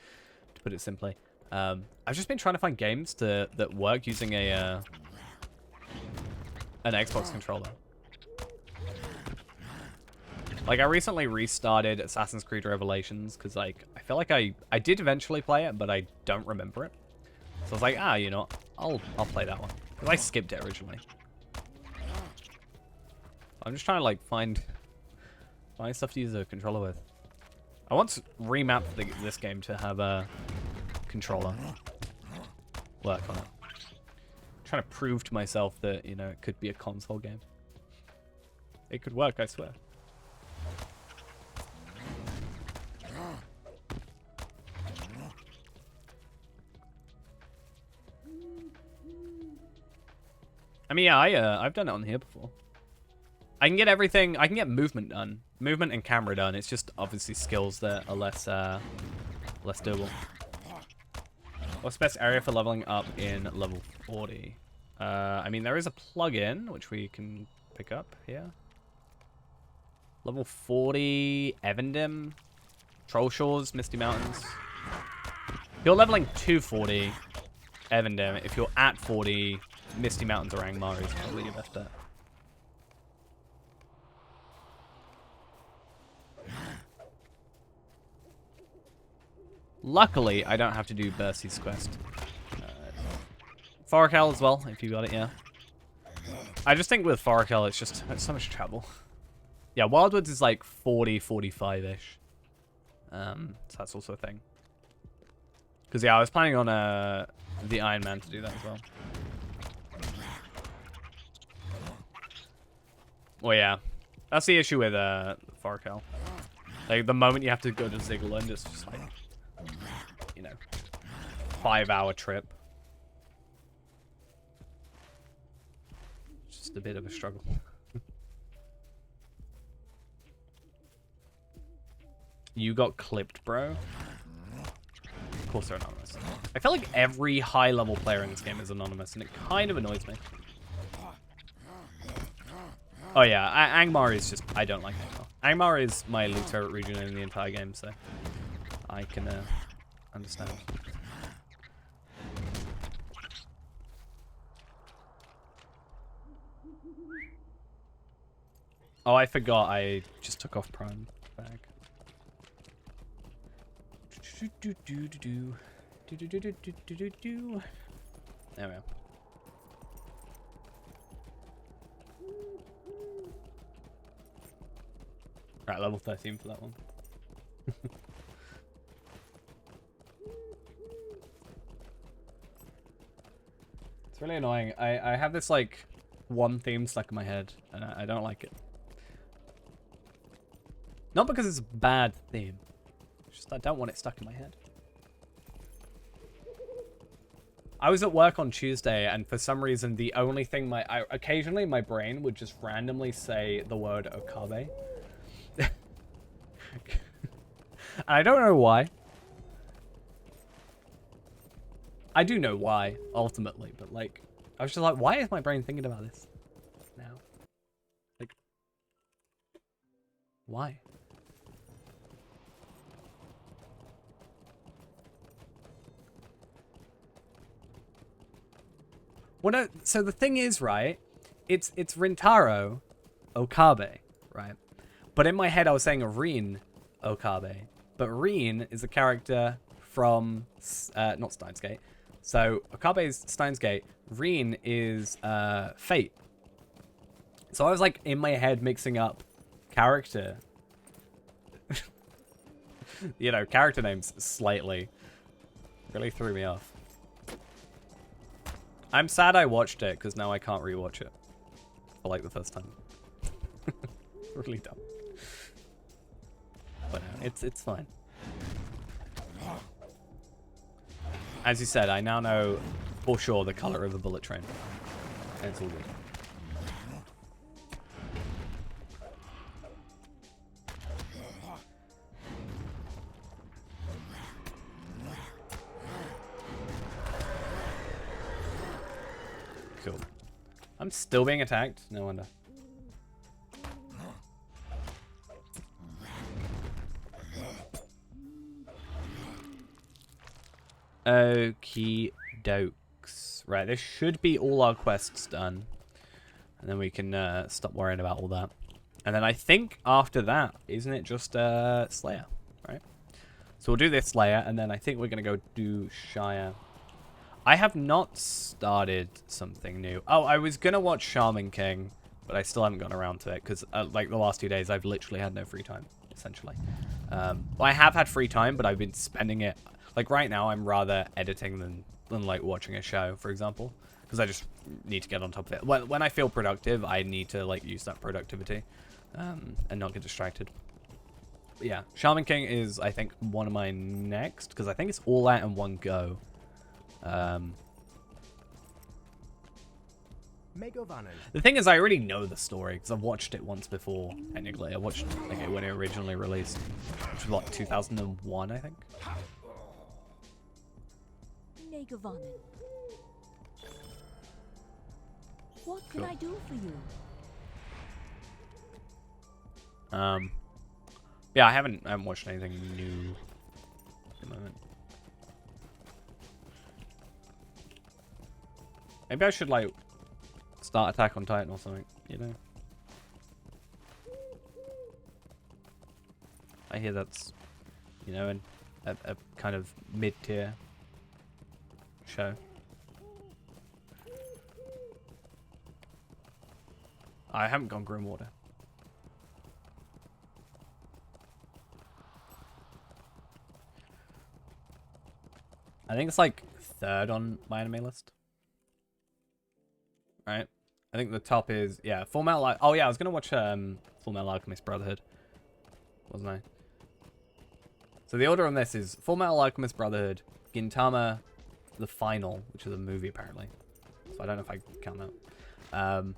to put it simply. I've just been trying to find games that work using an Xbox controller. Like, I recently restarted Assassin's Creed Revelations because, like, I feel like I did eventually play it, but I don't remember it. So I was like, you know, I'll play that one. Because I skipped it originally. I'm just trying to, like, find stuff to use a controller with. I once remapped this game to have a controller work on it. I'm trying to prove to myself that, you know, it could be a console game. It could work, I swear. I mean, yeah, I've done it on here before. I can get everything. I can get movement done, movement and camera done. It's just obviously skills that are less doable. What's the best area for leveling up in level 40? I mean, there is a plugin which we can pick up here. Level 40, Evendim, Troll Shores, Misty Mountains. If you're leveling to 40, Evendim. If you're at 40, Misty Mountains or Angmar is probably your best bet. Luckily, I don't have to do Bercy's quest. Forakel as well, if you got it, yeah. I just think with Forakel, it's so much trouble. Yeah, Wildwoods is like 40, 45-ish. So that's also a thing. Because, yeah, I was planning on the Iron Man to do that as well. Well, yeah. That's the issue with Farkel. Like, the moment you have to go to Zigguland, it's just like, you know, 5-hour trip. Just a bit of a struggle. You got clipped, bro. Of course they're anonymous. I feel like every high-level player in this game is anonymous, and it kind of annoys me. Oh yeah, Angmar is just... I don't like Angmar. Angmar is my least favorite region in the entire game, so I can understand. Oh, I forgot I just took off Prime bag. There we go. Right, level 13 for that one. It's really annoying. I have this, like, one theme stuck in my head, and I don't like it. Not because it's a bad theme. It's just I don't want it stuck in my head. I was at work on Tuesday, and for some reason, the only thing occasionally my brain would just randomly say the word Okabe. I don't know why. I do know why, ultimately, but like, I was just like, why is my brain thinking about this now? Like, why? Well, no, so the thing is, right, it's Rintaro Okabe, right? But in my head, I was saying Rin Okabe. But Rin is a character from, not Steins Gate. So, Okabe is Steins Gate. Rin is Fate. So I was like, in my head, mixing up character. You know, character names slightly. Really threw me off. I'm sad I watched it, because now I can't rewatch it. For like the first time. Really dumb. But it's fine. As you said, I now know for sure the color of the bullet train. And it's all good. Cool. I'm still being attacked? No wonder. Okie dokes. Right, this should be all our quests done. And then we can stop worrying about all that. And then I think after that, isn't it just Slayer, right? So we'll do this Slayer, and then I think we're going to go do Shire. I have not started something new. Oh, I was going to watch Shaman King, but I still haven't gotten around to it, because like the last 2 days, I've literally had no free time, essentially. Well, I have had free time, but I've been spending it... Like, right now, I'm rather editing than like, watching a show, for example. Because I just need to get on top of it. When I feel productive, I need to, like, use that productivity. And not get distracted. But yeah, Shaman King is, I think, one of my next. Because I think it's all out in one go. The thing is, I already know the story. Because I've watched it once before, technically. I watched it when it originally released. Which was, like, 2001, I think. Negavannon. What can I do for you? Yeah, I haven't watched anything new at the moment. Maybe I should like start Attack on Titan or something, you know? I hear that's, you know, a kind of mid-tier show. I haven't gone Grimwater. I think it's like 3rd on my anime list. Right? I think the top is, yeah, Full Metal Alchemist. Oh yeah, I was gonna watch Full Metal Alchemist Brotherhood, wasn't I? So the order on this is Full Metal Alchemist Brotherhood, Gintama, the final, which is a movie apparently. So I don't know if I count that.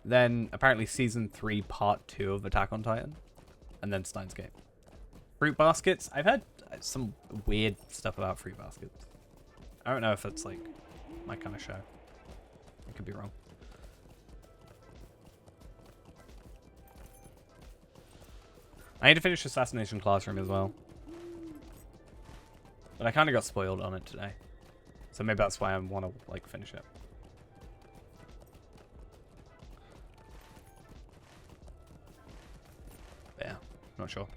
Then apparently season 3, part 2 of Attack on Titan, and then Steins Gate. Fruit Baskets. I've heard some weird stuff about Fruit Baskets. I don't know if it's like my kind of show. I could be wrong. I need to finish Assassination Classroom as well. But I kind of got spoiled on it today. So maybe that's why I want to like finish it. But yeah, not sure.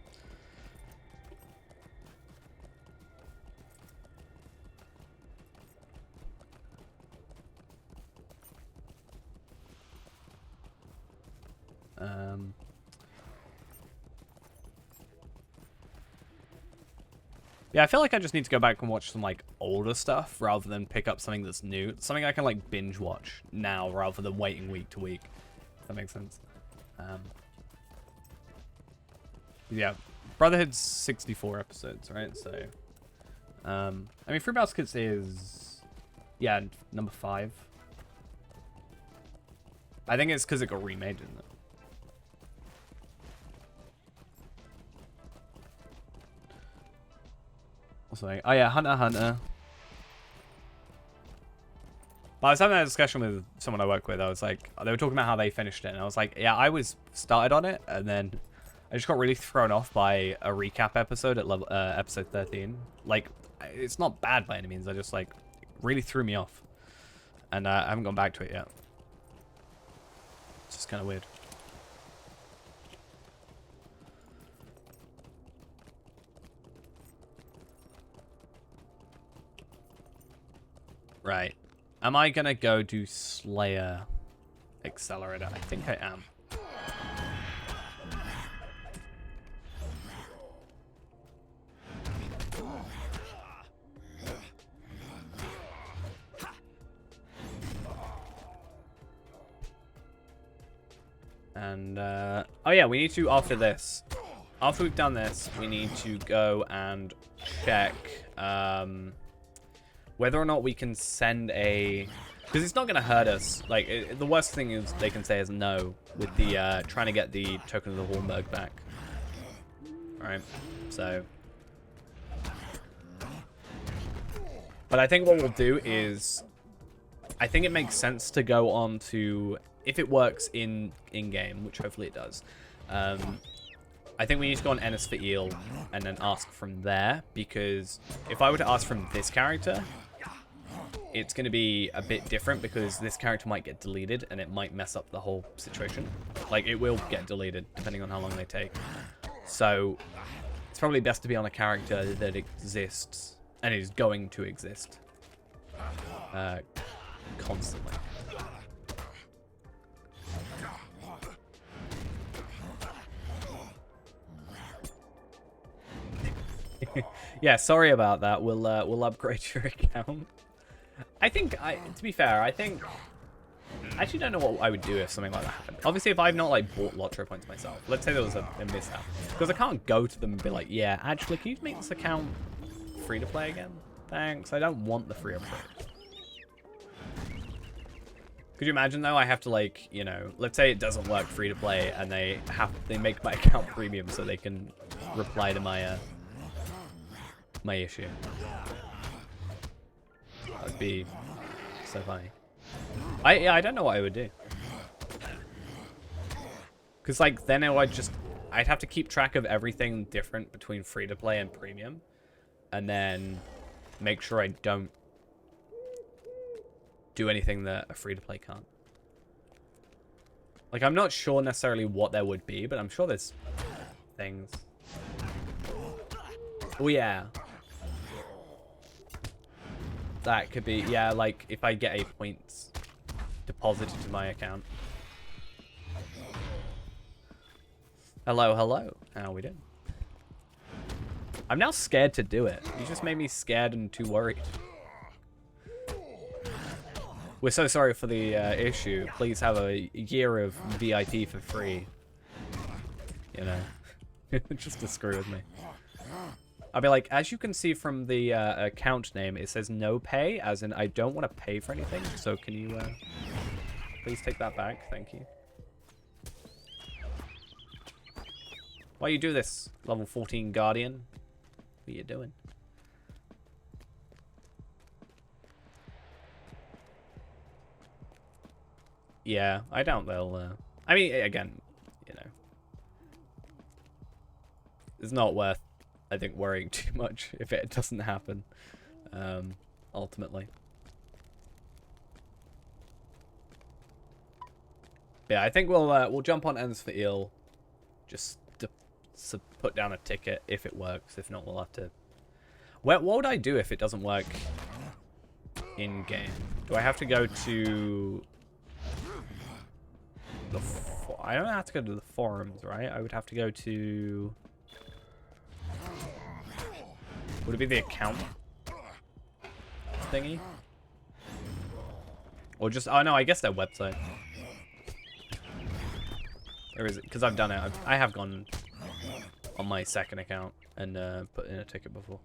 Yeah, I feel like I just need to go back and watch some like older stuff rather than pick up something that's new. Something I can like binge watch now rather than waiting week to week. If that makes sense. Yeah, Brotherhood's 64 episodes, right? So, I mean, Fruit Baskets is, yeah, number 5. I think it's because it got remade, didn't it? Like, oh yeah, Hunter x Hunter. But I was having a discussion with someone I work with. I was like, they were talking about how they finished it, and I was like, yeah, I was started on it, and then I just got really thrown off by a recap episode at level episode 13. Like, it's not bad by any means. I just like really threw me off, and I haven't gone back to it yet. It's just kind of weird. Right. Am I gonna go do Slayer Accelerator? I think I am. And, oh yeah, we need to, after this, after we've done this, we need to go and check, whether or not we can send a... Because it's not going to hurt us. Like, the worst thing is they can say is no with the trying to get the Token of the Hornburg back. Alright, so... But I think what we'll do is... I think it makes sense to go on to... If it works in-game, which hopefully it does. I think we need to go on Ennis for Eel and then ask from there. Because if I were to ask from this character... It's going to be a bit different because this character might get deleted and it might mess up the whole situation. Like, it will get deleted depending on how long they take. So, it's probably best to be on a character that exists and is going to exist constantly. Yeah, sorry about that. We'll upgrade your account. I think, to be fair, I actually don't know what I would do if something like that happened. Obviously, if I've not, like, bought LOTRO points myself. Let's say there was a mishap. Because I can't go to them and be like, yeah, actually, can you make this account free to play again? Thanks, I don't want the free upgrade. Could you imagine, though, I have to, like, you know, let's say it doesn't work free to play, and they make my account premium so they can reply to my, my issue. That'd be so funny. I don't know what I would do. Because, like, then I'd have to keep track of everything different between free-to-play and premium. And then make sure I don't do anything that a free-to-play can't. Like, I'm not sure necessarily what there would be, but I'm sure there's things. Oh, yeah. That could be, yeah, like, if I get a points deposited to my account. Hello, hello. How are we doing? I'm now scared to do it. You just made me scared and too worried. We're so sorry for the issue. Please have a year of VIP for free. You know, just to screw with me. I'll be like, as you can see from the account name, it says no pay, as in I don't want to pay for anything. So can you please take that back? Thank you. Why you do this, level 14 Guardian? What are you doing? Yeah, I doubt they'll... I mean, again, you know. It's not worth, I think, worrying too much if it doesn't happen, ultimately. Yeah, I think we'll jump on Ends for Eel just to put down a ticket if it works. If not, we'll have to... What would I do if it doesn't work in-game? Do I have to go to... I don't have to go to the forums, right? I would have to go to... Would it be the account thingy? Or just... Oh, no, I guess their website. Or is it? Because I've done it. I have gone on my second account and put in a ticket before.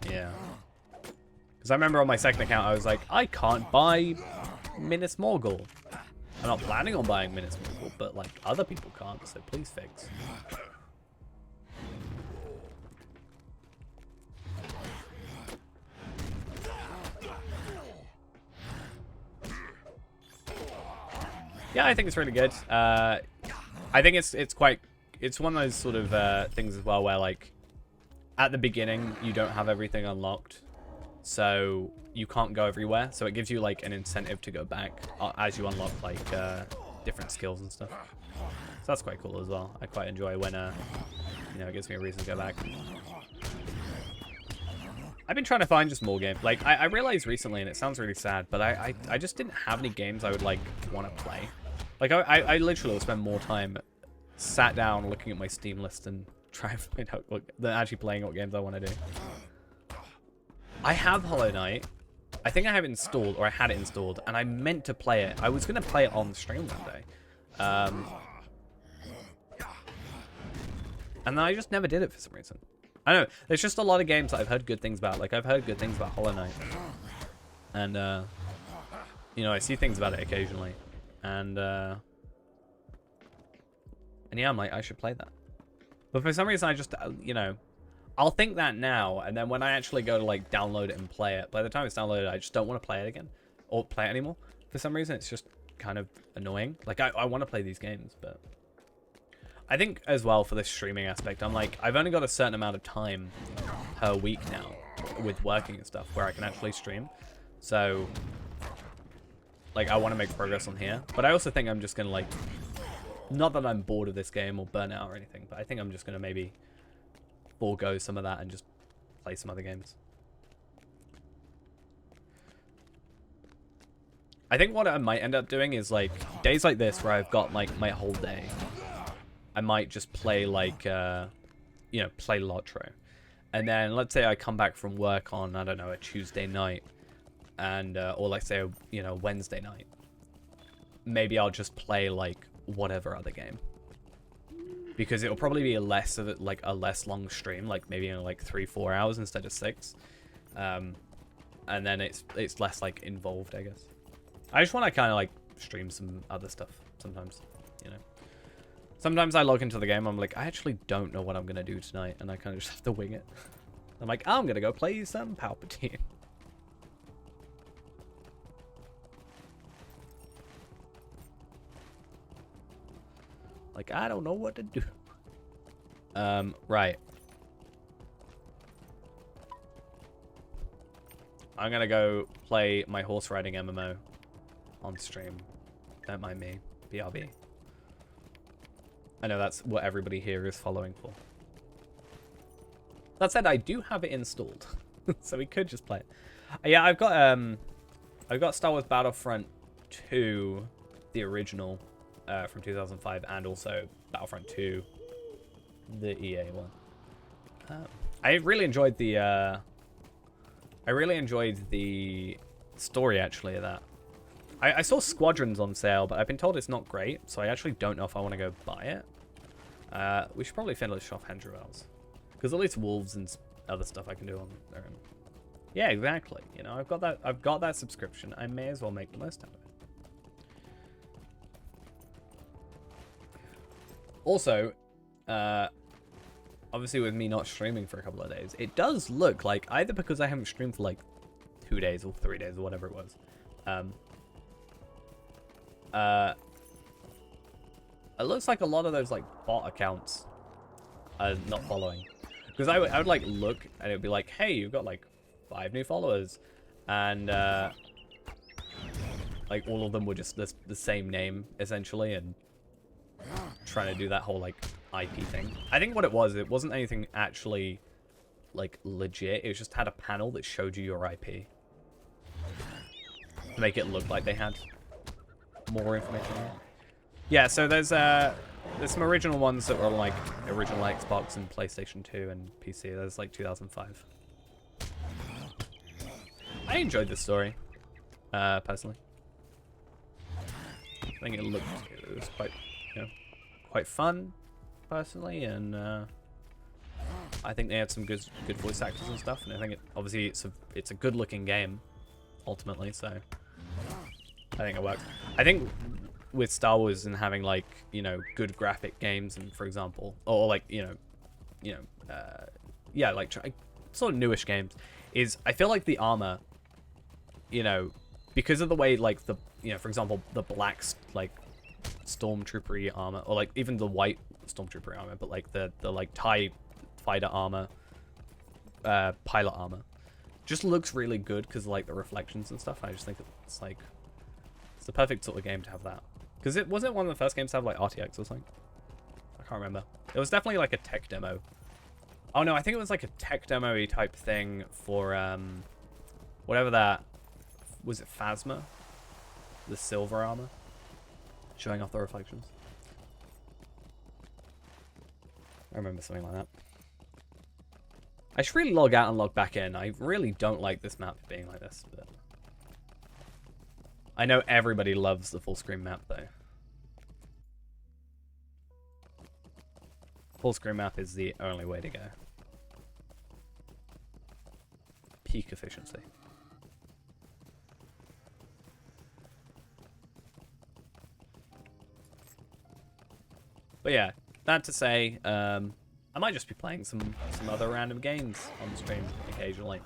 Yeah. Because I remember on my second account, I was like, I can't buy Minas Morgul. I'm not planning on buying Minas Morgul, but like other people can't, so please fix. Yeah, I think it's really good. I think it's one of those sort of things as well where like at the beginning you don't have everything unlocked, so you can't go everywhere. So it gives you like an incentive to go back as you unlock like different skills and stuff. So that's quite cool as well. I quite enjoy when you know, it gives me a reason to go back. I've been trying to find just more games. Like I realized recently, and it sounds really sad, but I just didn't have any games I would like want to play. Like I literally will spend more time sat down looking at my Steam list and trying to find out than actually playing what games I want to do. I have Hollow Knight. I think I have it installed, or I had it installed, and I meant to play it. I was going to play it on stream one day. And then I just never did it for some reason. I don't know. There's just a lot of games that I've heard good things about. Like, I've heard good things about Hollow Knight. And, you know, I see things about it occasionally. And yeah, I'm like, I should play that. But for some reason, I just, you know, I'll think that now. And then when I actually go to, like, download it and play it, by the time it's downloaded, I just don't want to play it again. Or play it anymore. For some reason, it's just kind of annoying. Like, I want to play these games, but... I think as well for this streaming aspect, I'm like, I've only got a certain amount of time per week now with working and stuff where I can actually stream. So, like, I want to make progress on here. But I also think I'm just going to, like, not that I'm bored of this game or burn out or anything, but I think I'm just going to maybe forego some of that and just play some other games. I think what I might end up doing is, like, days like this where I've got, like, my whole day, I might just play, like, you know, play LOTRO. And then, let's say I come back from work on, I don't know, a Tuesday night. And, or let's say, you know, Wednesday night. Maybe I'll just play, like, whatever other game. Because it'll probably be a less of it, like, a less long stream. Like, maybe, you know, like 3-4 hours instead of 6. And then it's less, like, involved, I guess. I just want to kind of, like, stream some other stuff sometimes, you know. Sometimes I log into the game, I'm like, I actually don't know what I'm going to do tonight, and I kind of just have to wing it. I'm like, I'm going to go play some Palpatine. Like, I don't know what to do. Right. I'm going to go play my horse riding MMO on stream. Don't mind me. BRB. I know that's what everybody here is following for. That said, I do have it installed, so we could just play it. Yeah, I've got Star Wars Battlefront 2, the original from 2005, and also Battlefront 2, the EA one. I really enjoyed the story actually of that. I saw Squadrons on sale, but I've been told it's not great, so I actually don't know if I want to go buy it. We should probably finish off Hand Jewels, because at least Wolves and other stuff I can do on their own. Yeah, exactly. You know, I've got that subscription. I may as well make the most out of it. Also, obviously with me not streaming for a couple of days, it does look like, either because I haven't streamed for like 2 days or 3 days or whatever it was, it looks like a lot of those like bot accounts are not following. Because I would like look and it would be like, hey, you've got like 5 new followers, and like all of them were just the same name essentially, and trying to do that whole like IP thing. I think what it wasn't anything actually like legit. It just had a panel that showed you your IP to make it look like they had more information on it. Yeah, so there's some original ones that were on like original Xbox and PlayStation 2 and PC. There's like 2005. I enjoyed the story, personally. I think it was quite, you know, quite fun, personally, and I think they had some good voice actors and stuff. And I think obviously it's a good looking game, ultimately. So I think it worked. I think with Star Wars and having like, you know, good graphic games, and for example, or like yeah, like sort of newish games, is I feel like the armor, you know, because of the way like the, you know, for example, the black like stormtrooper armor, or like even the white stormtrooper armor, but like the like TIE fighter armor, pilot armor, just looks really good because of like the reflections and stuff. I just think it's like it's the perfect sort of game to have that, because it wasn't one of the first games to have like RTX or something. I can't remember. It was definitely like a tech demo. Oh no, I think it was like a tech demo-y type thing for whatever that was. It Phasma, the silver armor, showing off the reflections. I remember something like that. I should really log out and log back in. I really don't like this map being like this, but I know everybody loves the full screen map though. Full screen map is the only way to go. Peak efficiency. But yeah, that to say, I might just be playing some other random games on the stream occasionally,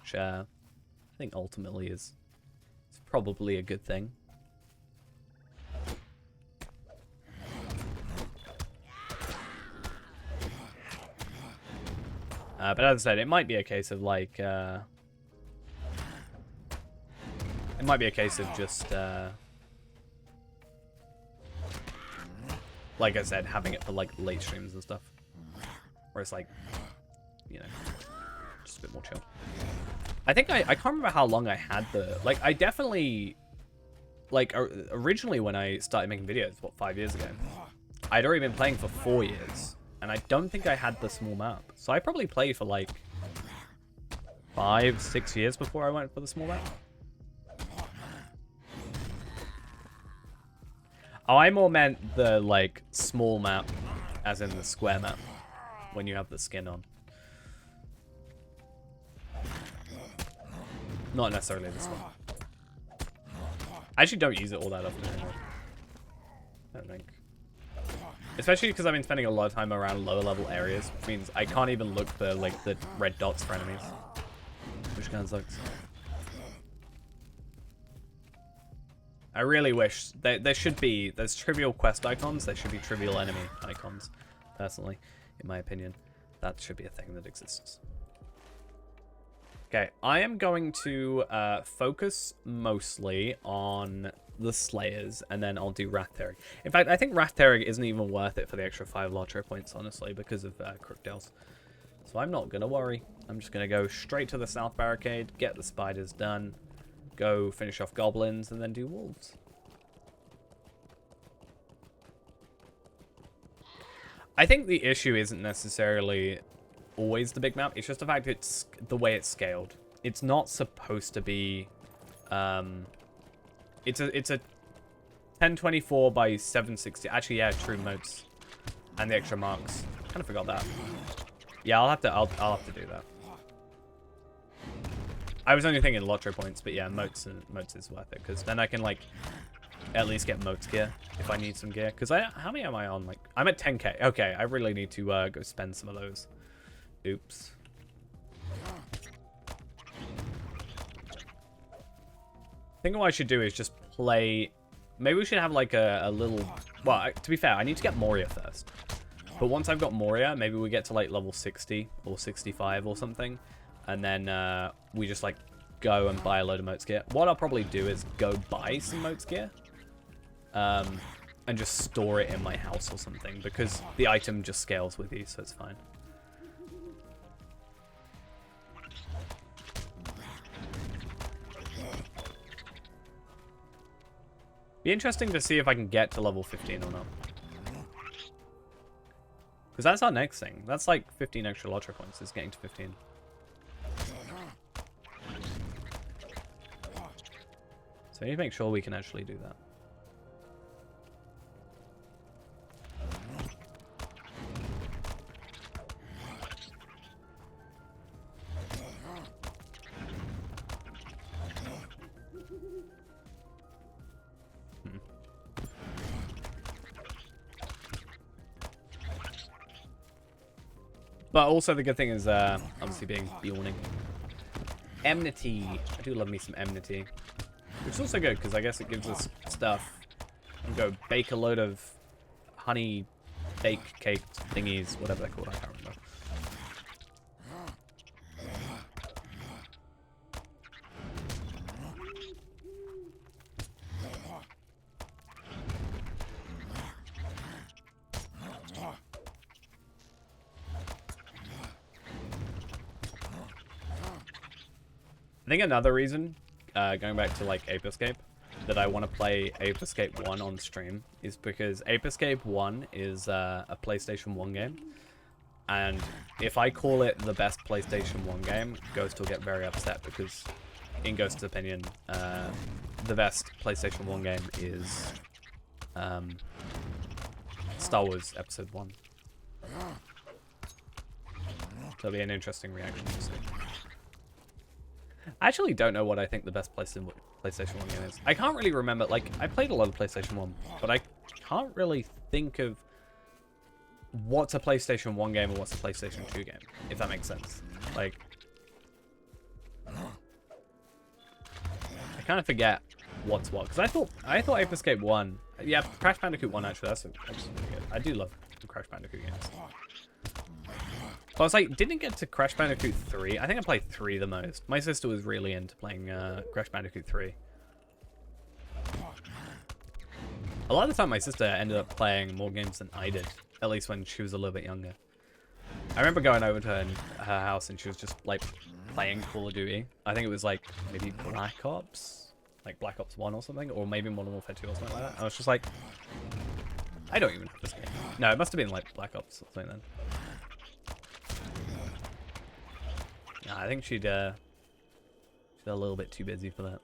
which I think ultimately is probably a good thing. But as I said, it might be a case of like, it might be a case of just, like I said, having it for like late streams and stuff, where it's like, you know, just a bit more chill. I think I can't remember how long I had the, like, I definitely, like, originally when I started making videos, what, 5 years ago, I'd already been playing for 4 years, and I don't think I had the small map. So I probably played for like 5-6 years before I went for the small map. Oh, I more meant the, like, small map, as in the square map, when you have the skin on. Not necessarily this one. I actually don't use it all that often anymore, I don't think. Especially because I've been spending a lot of time around lower level areas, which means I can't even look for, like, the red dots for enemies. Which kind of sucks. I really wish there should be, there's trivial quest icons, there should be trivial enemy icons, personally, in my opinion. That should be a thing that exists. Okay, I am going to focus mostly on the Slayers, and then I'll do Wrath-Terig. In fact, I think Wrath-Terig isn't even worth it for the extra 5 LOTRO points, honestly, because of Crookdale's. So I'm not going to worry. I'm just going to go straight to the South Barricade, get the spiders done, go finish off goblins, and then do wolves. I think the issue isn't necessarily always the big map. It's just the fact it's the way it's scaled. It's not supposed to be... It's a 1024 by 760. Actually, yeah, true modes. And the extra marks. Kind of forgot that. Yeah, I'll have to do that. I was only thinking LOTRO points, but yeah, moats is worth it, because then I can like at least get moats gear if I need some gear. Because how many am I on? Like, I'm at 10k. Okay, I really need to go spend some of those. Oops. I think what I should do is just play. Maybe we should have like a little. Well, to be fair, I need to get Moria first. But once I've got Moria, maybe we get to like level 60 or 65 or something. And then we just like go and buy a load of moats gear. What I'll probably do is go buy some moats gear. And just store it in my house or something. Because the item just scales with you, so it's fine. Be interesting to see if I can get to level 15 or not. Because that's our next thing. That's like 15 extra LOTRO points is getting to 15. So I need to make sure we can actually do that. But also the good thing is, obviously being yawning. Enmity. I do love me some enmity. Which is also good, because I guess it gives us stuff. And go bake a load of honey bake cake thingies, whatever they're called, I can't remember. I think another reason, going back to like Ape Escape, that I want to play Ape Escape 1 on stream is because Ape Escape 1 is a PlayStation 1 game. And if I call it the best PlayStation 1 game, Ghost will get very upset because, in Ghost's opinion, the best PlayStation 1 game is Star Wars Episode 1. So it'll be an interesting reaction to see. I actually don't know what I think the best PlayStation 1 game is. I can't really remember. Like, I played a lot of PlayStation 1, but I can't really think of what's a PlayStation 1 game and what's a PlayStation 2 game, if that makes sense. Like, I kind of forget what's what. Because I thought Ape Escape 1... Yeah, Crash Bandicoot 1, actually, that's really good. I do love the Crash Bandicoot games. But I was like, didn't get to Crash Bandicoot 3. I think I played 3 the most. My sister was really into playing Crash Bandicoot 3. A lot of the time, my sister ended up playing more games than I did. At least when she was a little bit younger. I remember going over to her house and she was just like playing Call of Duty. I think it was like maybe Black Ops? Like Black Ops 1 or something? Or maybe Modern Warfare 2 or something like that. I was just like, I don't even have this game. No, it must have been like Black Ops or something then. Nah, I think she's a little bit too busy for that.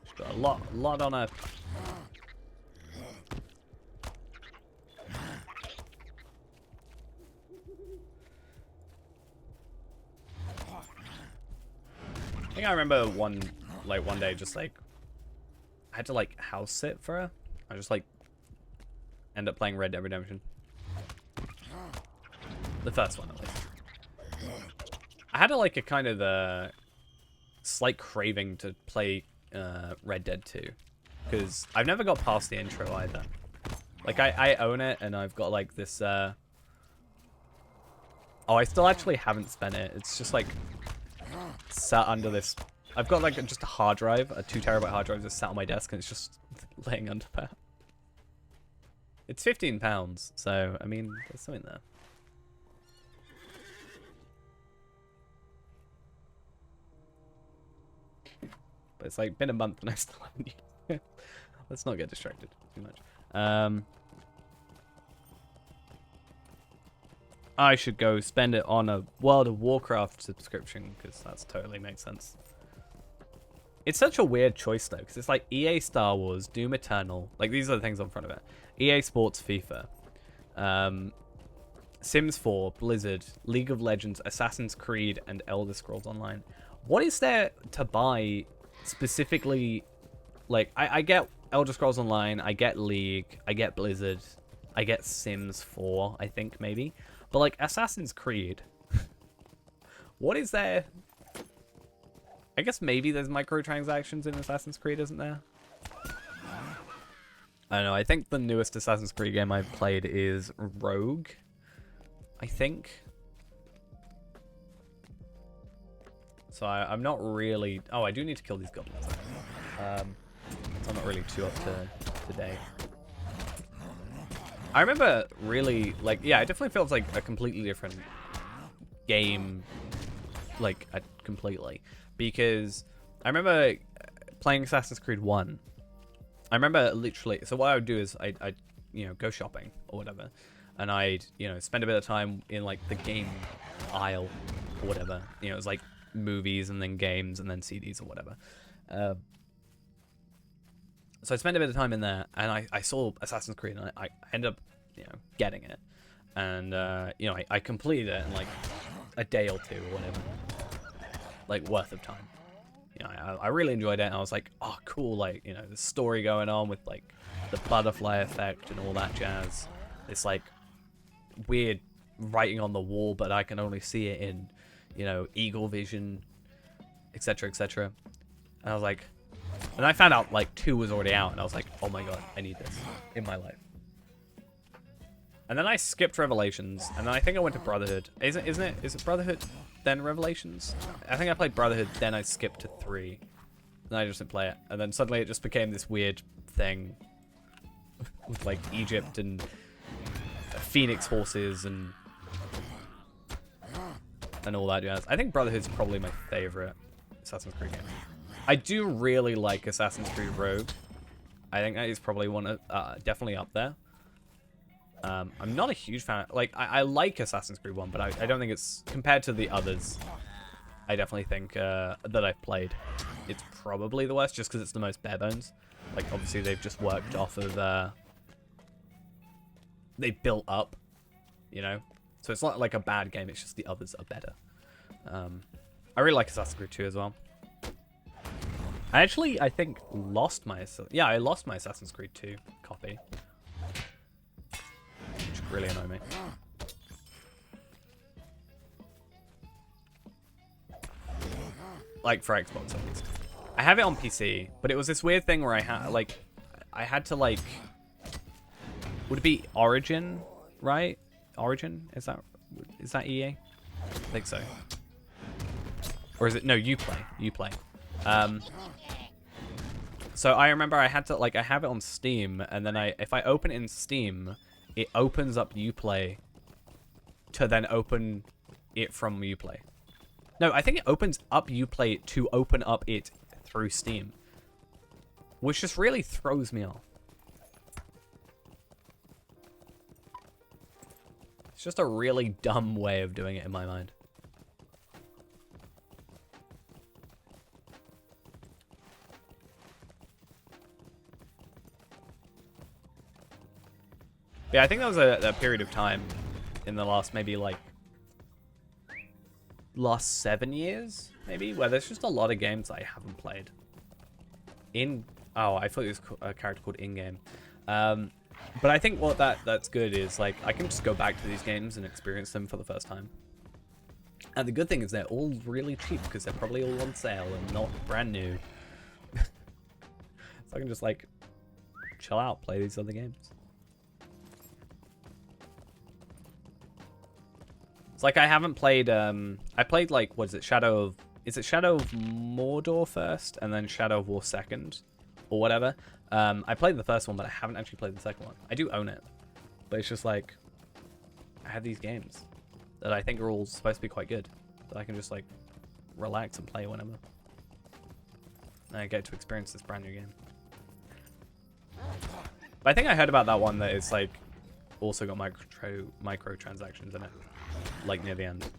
She's got a lot on her. I think I remember one day just like I had to like house sit for her. I just like end up playing Red Dead Redemption. The first one, at least. I had a kind of slight craving to play Red Dead 2. Because I've never got past the intro either. Like, I own it, and I've got, like, this... Oh, I still actually haven't spent it. It's just, like, sat under this... I've got, like, just a hard drive, a 2 terabyte hard drive just sat on my desk, and it's just laying under that. It's £15, so, I mean, there's something there. It's like been a month and I still haven't used it. Let's not get distracted too much. I should go spend it on a World of Warcraft subscription because that's totally makes sense. It's such a weird choice though, because it's like EA Star Wars, Doom Eternal, like these are the things on front of it. EA Sports FIFA, Sims 4, Blizzard, League of Legends, Assassin's Creed, and Elder Scrolls Online. What is there to buy specifically? Like, I get Elder Scrolls Online, I get League, I get Blizzard, I get Sims 4, I think, maybe. But, like, Assassin's Creed, what is there? I guess maybe there's microtransactions in Assassin's Creed, isn't there? I don't know, I think the newest Assassin's Creed game I've played is Rogue, I think. So I'm not really... Oh, I do need to kill these goblins. So I'm not really too up to date. I remember really, like, yeah, it definitely feels like a completely different game, like, completely. Because I remember playing Assassin's Creed 1. I remember literally, so what I would do is I'd you know, go shopping or whatever. And I'd, you know, spend a bit of time in, like, the game aisle or whatever. You know, it was like movies and then games and then CDs or whatever. So I spent a bit of time in there, and I saw Assassin's Creed, and I ended up, you know, getting it. And, you know, I completed it in, like, a day or two or whatever. Like, worth of time. You know, I really enjoyed it, and I was like, oh, cool, like, you know, the story going on with, like, the butterfly effect and all that jazz. It's, like, weird writing on the wall, but I can only see it in, you know, eagle vision, etc., etc. And I was like... And I found out, like, 2 was already out, and I was like, oh my god, I need this in my life. And then I skipped Revelations, and then I think I went to Brotherhood. Is it Brotherhood, then Revelations? I think I played Brotherhood, then I skipped to 3. Then I just didn't play it. And then suddenly it just became this weird thing with, like, Egypt and Phoenix horses and all that jazz. I think Brotherhood's probably my favorite Assassin's Creed game. I do really like Assassin's Creed Rogue. I think that is probably one of, definitely up there. I'm not a huge fan. Like, I like Assassin's Creed 1, but I don't think it's, compared to the others, I definitely think that I've played, it's probably the worst, just because it's the most bare bones. Like, obviously, they've just worked off of, they built up, you know? So it's not like a bad game, it's just the others are better. I really like Assassin's Creed 2 as well. I actually, I think, lost my... Yeah, I lost my Assassin's Creed 2 copy. Which really annoyed me. Like, for Xbox, at least. I have it on PC, but it was this weird thing where I had, like... I had to, like... Would it be Origin, right? Origin? Is that EA? I think so. Or is it... No, Uplay. Uplay. So I remember I had to, like, I have it on Steam, and then if I open it in Steam, it opens up Uplay to then open it from Uplay. No, I think it opens up Uplay to open up it through Steam, which just really throws me off. It's just a really dumb way of doing it in my mind. Yeah, I think that was a period of time in the last, maybe, like, last 7 years, maybe, where there's just a lot of games I haven't played. Oh, I thought it was a character called In-Game. But I think what that's good is, like, I can just go back to these games and experience them for the first time. And the good thing is they're all really cheap, because they're probably all on sale and not brand new. So I can just, like, chill out, play these other games. It's like I haven't played, I played, like, what is it, is it Shadow of Mordor first, and then Shadow of War second, or whatever. I played the first one, but I haven't actually played the second one. I do own it, but it's just like, I have these games that I think are all supposed to be quite good, that I can just, like, relax and play whenever. I get to experience this brand new game. But I think I heard about that one that it's like also got microtransactions in it, like near the end.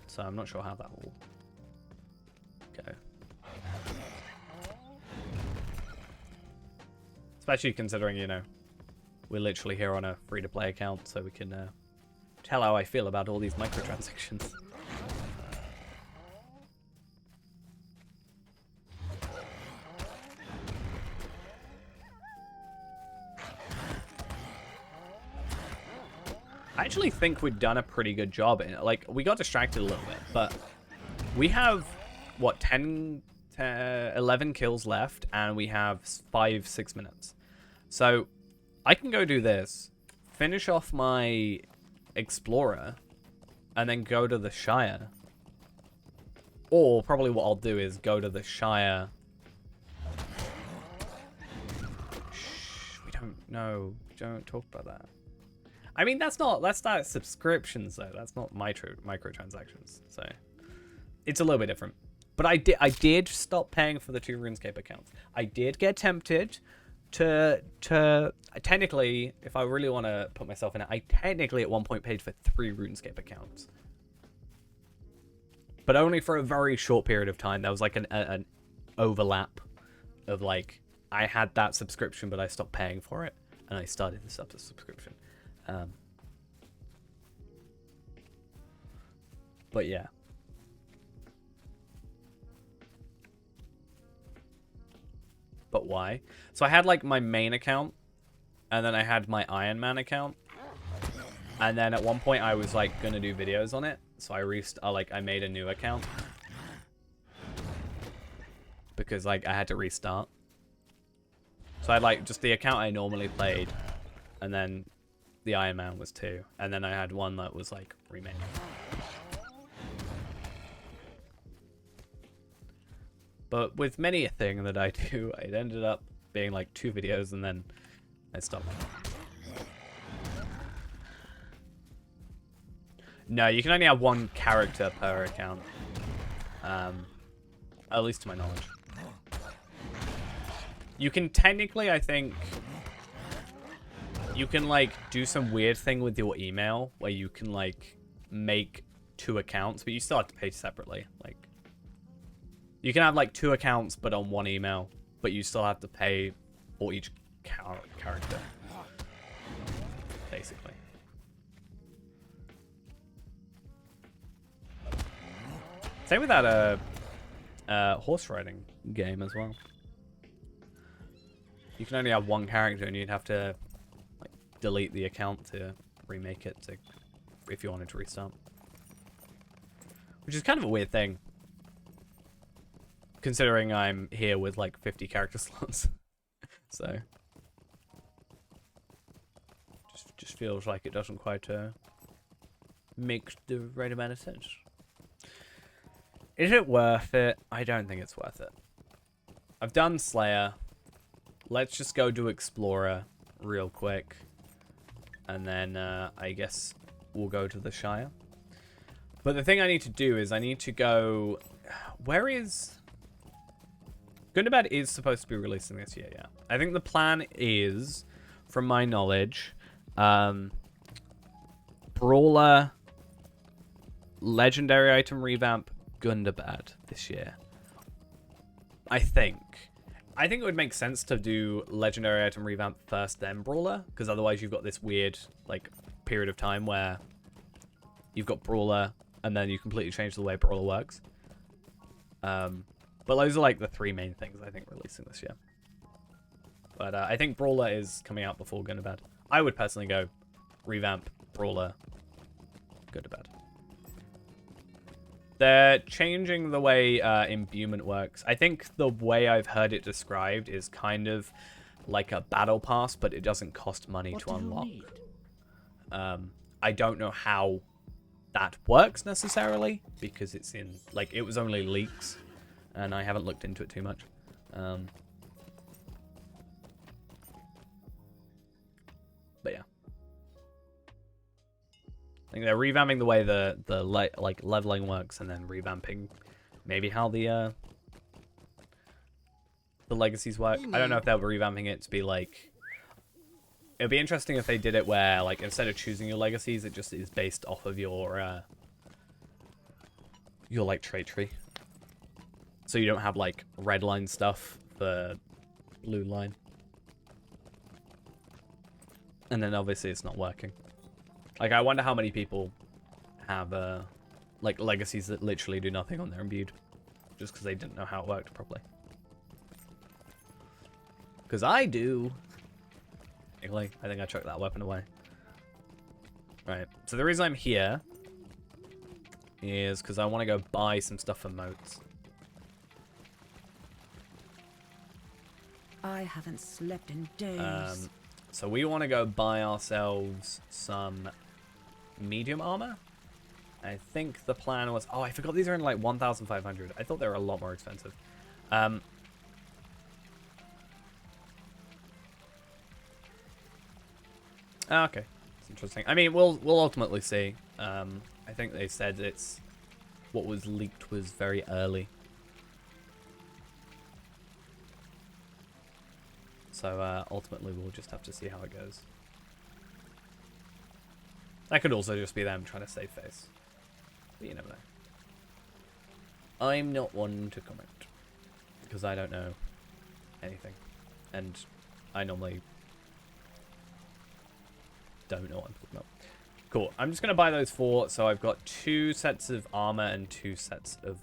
So I'm not sure how that will go. Especially considering, you know, we're literally here on a free-to-play account, so we can tell how I feel about all these microtransactions. I actually think we've done a pretty good job in it. Like, we got distracted a little bit, but we have, what, 11 kills left, and we have 5-6 minutes. So, I can go do this, finish off my Explorer, and then go to the Shire. Or, probably what I'll do is go to the Shire. Shh, we don't know. Don't talk about that. I mean, that's not subscriptions though. That's not microtransactions. So it's a little bit different. But I did stop paying for the 2 RuneScape accounts. I did get tempted to technically, if I really want to put myself in it, I technically at one point paid for 3 RuneScape accounts. But only for a very short period of time. There was like an overlap of like, I had that subscription, but I stopped paying for it. And I started this up as a subscription. But yeah. But why? So I had like my main account, and then I had my Iron Man account, and then at one point I was like gonna do videos on it, so I made a new account because like I had to restart. So I had like just the account I normally played, and then the Iron Man was 2, and then I had one that was like remade. But with many a thing that I do, it ended up being like 2 videos, and then I stopped. No, you can only have 1 character per account. At least to my knowledge. You can technically, I think, you can like do some weird thing with your email where you can like make 2 accounts, but you still have to pay separately. Like, you can have like 2 accounts but on 1 email, but you still have to pay for each character, basically. Same with that horse riding game as well. You can only have 1 character, and you'd have to like delete the account to remake it if you wanted to restart. Which is kind of a weird thing, considering I'm here with like 50 character slots. So just feels like it doesn't quite make the right amount of sense. Is it worth it? I don't think it's worth it. I've done Slayer. Let's just go do Explorer real quick, and then I guess we'll go to the Shire. But the thing I need to do is I need to go... Where is... Gundabad is supposed to be releasing this year, yeah. I think the plan is, from my knowledge, Brawler, Legendary Item Revamp, Gundabad this year. I think it would make sense to do Legendary Item Revamp first, then Brawler, because otherwise you've got this weird like period of time where you've got Brawler, and then you completely change the way Brawler works. But those are like the 3 main things I think releasing this year. But I think Brawler is coming out before Gundabad. I would personally go Revamp, Brawler, Gundabad. They're changing the way imbuement works. I think the way I've heard it described is kind of like a battle pass, but it doesn't cost money to unlock. I don't know how that works necessarily, because it's in, like, it was only leaks, and I haven't looked into it too much. But yeah. I think they're revamping the way the leveling works, and then revamping maybe how the the legacies work. I don't know if they'll be revamping it to be like... It'd be interesting if they did it where, like, instead of choosing your legacies, it just is based off of your like, trait tree. So you don't have, like, red line stuff for blue line. And then, obviously, it's not working. Like, I wonder how many people have, like, legacies that literally do nothing on their imbued. Just because they didn't know how it worked properly. Because I do. I think I chucked that weapon away. Right. So the reason I'm here is because I want to go buy some stuff for moats. I haven't slept in days. So we want to go buy ourselves some medium armor. I think the plan was... Oh, I forgot these are in like 1,500. I thought they were a lot more expensive. Okay, it's interesting. I mean, we'll ultimately see. I think they said it's what was leaked was very early. So ultimately, we'll just have to see how it goes. That could also just be them trying to save face. But you never know. I'm not one to comment because I don't know anything, and I normally don't know what I'm talking about. Cool. I'm just going to buy those four. So I've got 2 sets of armor and 2 sets of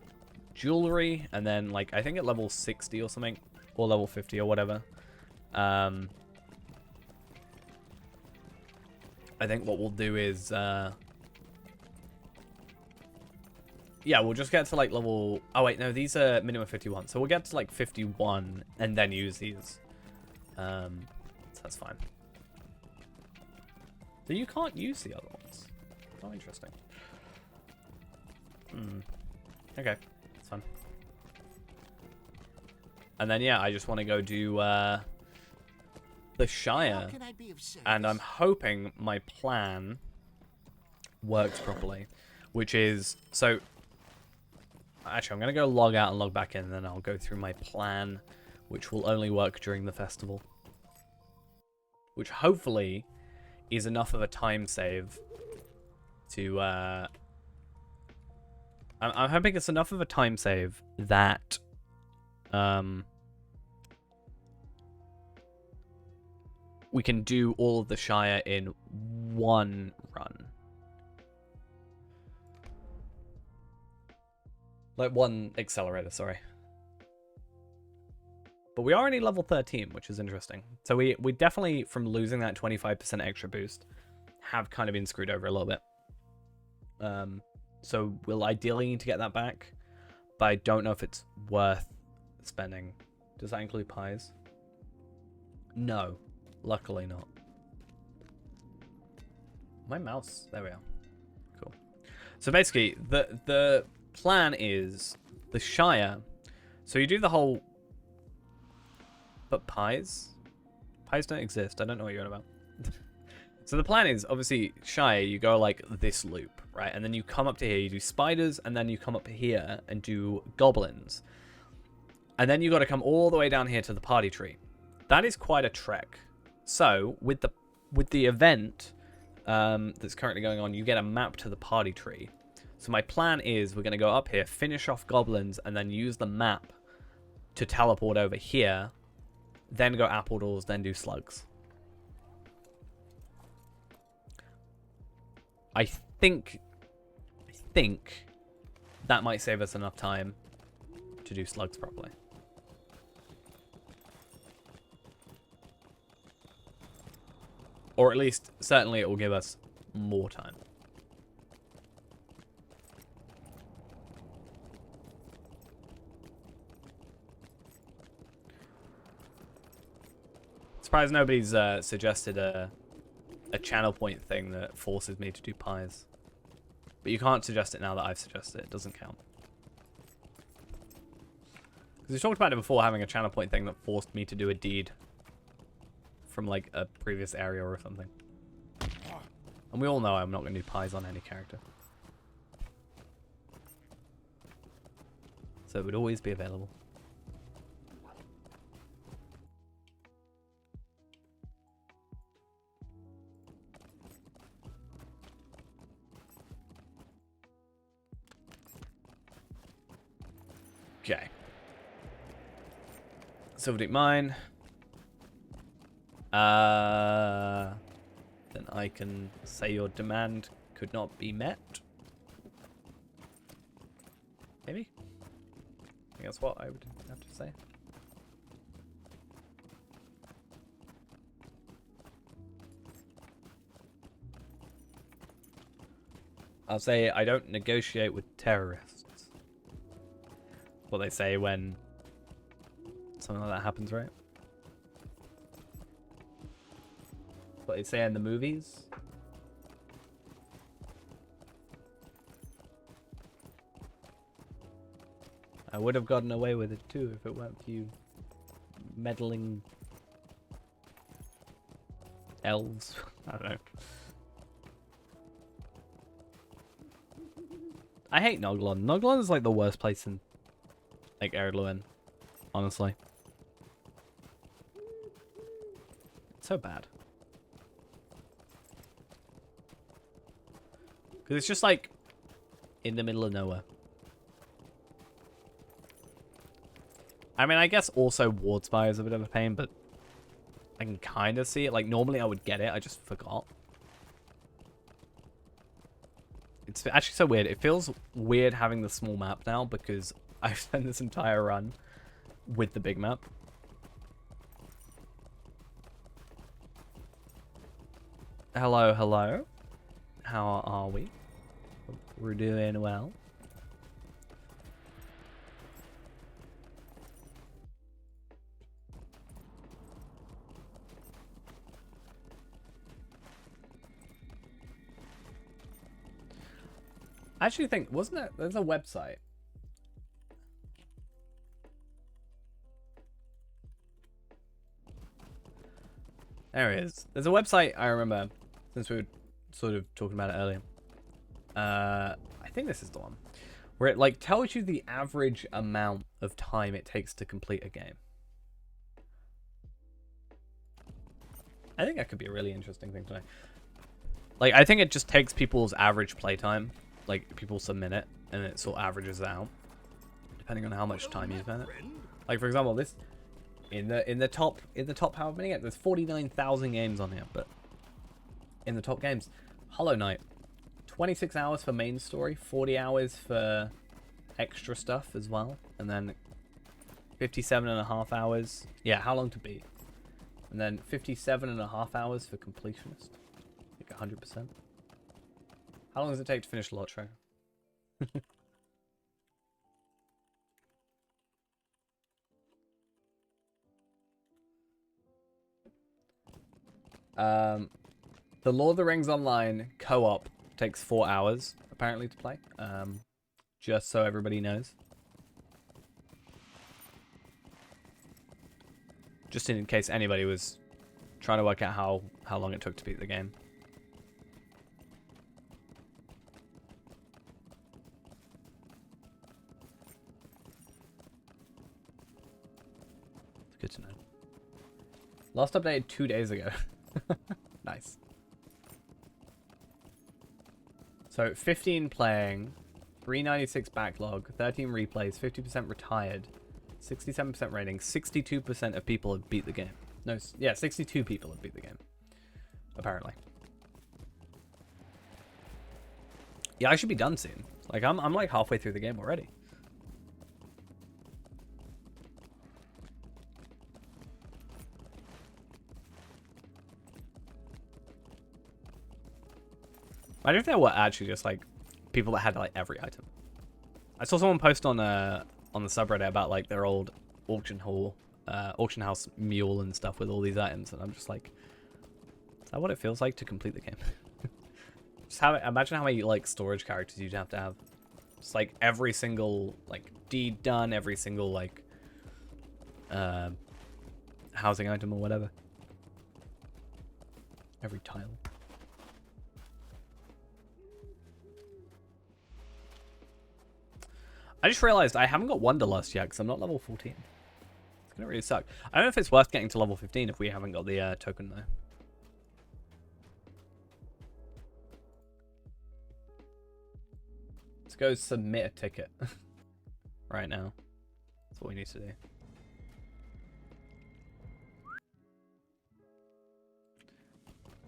jewelry. And then, like, I think at level 60 or something. Or level 50 or whatever. I think what we'll do is... yeah, we'll just get to, like, level... Oh, wait, no, these are minimum 51. So we'll get to, like, 51 and then use these. So that's fine. So you can't use the other ones. Oh, interesting. Okay, that's fine. And then, yeah, I just want to go do the Shire. And I'm hoping my plan works properly. Which is... So, actually, I'm going to go log out and log back in. And then I'll go through my plan. Which will only work during the festival. Which, hopefully... is enough of a time save to I'm hoping it's enough of a time save that we can do all of the Shire in one run. Like one accelerator, sorry. But we are only level 13, which is interesting. So we definitely, from losing that 25% extra boost, have kind of been screwed over a little bit. So we'll ideally need to get that back. But I don't know if it's worth spending. Does that include pies? No. Luckily not. My mouse. There we are. Cool. So basically, the plan is the Shire. So you do the whole... But pies? Pies don't exist. I don't know what you're on about. So the plan is, obviously, Shire, you go like this loop, right? And then you come up to here, you do spiders, and then you come up here and do goblins. And then you got to come all the way down here to the party tree. That is quite a trek. So, with the event that's currently going on, you get a map to the party tree. So my plan is, we're going to go up here, finish off goblins, and then use the map to teleport over here. Then go apple doors, then do slugs. I think that might save us enough time to do slugs properly. Or at least, certainly it will give us more time. Surprised nobody's suggested a channel point thing that forces me to do pies. But you can't suggest it now that I've suggested it. It doesn't count. Because we talked about it before, having a channel point thing that forced me to do a deed from like a previous area or something. And we all know I'm not going to do pies on any character. So it would always be available. Okay. Silver Deep Mine. Then I can say your demand could not be met. Maybe? I think that's what I would have to say. I'll say I don't negotiate with terrorists. What they say when something like that happens, right? What they say in the movies. I would have gotten away with it too if it weren't for you meddling elves. I don't know. I hate Noglon. Noglon is like the worst place in like Eredluin, honestly. It's so bad. Because it's just like in the middle of nowhere. I mean, I guess also Wardspire is a bit of a pain, but I can kind of see it. Like, normally I would get it. I just forgot. It's actually so weird. It feels weird having the small map now because I've spent this entire run with the big map. Hello, hello. How are we? We're doing well. I actually think, wasn't it? There's a website. There it is. There's a website I remember since we were sort of talking about it earlier. I think this is the one where it like tells you the average amount of time it takes to complete a game. I think that could be a really interesting thing to know. Like, I think it just takes people's average playtime. Like, people submit it, and it sort of averages it out, depending on how much time you spend it. Like, for example, this in the top however many games, there's 49,000 games on here, but in the top games, Hollow Knight, 26 hours for main story, 40 hours for extra stuff as well, and then 57.5 hours. Yeah, how long to beat? And then 57.5 hours for completionist. Like 100%. How long does it take to finish LOTRO? The Lord of the Rings Online co-op takes 4 hours, apparently, to play. Just so everybody knows. Just in case anybody was trying to work out how long it took to beat the game. Good to know. Last updated 2 days ago. Nice. So 15 playing, 396 backlog, 13 replays, 50% retired, 67% rating, 62% of people have beat the game. No, yeah, 62 people have beat the game. Apparently. Yeah, I should be done soon. Like I'm like halfway through the game already. Imagine if there were actually just like people that had like every item. I saw someone post on the subreddit about like their old auction house mule and stuff with all these items, and I'm just like, is that what it feels like to complete the game? Just imagine how many like storage characters you'd have to have. Just like every single like deed done, every single like housing item or whatever. Every tile. I just realized I haven't got Wanderlust yet because I'm not level 14. It's gonna really suck. I don't know if it's worth getting to level 15 if we haven't got the token though. Let's go submit a ticket right now. That's what we need to do.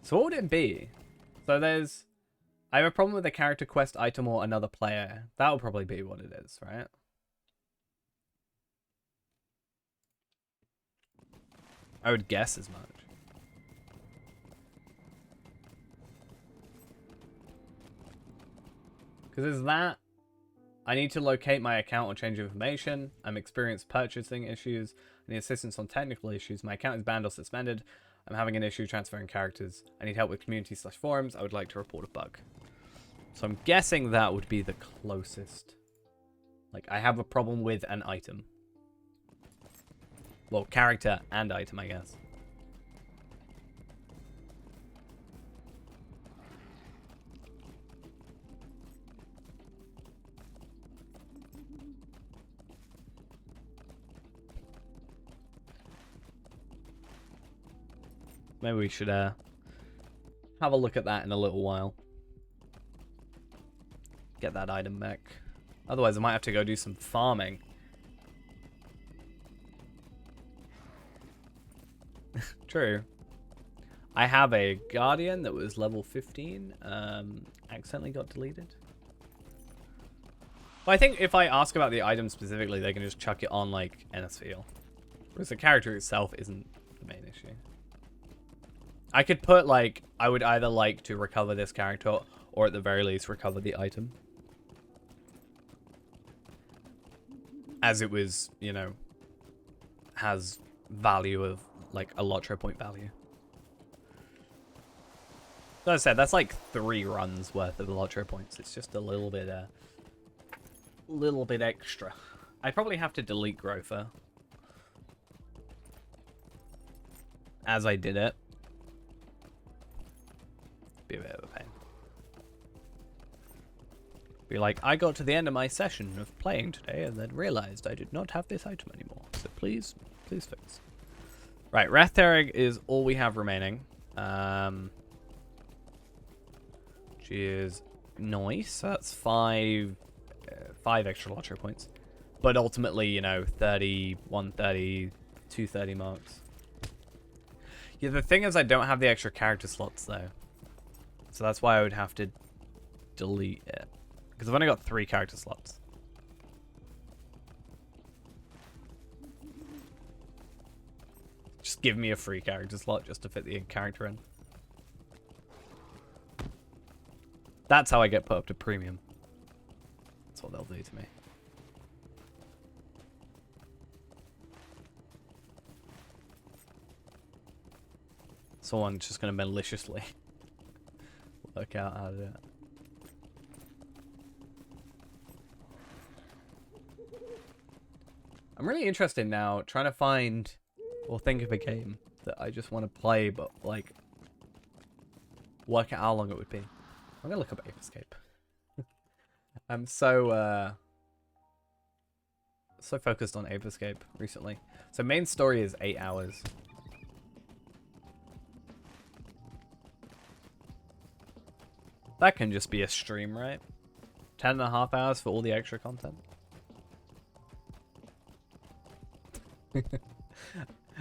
So what would it be? So there's... I have a problem with a character quest item or another player. That will probably be what it is, right? I would guess as much. Because there's that. I need to locate my account or change information. I'm experiencing purchasing issues. I need assistance on technical issues. My account is banned or suspended. I'm having an issue transferring characters. I need help with community/forums. I would like to report a bug. So I'm guessing that would be the closest. Like, I have a problem with an item. Well, character and item, I guess. Maybe we should have a look at that in a little while. Get that item back. Otherwise, I might have to go do some farming. True. I have a Guardian that was level 15. Accidentally got deleted. But I think if I ask about the item specifically, they can just chuck it on, like, NSFeel. Whereas the character itself isn't the main issue. I could put, like, I would either like to recover this character or at the very least recover the item. As it was, you know, has value of, like, a LOTRO point value. So as I said, that's like 3 runs worth of LOTRO points. It's just a little bit extra. I probably have to delete Grover as I did it. Be a bit of a pain. Be like, I got to the end of my session of playing today and then realized I did not have this item anymore. So please fix. Right, Rathterrig is all we have remaining. Which is nice. That's 5 extra LOTRO points. But ultimately, you know, 30, 130, 230 marks. Yeah, the thing is I don't have the extra character slots though. So that's why I would have to delete it. Because I've only got 3 character slots. Just give me a free character slot just to fit the character in. That's how I get put up to premium. That's what they'll do to me. Someone's just going to maliciously work out how to do it. I'm really interested now trying to find or think of a game that I just want to play, but like work out how long it would be. I'm gonna look up Ape Escape. I'm so focused on Ape Escape recently. So main story is 8 hours. That can just be a stream, right? 10.5 hours for all the extra content.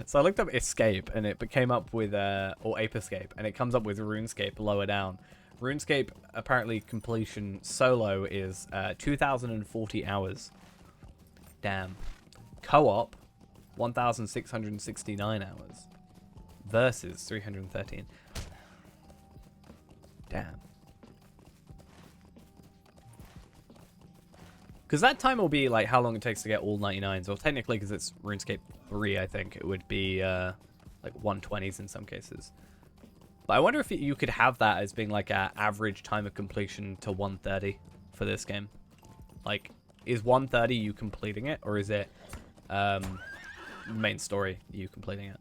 So I looked up Escape and it came up with or Ape Escape, and it comes up with RuneScape lower down. RuneScape apparently completion solo is 2,040 hours. Damn. Co-op 1,669 hours versus 313. Damn. Because that time will be like how long it takes to get all 99s. Well, technically, because it's RuneScape 3, I think it would be like 120s in some cases. But I wonder if you could have that as being like an average time of completion to 130 for this game. Like, is 130 you completing it, or is it main story you completing it?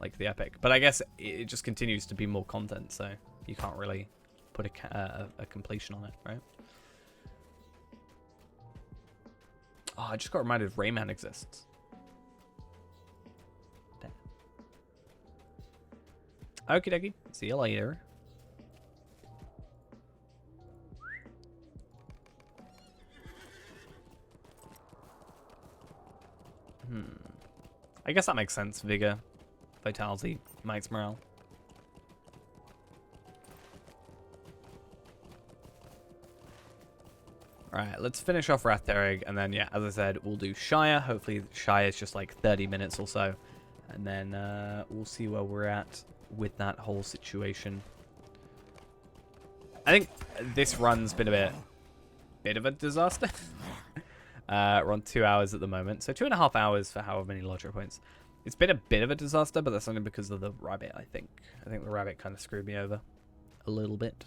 Like the epic. But I guess it just continues to be more content, so you can't really put a completion on it, right? Oh, I just got reminded Rayman exists. Damn. Okie dokie. See you later. I guess that makes sense. Vigor, Vitality, Max Morale. Alright, let's finish off Rathderig, and then, yeah, as I said, we'll do Shire. Hopefully Shire is just like 30 minutes or so. And then we'll see where we're at with that whole situation. I think this run's been a bit of a disaster. We're on 2 hours at the moment. So 2.5 hours for however many LOTRO points. It's been a bit of a disaster, but that's only because of the rabbit, I think. I think the rabbit kind of screwed me over a little bit.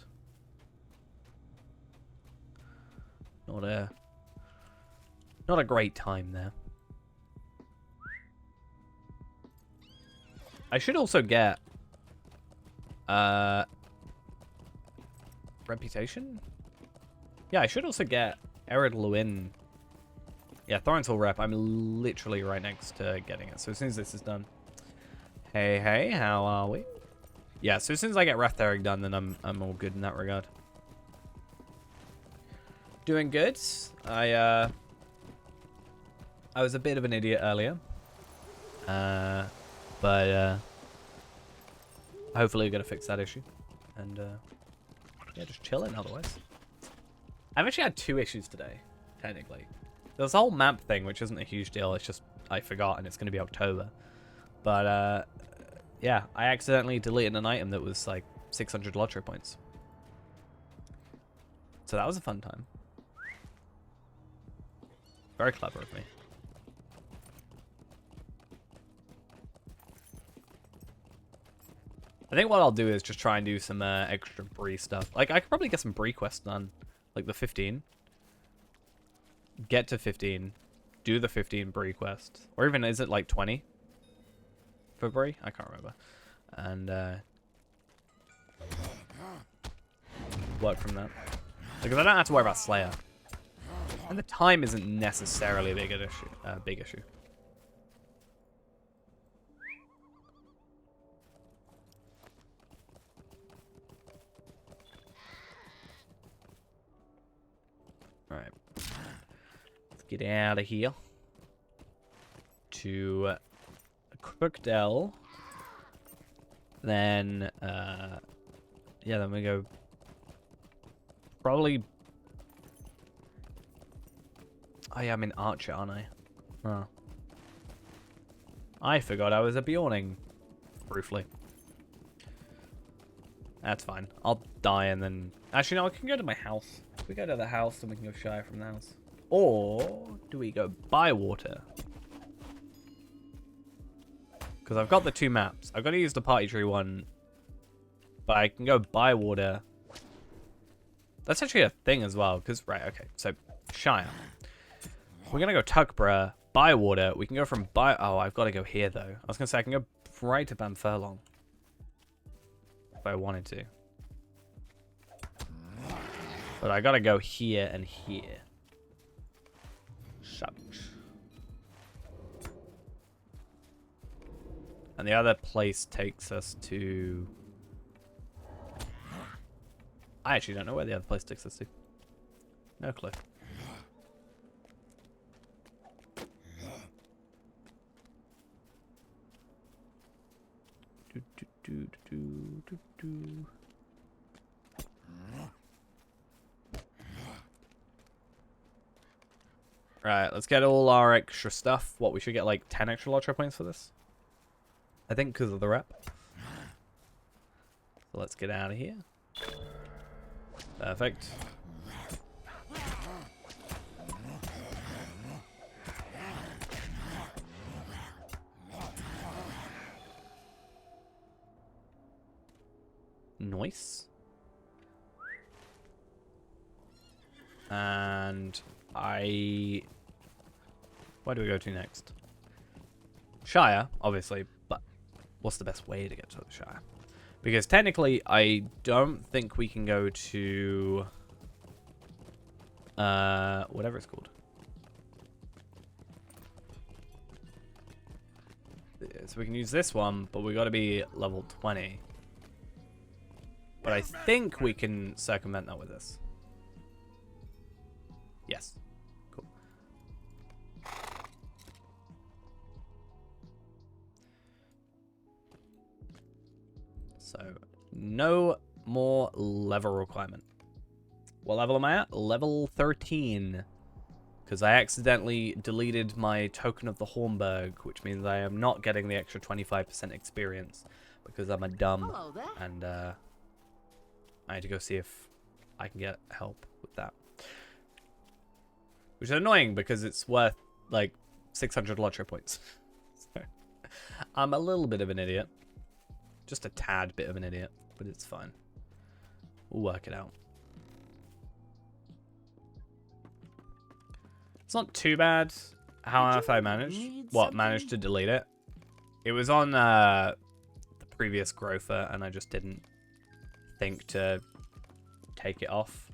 Not a great time there. I should also get reputation. Yeah, I should also get Ered Lewin. Yeah, Thorin's rep. I'm literally right next to getting it. So as soon as this is done. Hey, how are we? Yeah, so as soon as I get Rathderig done, then I'm all good in that regard. Doing good. I was a bit of an idiot earlier. But hopefully we're going to fix that issue. And yeah, just chilling otherwise. I've actually had 2 issues today, technically. There's a whole map thing, which isn't a huge deal. It's just I forgot, and it's going to be October. But yeah, I accidentally deleted an item that was like 600 LOTRO points. So that was a fun time. Very clever of me. I think what I'll do is just try and do some extra Bree stuff. Like, I could probably get some Bree quests done. Like the 15. Get to 15. Do the 15 Bree quest. Or even, is it like 20? For Bree? I can't remember. And work from that. Because I don't have to worry about Slayer. And the time isn't necessarily a big issue. Alright. Let's get out of here. To Crookdale. Then, yeah, then we go probably... Oh yeah, I'm in Archer, aren't I? Oh. I forgot I was a Bjorning. Briefly. That's fine. I'll die and then... Actually, no, I can go to my house. We go to the house and we can go shy from the house. Or do we go Bywater? Because I've got the 2 maps. I've got to use the party tree one. But I can go Bywater. That's actually a thing as well. Because, right, okay. So, Shire. We're going to go Tuckborough, Bywater. We can go from Oh, I've got to go here, though. I was going to say I can go right to Banfurlong. If I wanted to. But I got to go here and here. Such. And the other place takes us to... I actually don't know where the other place takes us to. No clue. Right, let's get all our extra stuff. What, we should get like 10 extra LOTRO points for this? I think because of the rep. So let's get out of here. Perfect. Nice. And where do we go to next? Shire, obviously, but what's the best way to get to the Shire? Because technically, I don't think we can go to whatever it's called. So we can use this one, but we got to be level 20. But I think we can circumvent that with this. Yes. Cool. So, no more level requirement. What level am I at? Level 13. Because I accidentally deleted my token of the Hornberg, which means I am not getting the extra 25% experience because I'm a dumb. Hello there. And I need to go see if I can get help with that. Which is annoying because it's worth like 600 LOTRO points. So, I'm a little bit of an idiot. Just a tad bit of an idiot, but it's fine. We'll work it out. It's not too bad how I managed to delete it. It was on the previous growther and I just didn't think to take it off.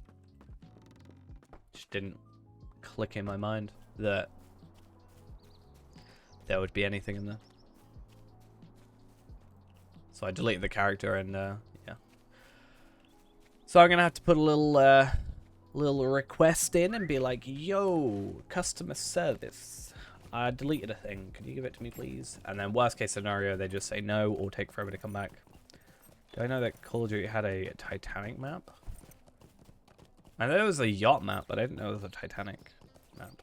Just didn't click in my mind that there would be anything in there. So I deleted the character and yeah. So I'm gonna have to put a little request in and be like, yo, customer service, I deleted a thing, can you give it to me please? And then worst case scenario, they just say no or take forever to come back. Do I know that Call of Duty had a Titanic map? I know there was a yacht map, but I didn't know there was a Titanic map.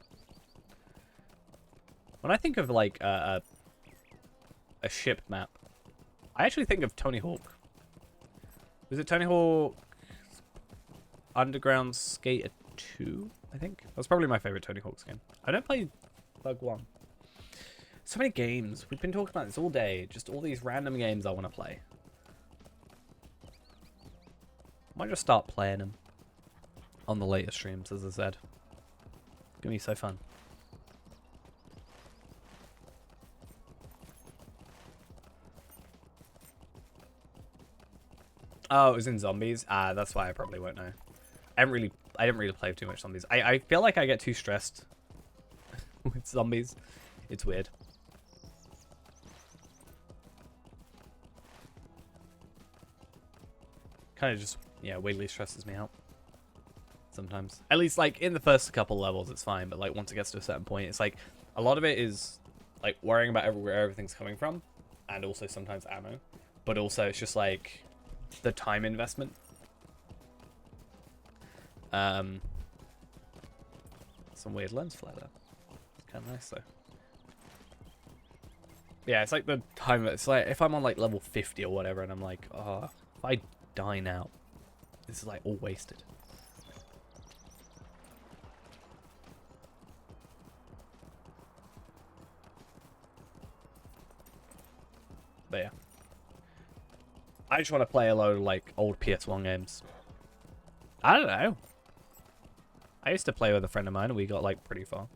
When I think of like a ship map, I actually think of Tony Hawk. Was it Tony Hawk Underground Skater 2, I think? That was probably my favorite Tony Hawk's game. I don't play Bug 1. So many games. We've been talking about this all day. Just all these random games I want to play. Might just start playing them on the later streams, as I said. It's gonna be so fun. Oh, it was in Zombies? That's why I probably won't know. I didn't really play too much Zombies. I feel like I get too stressed with Zombies. It's weird. Kind of just, yeah, weirdly stresses me out. Sometimes. At least, like, in the first couple levels, it's fine. But, like, once it gets to a certain point, it's like, a lot of it is, like, worrying about where everything's coming from. And also sometimes ammo. But also, it's just, like, the time investment. Some weird lens flare there. Kind of nice though. Yeah, it's like the time. It's like if I'm on like level 50 or whatever, and I'm like, oh, if I die now, this is like all wasted. But yeah. I just want to play a load of like old PS1 games. I don't know. I used to play with a friend of mine and we got like pretty far.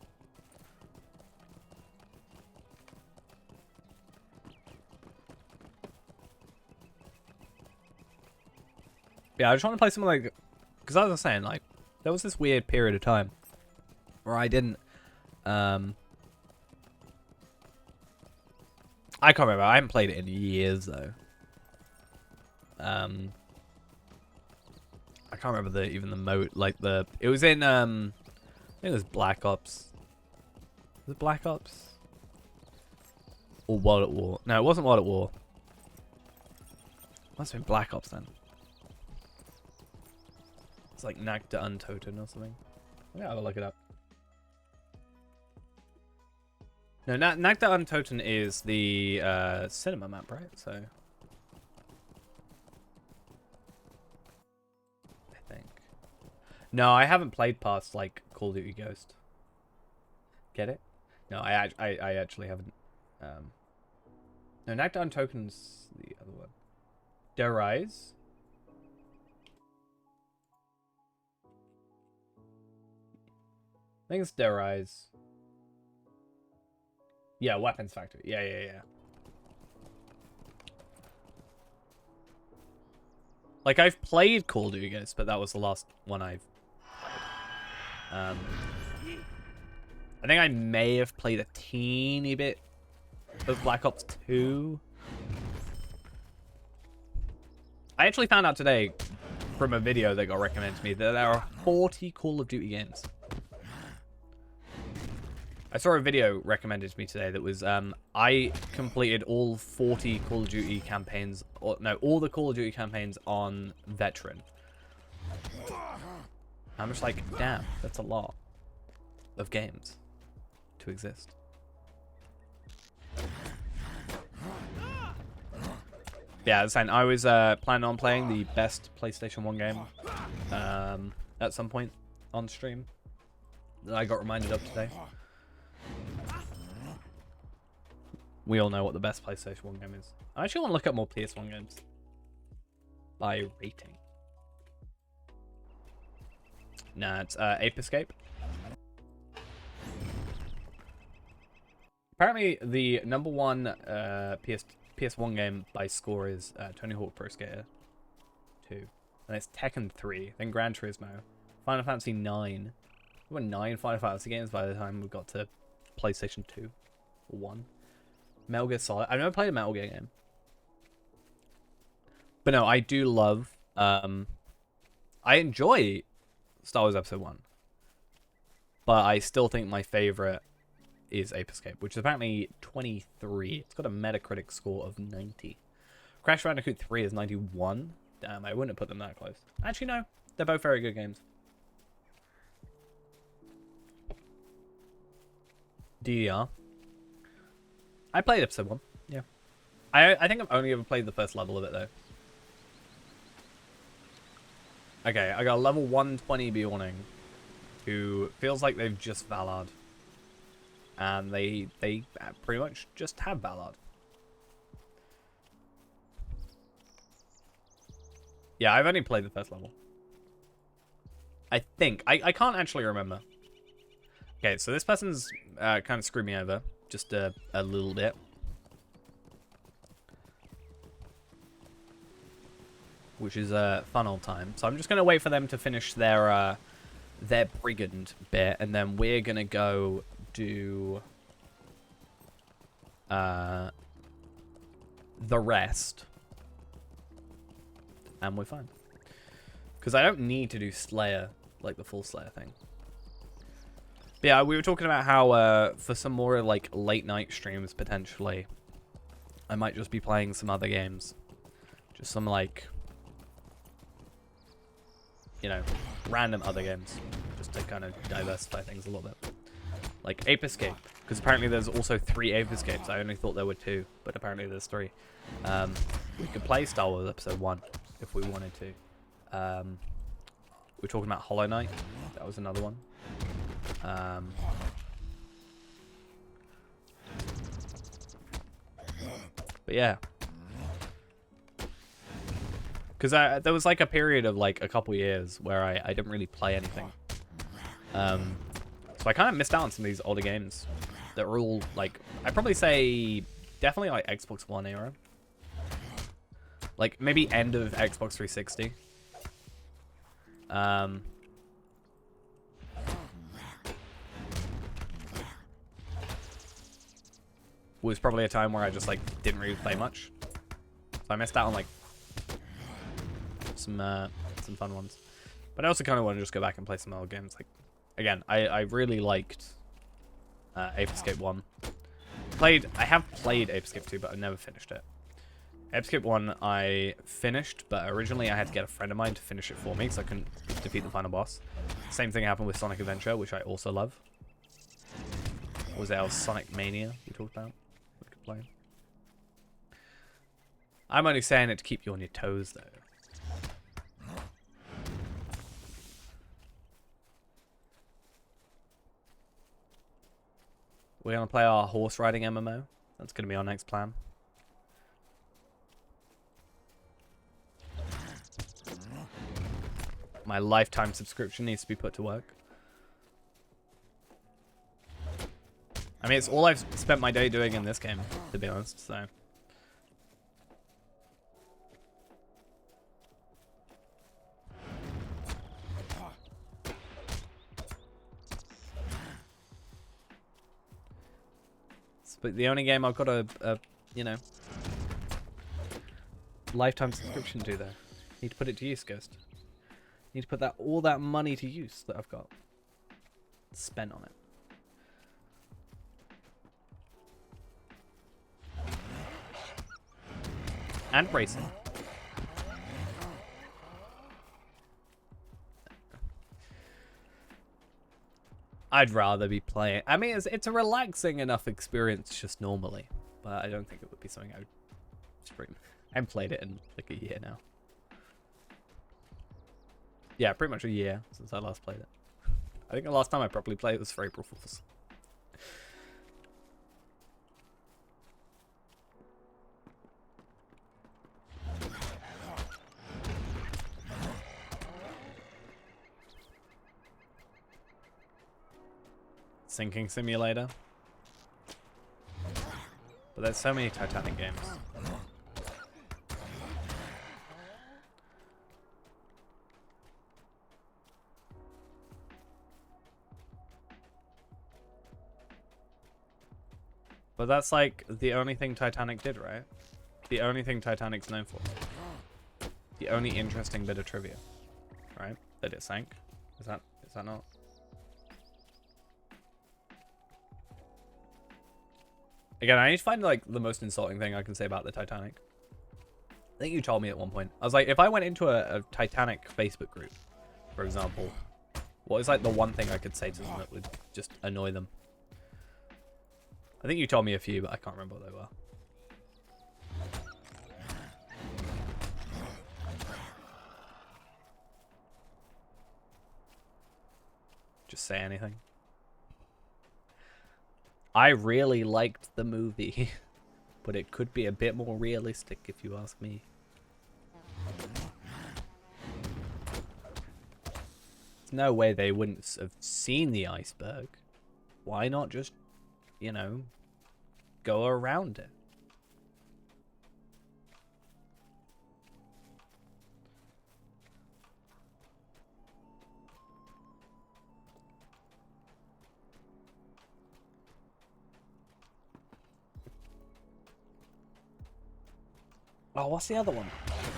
Yeah, I just want to play something like, because as I was saying, like, there was this weird period of time where I didn't, I can't remember, I haven't played it in years though. I can't remember even the mode, like it was in, I think it was Black Ops. Was it Black Ops? Or World at War? No, it wasn't World at War. Must have been Black Ops then. It's like Nagda Untoten or something. Yeah, I'll look it up. No, Nagda Untoten is the cinema map, right? So I think. No, I haven't played past like Call of Duty Ghost. Get it? No, I actually haven't. No, Nagda Untoten's the other one. Der Rise. I think it's Der Rise. Yeah, Weapons Factory. Yeah. Like, I've played Call of Duty Ghosts, but that was the last one I've played. I think I may have played a teeny bit of Black Ops 2. I actually found out today from a video that got recommended to me that there are 40 Call of Duty games. I saw a video recommended to me today that was I completed all 40 Call of Duty campaigns, or no, all the Call of Duty campaigns on Veteran. I'm just like, damn, that's a lot of games to exist. Yeah, I was saying, I was planning on playing the best PlayStation 1 game at some point on stream that I got reminded of today. We all know what the best PlayStation 1 game is. I actually want to look up more PS1 games by rating. Nah, it's Ape Escape. Apparently, the #1 PS1 game by score is Tony Hawk Pro Skater 2. And it's Tekken 3, then Gran Turismo, Final Fantasy 9. We were 9 Final Fantasy games by the time we got to PlayStation 2 or 1. Metal Gear Solid. I've never played a Metal Gear game. But no, I do love... I enjoy Star Wars Episode 1. But I still think my favorite is Ape Escape, which is apparently 23. It's got a Metacritic score of 90. Crash Bandicoot 3 is 91. Damn, I wouldn't have put them that close. Actually, no. They're both very good games. DDR. I played Episode 1, yeah. I think I've only ever played the first level of it, though. Okay, I got a level 120 Bjorning, who feels like they've just Valard. And they pretty much just have Valard. Yeah, I've only played the first level. I think. I can't actually remember. Okay, so this person's kind of screwed me over. Just a little bit. Which is a fun old time. So I'm just going to wait for them to finish their brigand bit. And then we're going to go do the rest. And we're fine. Because I don't need to do Slayer, like the full Slayer thing. But yeah, we were talking about how for some more like late night streams potentially, I might just be playing some other games. Just some like, you know, random other games. Just to kind of diversify things a little bit. Like Ape Escape. Because apparently there's also 3 Ape Escapes. I only thought there were 2, but apparently there's 3. We could play Star Wars Episode 1 if we wanted to. We're talking about Hollow Knight. That was another one. But yeah. Because there was like a period of like a couple years where I didn't really play anything. So I kind of missed out on some of these older games that were all like, I'd probably say definitely like Xbox One era. Like maybe end of Xbox 360. Was probably a time where I just like didn't really play much. So I missed out on like some fun ones. But I also kind of want to just go back and play some old games. Like again, I really liked Ape Escape 1. I have played Ape Escape 2, but I never finished it. Ape Escape 1 I finished, but originally I had to get a friend of mine to finish it for me because I couldn't defeat the final boss. Same thing happened with Sonic Adventure, which I also love. What was that? Sonic Mania we talked about? We could play. I'm only saying it to keep you on your toes, though. We're going to play our horse riding MMO. That's going to be our next plan. My lifetime subscription needs to be put to work. I mean, it's all I've spent my day doing in this game, to be honest, so... But the only game I've got a you know, lifetime subscription to there. Need to put it to use, Ghost. Need to put all that money to use that I've got spent on it. And racing. I'd rather be playing. I mean, it's a relaxing enough experience just normally, but I don't think it would be something I would stream. I haven't played it in like a year now. Yeah, pretty much a year since I last played it. I think the last time I properly played it was for April Fools. Sinking Simulator. But there's so many Titanic games. But that's like the only thing Titanic did, right? The only thing Titanic's known for. The only interesting bit of trivia, right? That it sank. Is that not? Again, I need to find like the most insulting thing I can say about the Titanic. I think you told me at one point. I was like, if I went into a Titanic Facebook group, for example, what is like the one thing I could say to them that would just annoy them? I think you told me a few, but I can't remember what they were. Just say anything. I really liked the movie, but it could be a bit more realistic if you ask me. There's no way they wouldn't have seen the iceberg. Why not just, you know, go around it? Oh, what's the other one?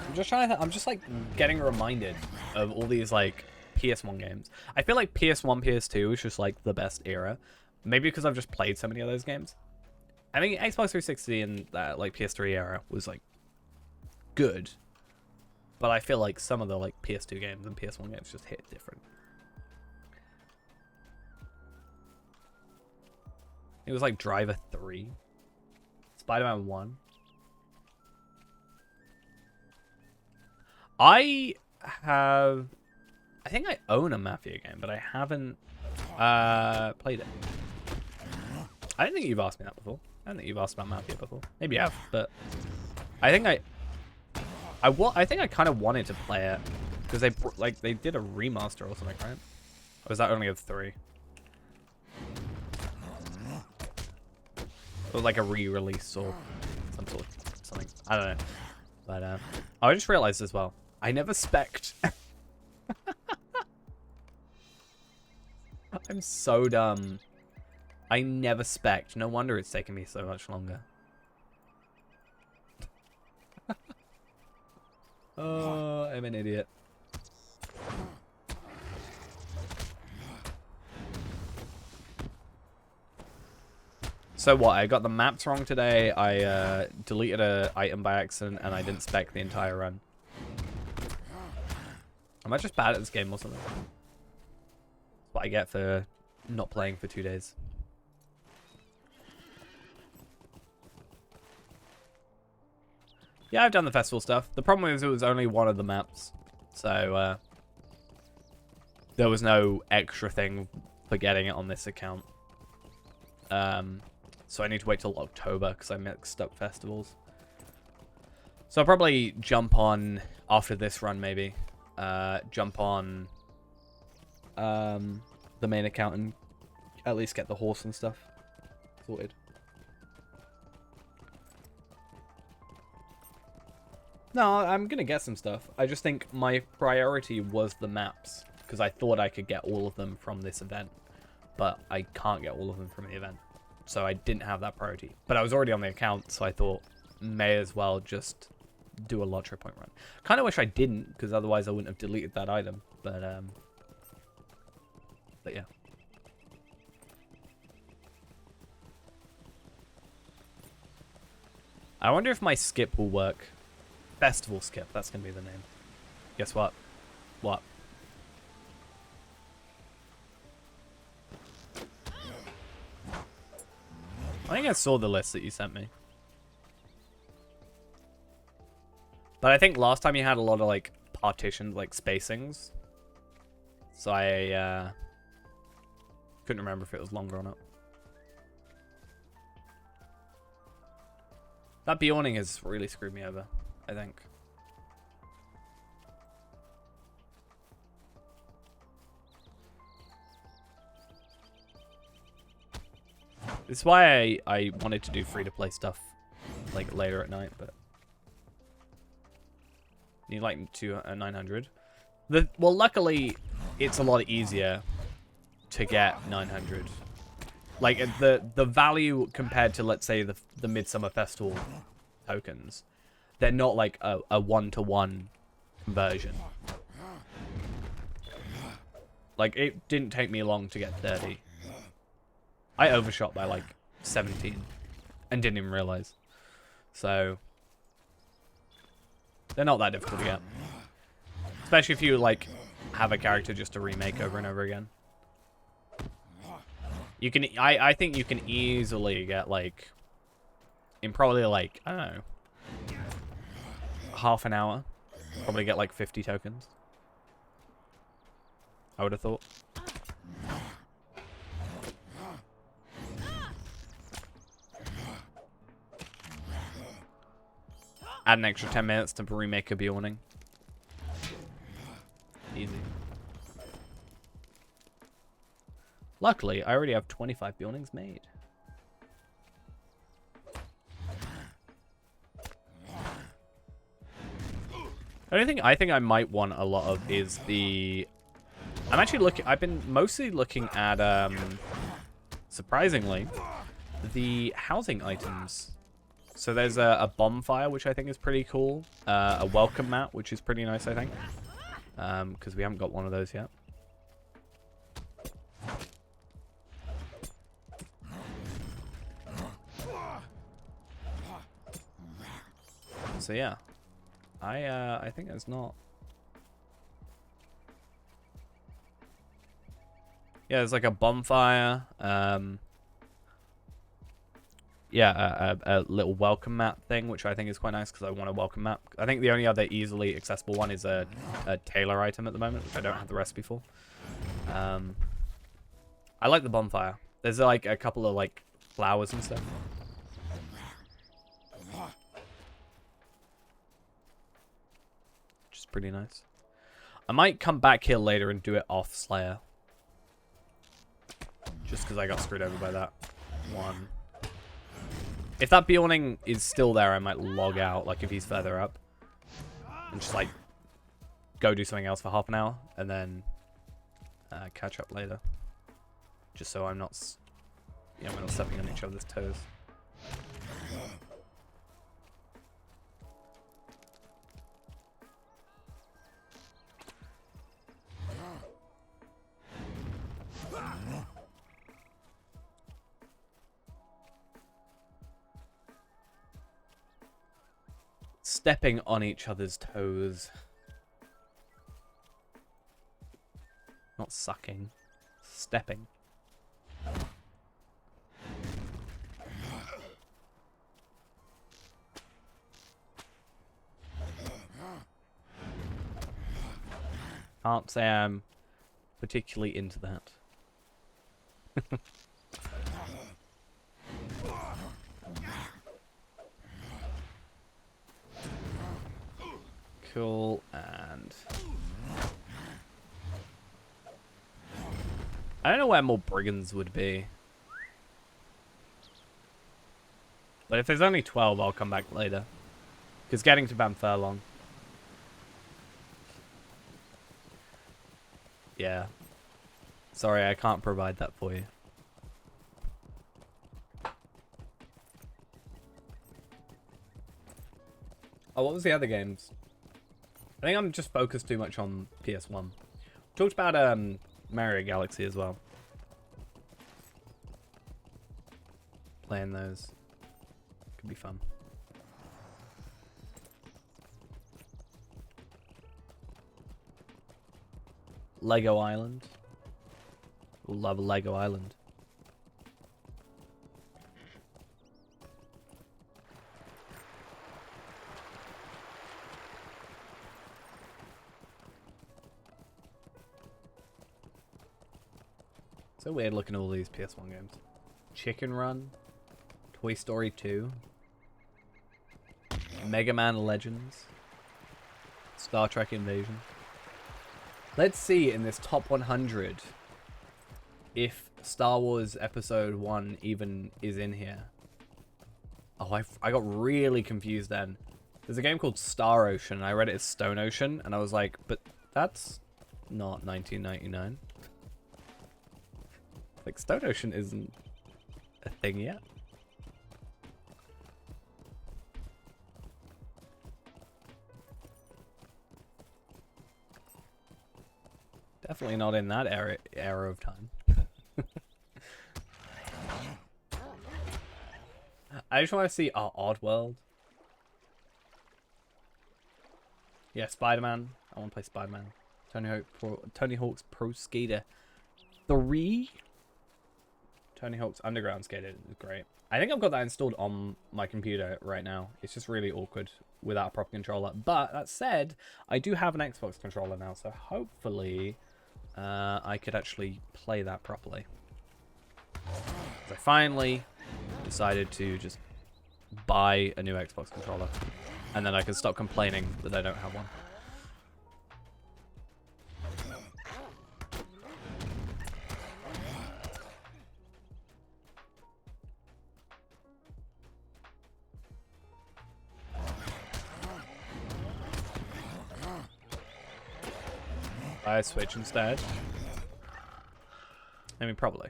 I'm just trying to I'm just like getting reminded of all these like PS1 games. I feel like PS1, PS2 is just like the best era. Maybe because I've just played so many of those games. I think Xbox 360 and that like PS3 era was like good. But I feel like some of the like PS2 games and PS1 games just hit different. It was like Driver 3. Spider-Man 1. I think I own a Mafia game, but I haven't played it. I don't think you've asked me that before. I don't think you've asked about Mafia before. Maybe you have, but I think I think I kind of wanted to play it because they did a remaster or something, right? Or was that only of 3? Or like a re-release or something. I don't know. But I just realized as well, I never spec'd. I'm so dumb. I never spec'd. No wonder it's taken me so much longer. Oh, I'm an idiot. So what? I got the maps wrong today. I deleted an item by accident, and I didn't spec the entire run. Am I just bad at this game or something? That's what I get for not playing for 2 days. Yeah, I've done the festival stuff. The problem is it was only one of the maps. So, there was no extra thing for getting it on this account. So I need to wait till October because I mixed up festivals. So I'll probably jump on after this run, maybe. Jump on the main account and at least get the horse and stuff sorted. No, I'm gonna get some stuff. I just think my priority was the maps because I thought I could get all of them from this event, but I can't get all of them from the event. So I didn't have that priority. But I was already on the account, so I thought may as well just do a LOTRO point run. Kind of wish I didn't, because otherwise I wouldn't have deleted that item. But yeah. I wonder if my skip will work Festival skip. That's gonna be the name. Guess what? What? I think I saw the list that you sent me. But I think last time you had a lot of like partitions, like spacings. So I couldn't remember if it was longer or not. That Bjorning has really screwed me over, I think. This is why I wanted to do free-to-play stuff like later at night, but need like 900. Well, luckily, it's a lot easier to get 900. Like the value compared to, let's say, the Midsummer Festival tokens, they're not like a one-to-one conversion. Like it didn't take me long to get 30. I overshot by like 17 and didn't even realize. So they're not that difficult to get. Especially if you like have a character just to remake over and over again. You can I think you can easily get like in probably like, I don't know, half an hour, probably get like 50 tokens. I would have thought. Add an extra 10 minutes to remake a Bjorning. Easy. Luckily, I already have 25 Bjornings made. The only thing I think I might want a lot of is the... I'm actually looking... I've been mostly looking at, surprisingly, the housing items. So there's a bonfire, which I think is pretty cool. A welcome mat, which is pretty nice, I think. Because we haven't got one of those yet. So yeah, I think there's not. Yeah, there's like a bonfire. Yeah, a little welcome mat thing, which I think is quite nice because I want a welcome mat. I think the only other easily accessible one is a tailor item at the moment, which I don't have the recipe for. I like the bonfire. There's like a couple of like flowers and stuff. Which is pretty nice. I might come back here later and do it off Slayer. Just because I got screwed over by that one. If that Bjorning is still there, I might log out, like if he's further up. And just like, go do something else for half an hour, and then catch up later. Just so I'm not, we're not stepping on each other's toes. Stepping on each other's toes. Not sucking. Stepping. Can't say I'm particularly into that. Cool, and I don't know where more brigands would be. But if there's only 12, I'll come back later. Because getting to Banfurlong. Yeah. Sorry, I can't provide that for you. Oh, what was the other games? I think I'm just focused too much on PS1. Talked about Mario Galaxy as well. Playing those could be fun. Lego Island. Love Lego Island. So weird looking at all these PS1 games. Chicken Run, Toy Story 2, Mega Man Legends, Star Trek Invasion. Let's see in this top 100 if Star Wars Episode 1 even is in here. Oh, I got really confused then. There's a game called Star Ocean, and I read it as Stone Ocean, and I was like, but that's not 1999. Like, Stone Ocean isn't a thing yet. Definitely not in that era of time. I just want to see Oddworld. Yeah, Spider-Man. I want to play Spider-Man. Tony Hawk's Pro Skater 3. Tony Hawk's Underground Skater is great. I think I've got that installed on my computer right now. It's just really awkward without a proper controller. But that said, I do have an Xbox controller now, so hopefully I could actually play that properly. So I finally decided to just buy a new Xbox controller, and then I can stop complaining that I don't have one. Buy a Switch instead. I mean, probably.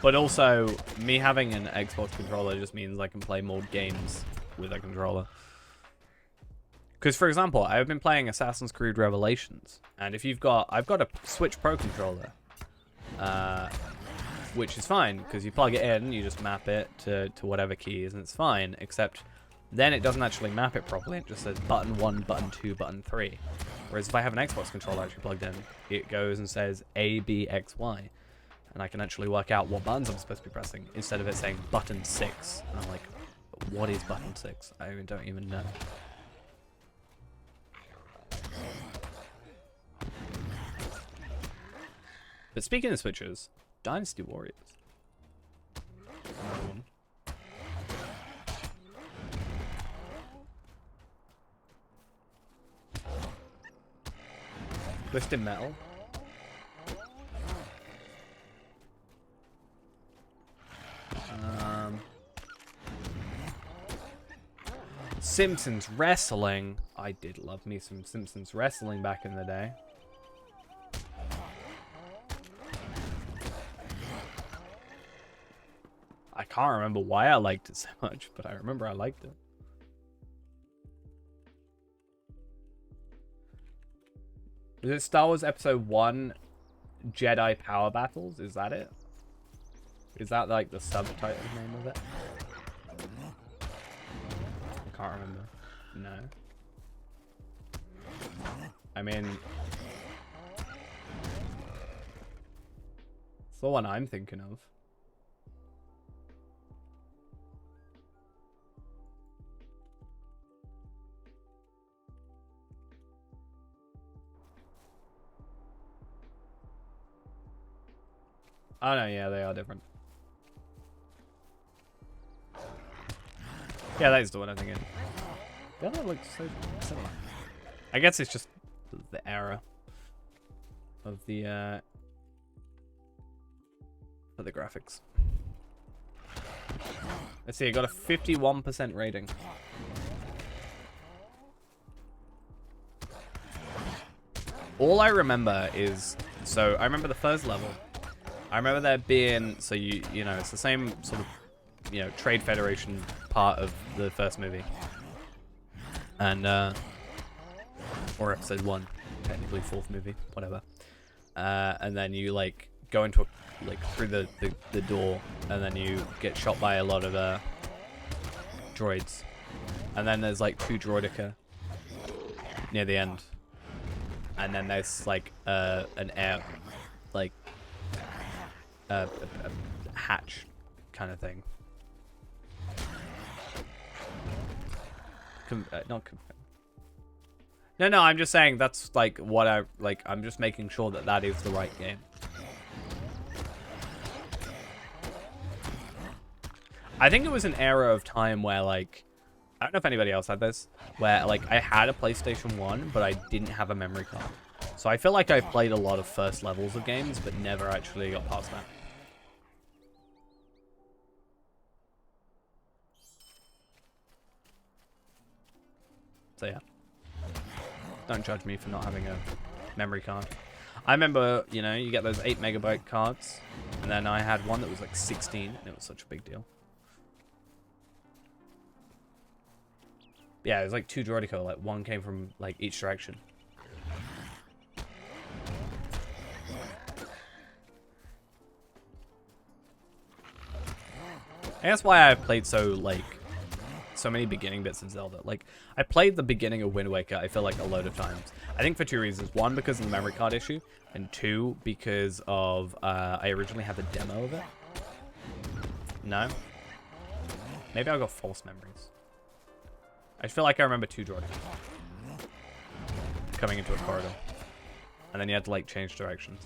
But also, me having an Xbox controller just means I can play more games with a controller. Because, for example, I've been playing Assassin's Creed Revelations, and if you've got, I've got a Switch Pro controller, which is fine because you plug it in, you just map it to whatever keys, and it's fine. Except then it doesn't actually map it properly. It just says button 1, button 2, button 3. Whereas if I have an Xbox controller actually plugged in, it goes and says A, B, X, Y. And I can actually work out what buttons I'm supposed to be pressing instead of it saying button 6. And I'm like, what is button 6? I don't even know. But speaking of Switches, Dynasty Warriors. Another one. Twisted Metal. Simpsons Wrestling. I did love me some Simpsons Wrestling back in the day. I can't remember why I liked it so much, but I remember I liked it. Is it Star Wars Episode 1 Jedi Power Battles? Is that it? Is that like the subtitle name of it? I can't remember. No. I mean, it's the one I'm thinking of. Oh no, yeah, they are different. Yeah, that is the one I'm thinking. The other looks so similar. I guess it's just the era of the graphics. Let's see, it got a 51% rating. All I remember is, so I remember the first level. I remember there being, so you know, it's the same sort of, you know, Trade Federation part of the first movie. And, or episode 1, technically 4th movie, whatever. And then you, like, go into, through the door, and then you get shot by a lot of, droids. And then there's, like, 2 droideka near the end. and then there's like an air, like a hatch kind of thing. Not no, I'm just saying that's like what I like. I'm just making sure that that is the right game. I think it was an era of time where like, I don't know if anybody else had this, where like I had a PlayStation 1, but I didn't have a memory card. So I feel like I played a lot of first levels of games, but never actually got past that. So yeah. Don't judge me for not having a memory card. I remember, you know, you get those 8 megabyte cards, and then I had one that was like 16, and it was such a big deal. Yeah, it was like 2 Droidico, like one came from like each direction. I guess why I've played so many beginning bits of Zelda. Like, I played the beginning of Wind Waker, I feel like, a load of times. I think for 2 reasons. 1, because of the memory card issue, and 2, because of, I originally had the demo of it. No? Maybe I got false memories. I feel like I remember 2 Droids coming into a corridor. And then you had to, like, change directions.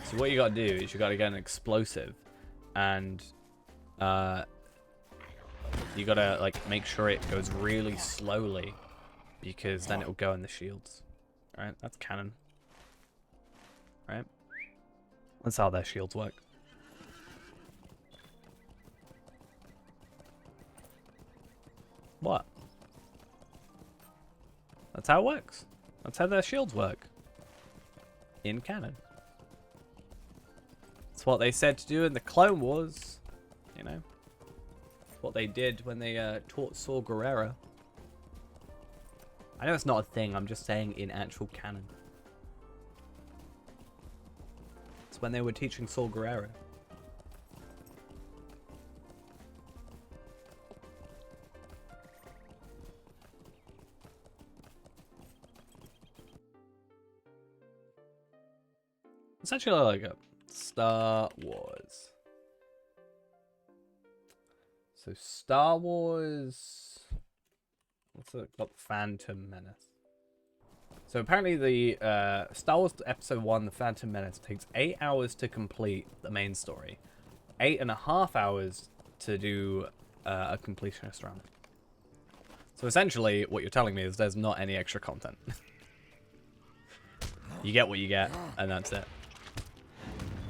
So what you gotta do is you gotta get an explosive, and you gotta like make sure it goes really slowly, because then it'll go in the shields. Alright, that's canon. Right? That's how their shields work. What? That's how it works. That's how their shields work. In canon. It's what they said to do in the Clone Wars, you know. What they did when they taught Saw Gerrera. I know it's not a thing, I'm just saying in actual canon. It's when they were teaching Saw Gerrera. It's actually like a Star Wars. So Star Wars, what's it called? Phantom Menace. So apparently the Star Wars Episode 1, The Phantom Menace, takes 8 hours to complete the main story. 8.5 hours to do a completionist run. So essentially what you're telling me is there's not any extra content. You get what you get, and that's it.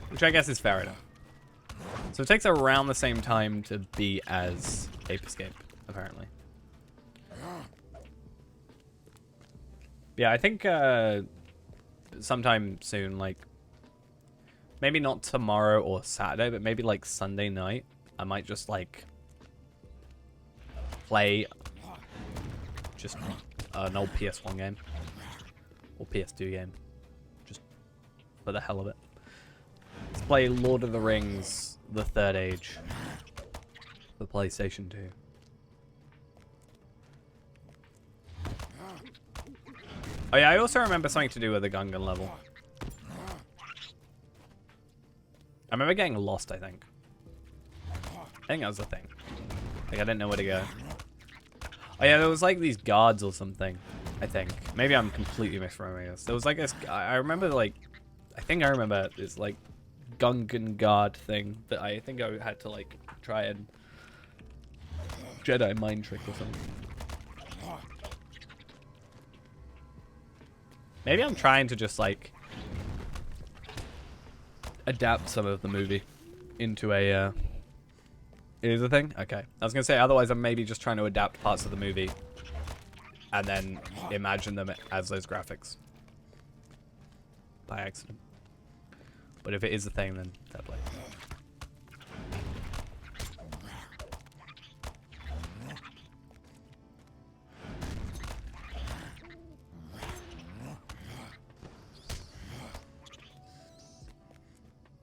Which I guess is fair enough. So it takes around the same time to be as Ape Escape, apparently. Yeah, I think sometime soon, like, maybe not tomorrow or Saturday, but maybe like Sunday night, I might just like play just an old PS1 game or PS2 game, just for the hell of it. Let's play Lord of the Rings, The Third Age, for PlayStation 2. Oh yeah, I also remember something to do with the Gungan level. I remember getting lost, I think. I think that was the thing. Like, I didn't know where to go. Oh yeah, there was like these guards or something, I think. Maybe I'm completely misremembering this. There was like this, I remember like, I think I remember this like Gungan guard thing that I think I had to like try and Jedi mind trick or something. Maybe I'm trying to just like adapt some of the movie into a it is a thing? Okay. I was gonna say otherwise I'm maybe just trying to adapt parts of the movie and then imagine them as those graphics. By accident. But if it is a thing, then fair play.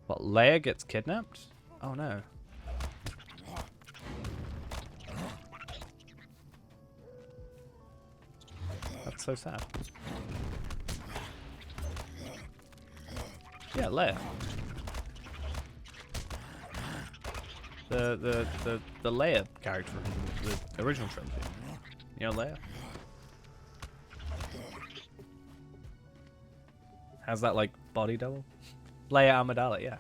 What, Leia gets kidnapped? Oh no. That's so sad. Yeah, Leia. The Leia character from the original trilogy. You know Leia? Has that like body double? Leia Amidala, yeah.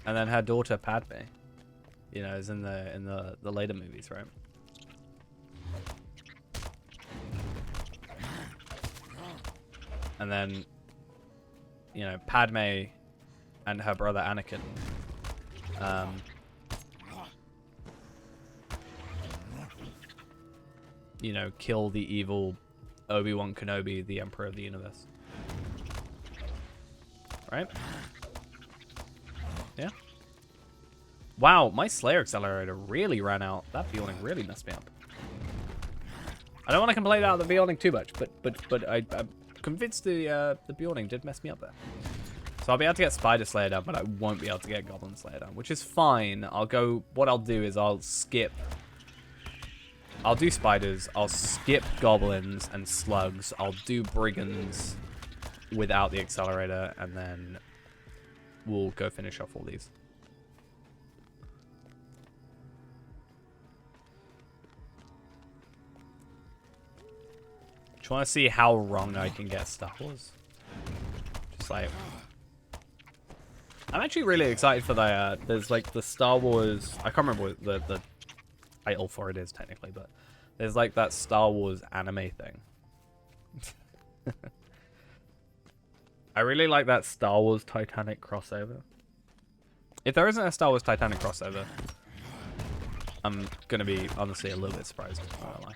And then her daughter Padme, you know, is in the later movies, right? And then, you know, Padme and her brother Anakin. You know, kill the evil Obi-Wan Kenobi, the Emperor of the Universe. Right? Yeah. Wow, my Slayer accelerator really ran out. That Beyonding really messed me up. I don't want to complain about the Beyonding too much, but I'm convinced the Beyonding did mess me up there. So I'll be able to get Spider Slayer down, but I won't be able to get Goblin Slayer down, which is fine. What I'll do is I'll do spiders, I'll skip goblins and slugs, I'll do brigands without the accelerator, and then we'll go finish off all these. Just want to see how wrong I can get Star Wars. Just like... I'm actually really excited for the, there's like the Star Wars, I can't remember what the title for it is technically, but there's like that Star Wars anime thing. I really like that Star Wars Titanic crossover. If there isn't a Star Wars Titanic crossover, I'm gonna be honestly a little bit surprised. I don't lie.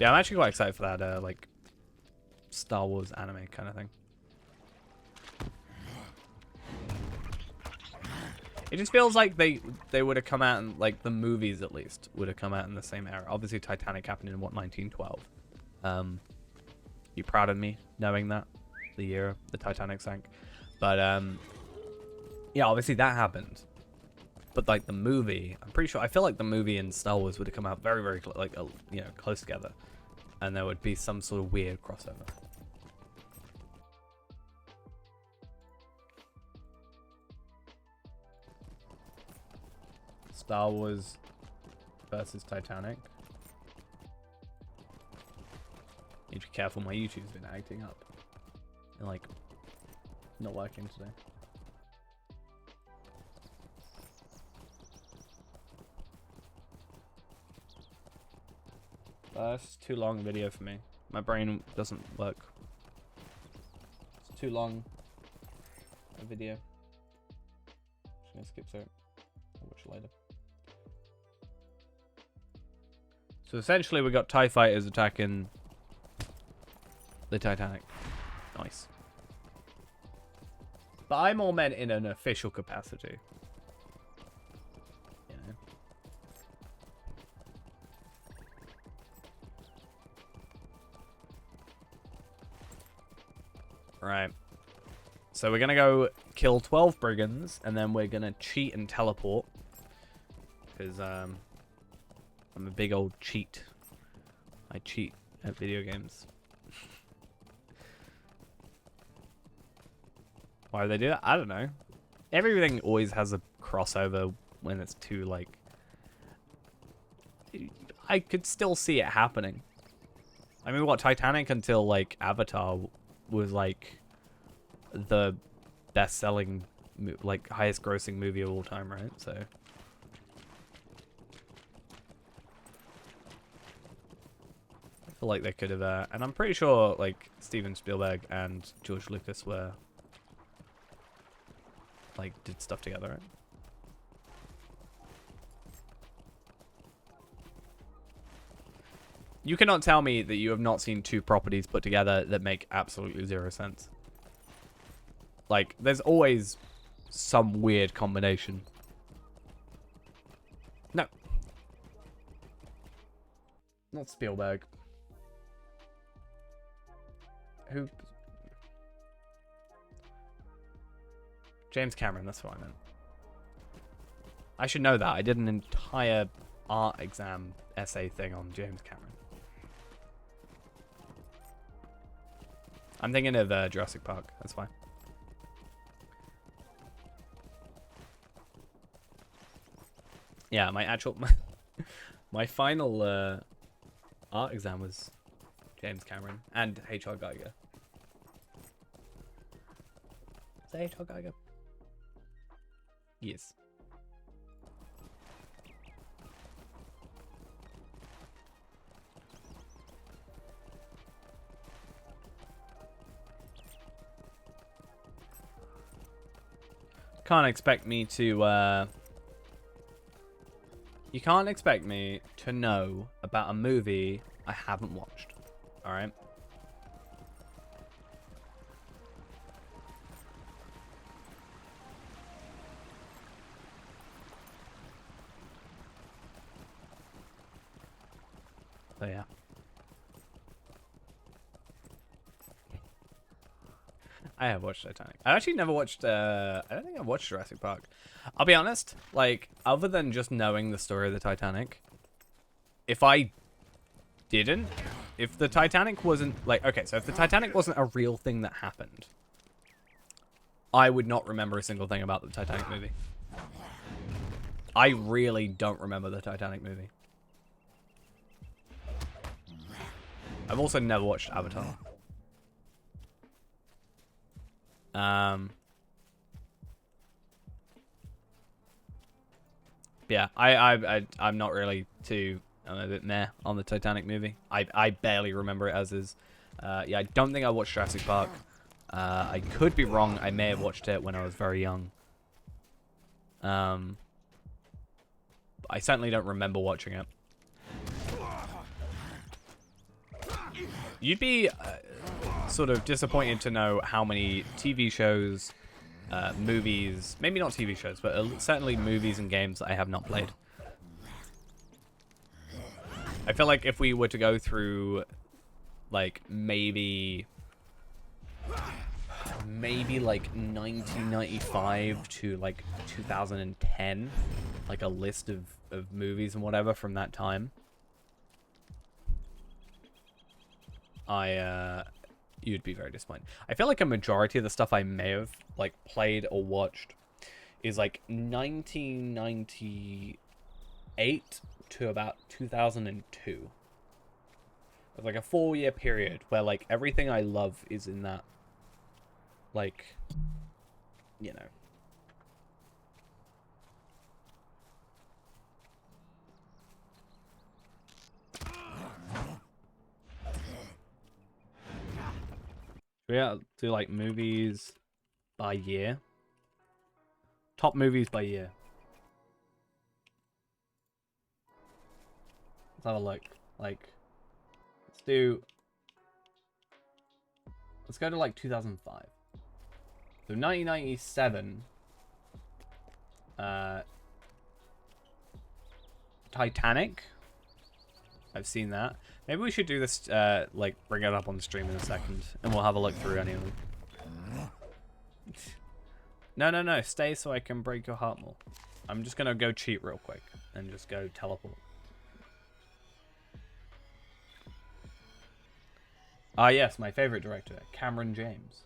Yeah, I'm actually quite excited for that like Star Wars anime kind of thing. It just feels like they would have come out in, like, the movies at least would have come out in the same era. Obviously, Titanic happened in, what, 1912. You proud of me knowing that? The year the Titanic sank. But, yeah, obviously that happened. But, like, the movie, I'm pretty sure, I feel like the movie and Star Wars would have come out very, very, like, you know, close together. And there would be some sort of weird crossover. Star Wars versus Titanic. Need to be careful, my YouTube's been acting up. And like, not working today. That's too long video for me. My brain doesn't work. It's too long a video. Just gonna skip through it. I'll watch it later. So essentially we got TIE fighters attacking the Titanic. Nice. But I more meant in an official capacity. You know. Right. So we're gonna go kill 12 brigands, and then we're gonna cheat and teleport. Because I'm a big old cheat. I cheat at video games. Why do they do that? I don't know. Everything always has a crossover when it's too, like... I could still see it happening. I mean, what, Titanic until, like, Avatar was, like, the best-selling, like, highest-grossing movie of all time, right? So... I feel like they could have, and I'm pretty sure like Steven Spielberg and George Lucas were like did stuff together, right? You cannot tell me that you have not seen two properties put together that make absolutely zero sense. Like, there's always some weird combination. No. Not Spielberg. Who? James Cameron, that's what I meant. I should know that. I did an entire art exam essay thing on James Cameron. I'm thinking of Jurassic Park. That's fine. Yeah, my final art exam was James Cameron and H.R. Geiger. Is that H.R. Geiger? Yes. Can't expect me to you can't expect me to know about a movie I haven't watched. All right? So yeah. I have watched Titanic. I actually never watched I don't think I've watched Jurassic Park. I'll be honest, like, other than just knowing the story of the Titanic, if the Titanic wasn't, like, okay, so if the Titanic wasn't a real thing that happened, I would not remember a single thing about the Titanic movie. I really don't remember the Titanic movie. I've also never watched Avatar. Yeah, I'm not really too, I'm a bit meh on the Titanic movie. I barely remember it as is. Yeah, I don't think I watched Jurassic Park. I could be wrong. I may have watched it when I was very young. I certainly don't remember watching it. You'd be sort of disappointed to know how many TV shows, movies, maybe not TV shows, but certainly movies and games that I have not played. I feel like if we were to go through, like, maybe like 1995 to like 2010, like a list of movies and whatever from that time, you'd be very disappointed. I feel like a majority of the stuff I may have, like, played or watched is like 1998 to about 2002. It's like a 4-year period where, like, everything I love is in that, like, you know. Yeah, do like movies by year. Top movies by year. Let's have a look. Like, let's go to like 2005. So 1997. Titanic. I've seen that. Maybe we should do this, like, bring it up on the stream in a second, and we'll have a look through any of them. No, stay so I can break your heart more. I'm just gonna go cheat real quick, and just go teleport. Ah, yes, my favorite director, Cameron James.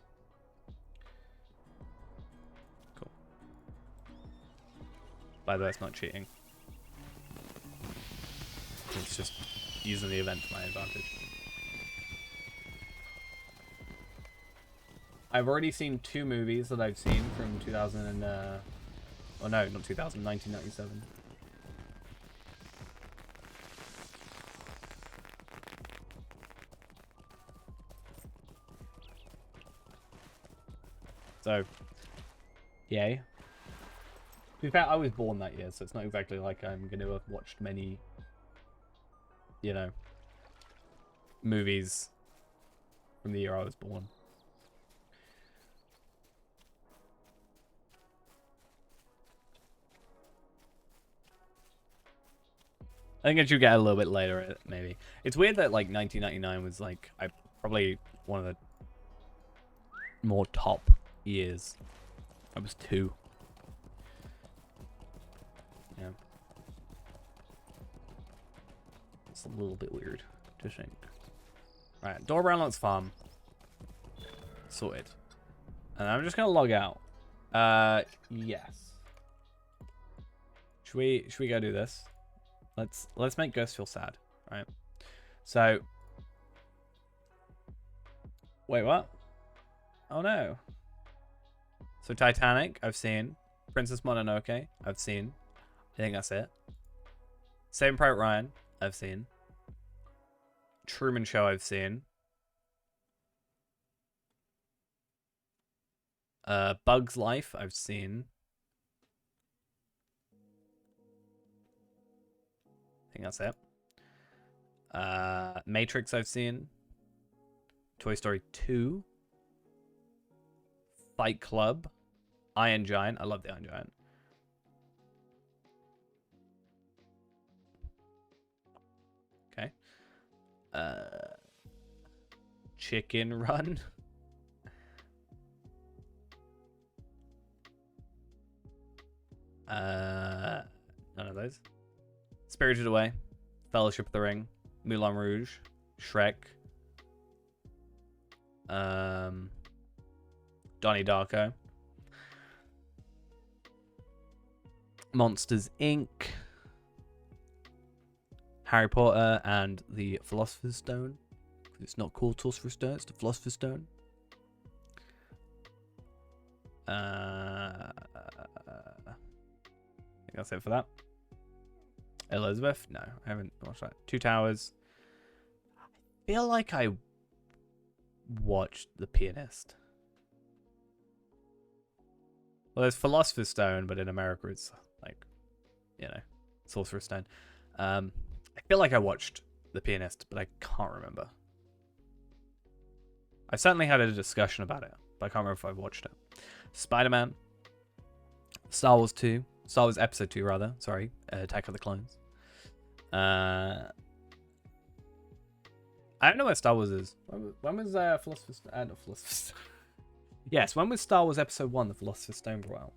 Cool. By the way, it's not cheating. It's just using the event to my advantage. I've already seen 2 movies that I've seen from 2000 and, oh no, not 2000, 1997. So, yay. To be fair, I was born that year, so it's not exactly like I'm going to have watched many, you know, movies from the year I was born. I think I should get it a little bit later, maybe. It's weird that like 1999 was like probably one of the more top years. I was 2. Yeah. It's a little bit weird to think. Right, door around Lance Farm. Sorted. And I'm just gonna log out. Yes. Should we go do this? Let's make Ghost feel sad, right? So wait, what? Oh no. So Titanic, I've seen. Princess Mononoke, I've seen. I think that's it. Saving Private Ryan, I've seen. Truman Show, I've seen. Bug's Life, I've seen. I think that's it. Matrix, I've seen. Toy Story 2. Fight Club. Iron Giant. I love the Iron Giant. Okay. Chicken Run. None of those. Spirited Away. Fellowship of the Ring. Moulin Rouge. Shrek. Donnie Darko. Monsters Inc. Harry Potter and the Philosopher's Stone. It's not called Sorcerer's Stone, it's the Philosopher's Stone. I think that's it for that. Elizabeth? No, I haven't watched that. Two Towers. I feel like I watched The Pianist. Well, there's Philosopher's Stone, but in America it's like, you know, Sorcerer's Stone. I feel like I watched The Pianist, but I can't remember. I certainly had a discussion about it, but I can't remember if I watched it. Spider-Man. Star Wars 2. Star Wars Episode 2, rather. Sorry. Attack of the Clones. I don't know where Star Wars is. When was Philosopher's Stone? Not Philosopher's Stone. Yes, when was Star Wars Episode 1, The Philosopher's Stone brought out?